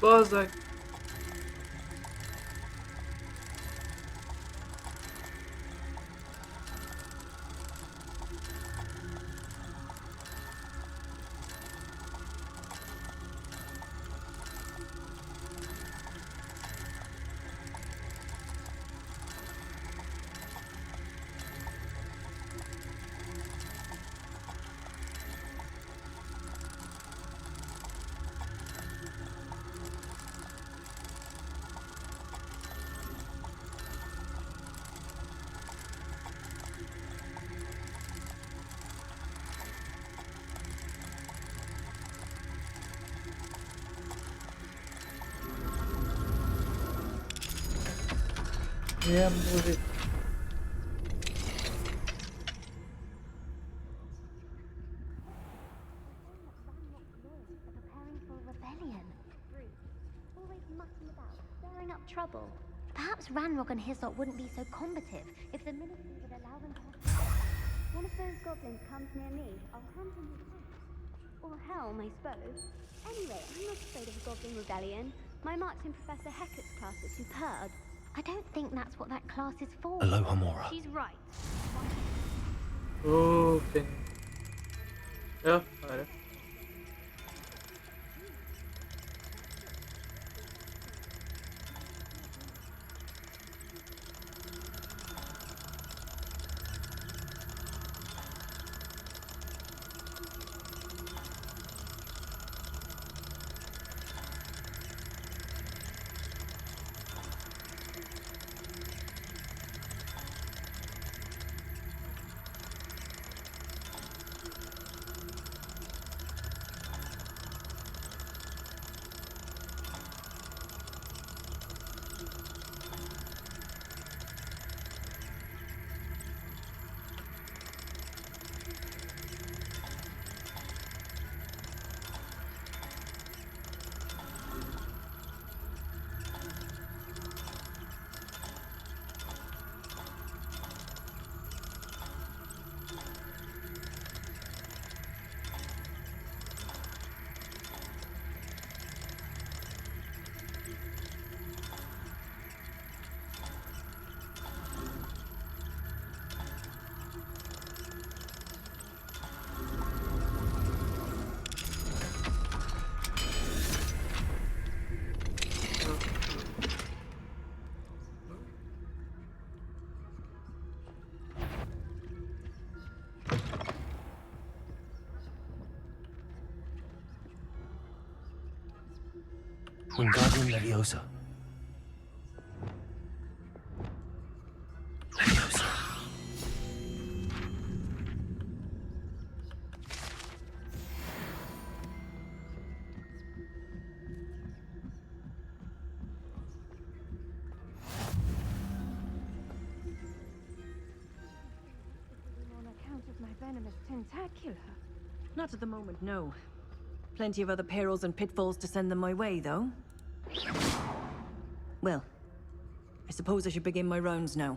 Bazdmeg. Milyen buzi. trouble. Perhaps Ranrock and his lot wouldn't be so combative if the ministry would allow them to have... One of those goblins comes near me, I'll hunt him with knife. Or helm, I suppose. Anyway, I'm not afraid of a goblin rebellion. My marks in Professor Hecat's class are superb. I don't think that's what that class is for. Hello, Hamora. She's right. Okay. Ja, är det. Wingardium Leviosa. Leviosa. On account of my venomous tentacular. Not at the moment, no. Plenty of other perils and pitfalls to send them my way, though. Well, I suppose I should begin my rounds now.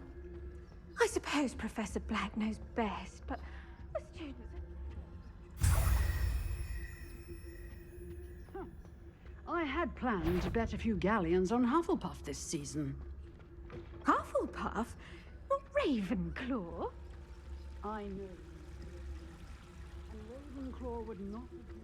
I suppose Professor Black knows best, but the students... I had planned to bet a few galleons on Hufflepuff this season. Hufflepuff? Not Ravenclaw? I know. And Ravenclaw would not agree.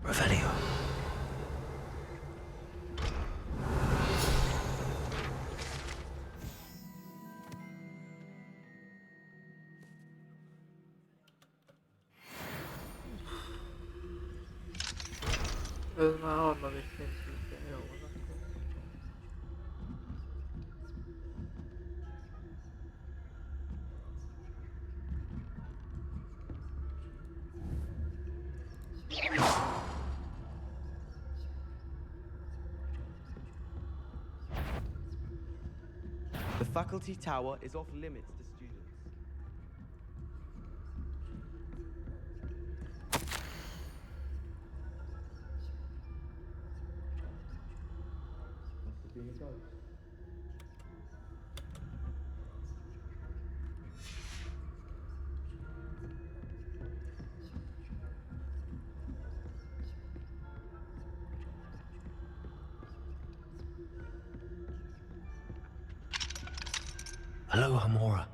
Revelio. Ez már harmadik szintűken, jó van akkor. The faculty tower is off limits to students. Must have been a ghost. Hello, Hamora.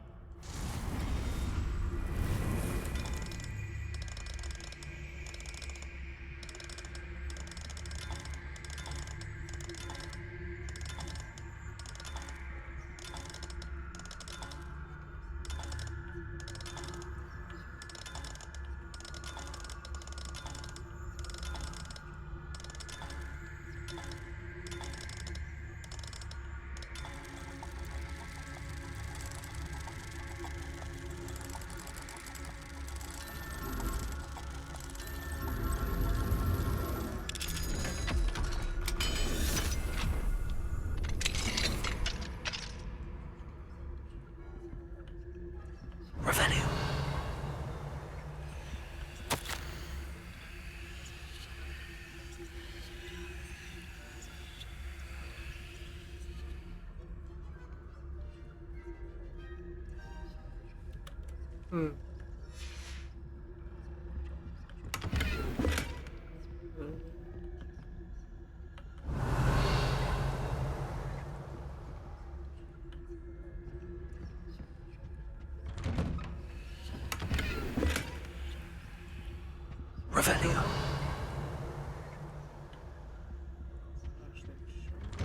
Revelio.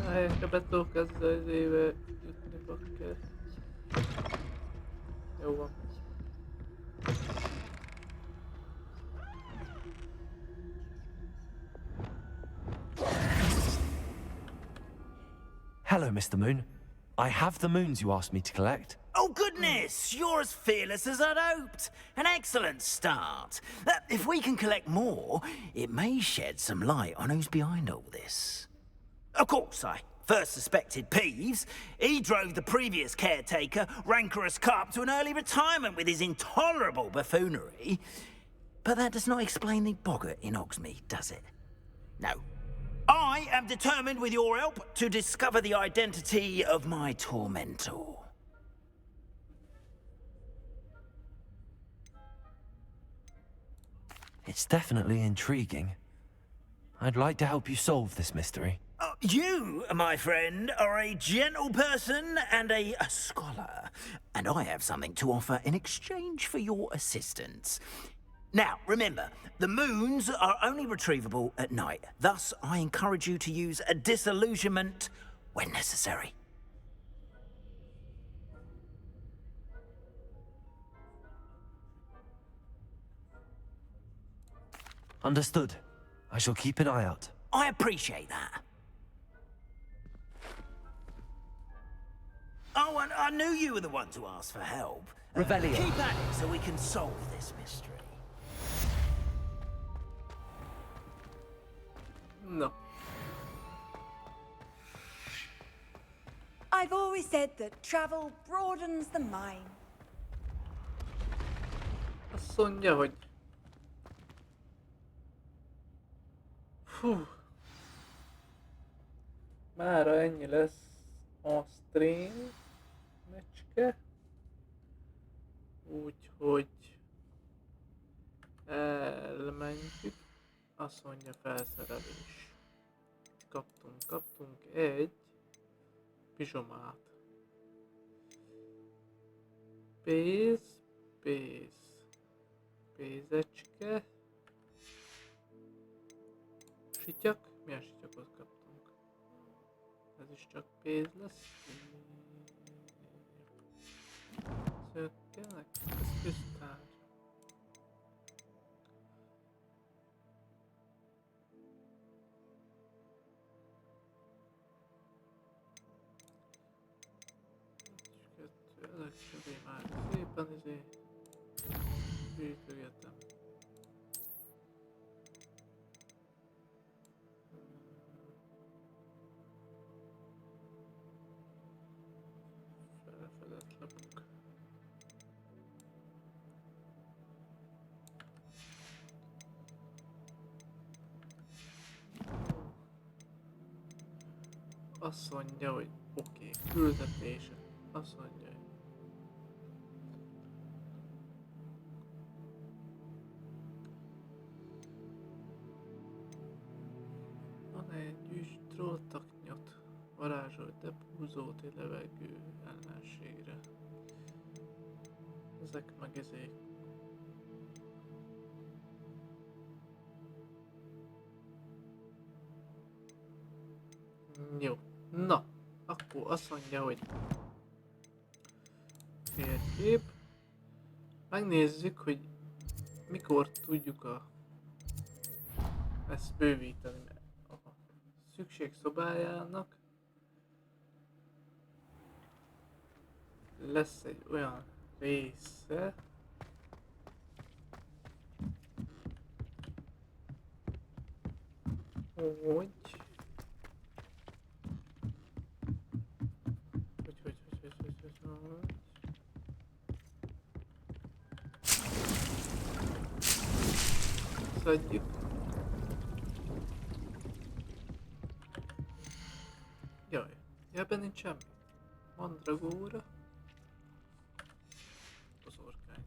Helyekre be tudok ezzel az éve jutni, bakker. Jó van. Hello, Mr. Moon. I have the moons you asked me to collect. Oh, goodness! You're as fearless as I'd hoped. An excellent start. If we can collect more, it may shed some light on who's behind all this. Of course, I first suspected Peeves. He drove the previous caretaker, rancorous carp, to an early retirement with his intolerable buffoonery. But that does not explain the boggart in Hogsmeade, does it? No. I am determined, with your help, to discover the identity of my tormentor. It's definitely intriguing. I'd like to help you solve this mystery. You, my friend, are a gentle person and a scholar, and I have something to offer in exchange for your assistance. Now, remember, the moons are only retrievable at night. Thus, I encourage you to use a disillusionment when necessary. Understood. I shall keep an eye out. I appreciate that. Oh, and I knew you were the one to ask for help. Revelio. Keep at it so we can solve this mystery. No. I've always said that travel broadens the mind. Azt mondja, hogy... Fú. Mára ennyi lesz a stream meccske. Úgyhogy... elmentjük. Azt mondja, felszerelés. Kaptunk egy pizsomát. Pénzecske. Sityak? Milyen sityakot kaptunk? Ez is csak pénz lesz. Szökkenek? Ez köztár. Ezek közé már szépen gyűjtögetem. Felfedett lapok. Azt mondja, hogy oké, küldetése. Azt mondja, hogy van egy ügy trolltaknyot, varázsolt depúzót egy levegő ellenségre. Ezek meg ezek. Jó, na, akkor azt mondja, hogy térkép. Megnézzük, hogy mikor tudjuk ezt bővíteni. A szükségszobájának lesz egy olyan része, hogy szedjük. Jaj, ebben nincs semmi. Mandragóra. Bozorkány.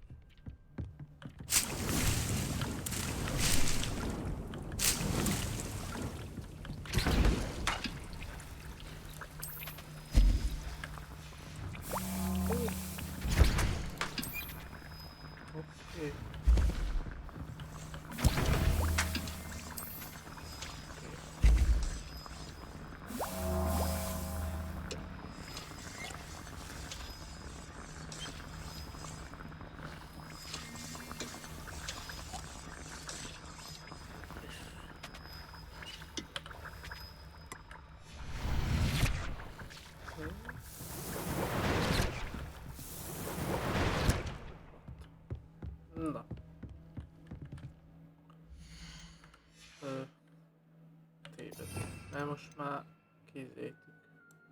Mert most már kézzétük.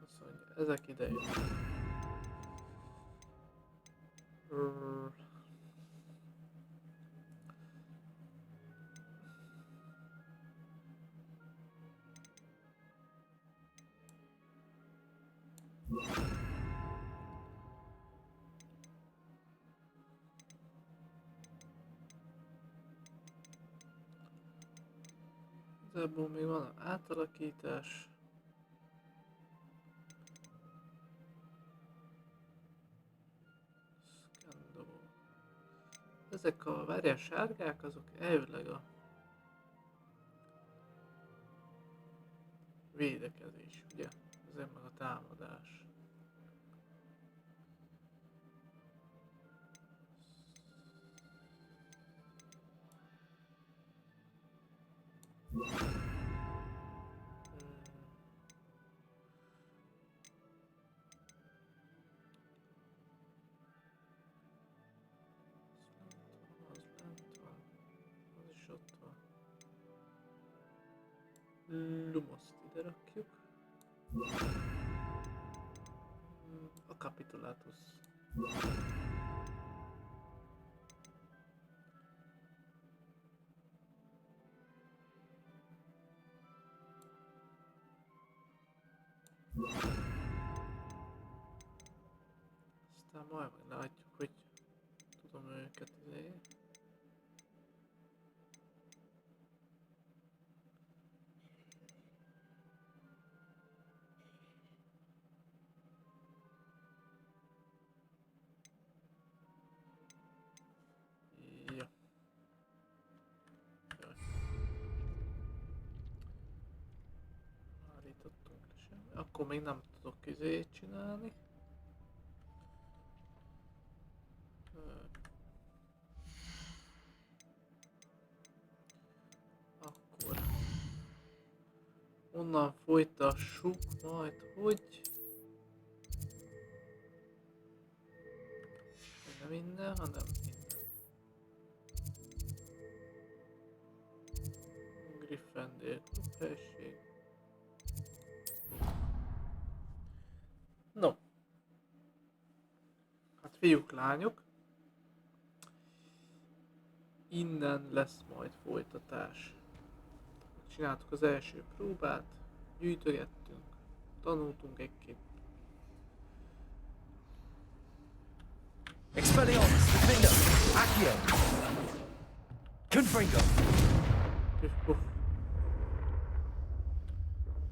Azt mondja, ezek ide jönnek. Ebből még van átalakítás. Szkandó. Ezek a várjál sárgák, azok elvileg a védekezés, ugye? Ezek meg a támadás. Lumoszt ide rakjuk. A kapitulátus. Aztán majd meglátjuk, hogy tudom őket azért. Akkor még nem tudok izét csinálni. Akkor onnan folytassuk majd, hogy nem innen, hanem innen. Griffendél klubhelység. No. Hát fiúk, lányok. Innen lesz majd folytatás. Csináltuk az első próbát, gyűjtögettünk, tanultunk egy-két. Expelliarmus, Defender, Accio, Confringo.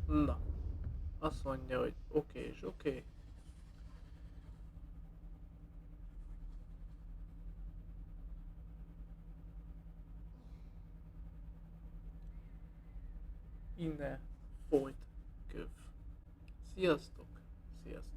Na. Azt mondja, hogy oké és oké. Innen folyt köv. Sziasztok! Sziasztok!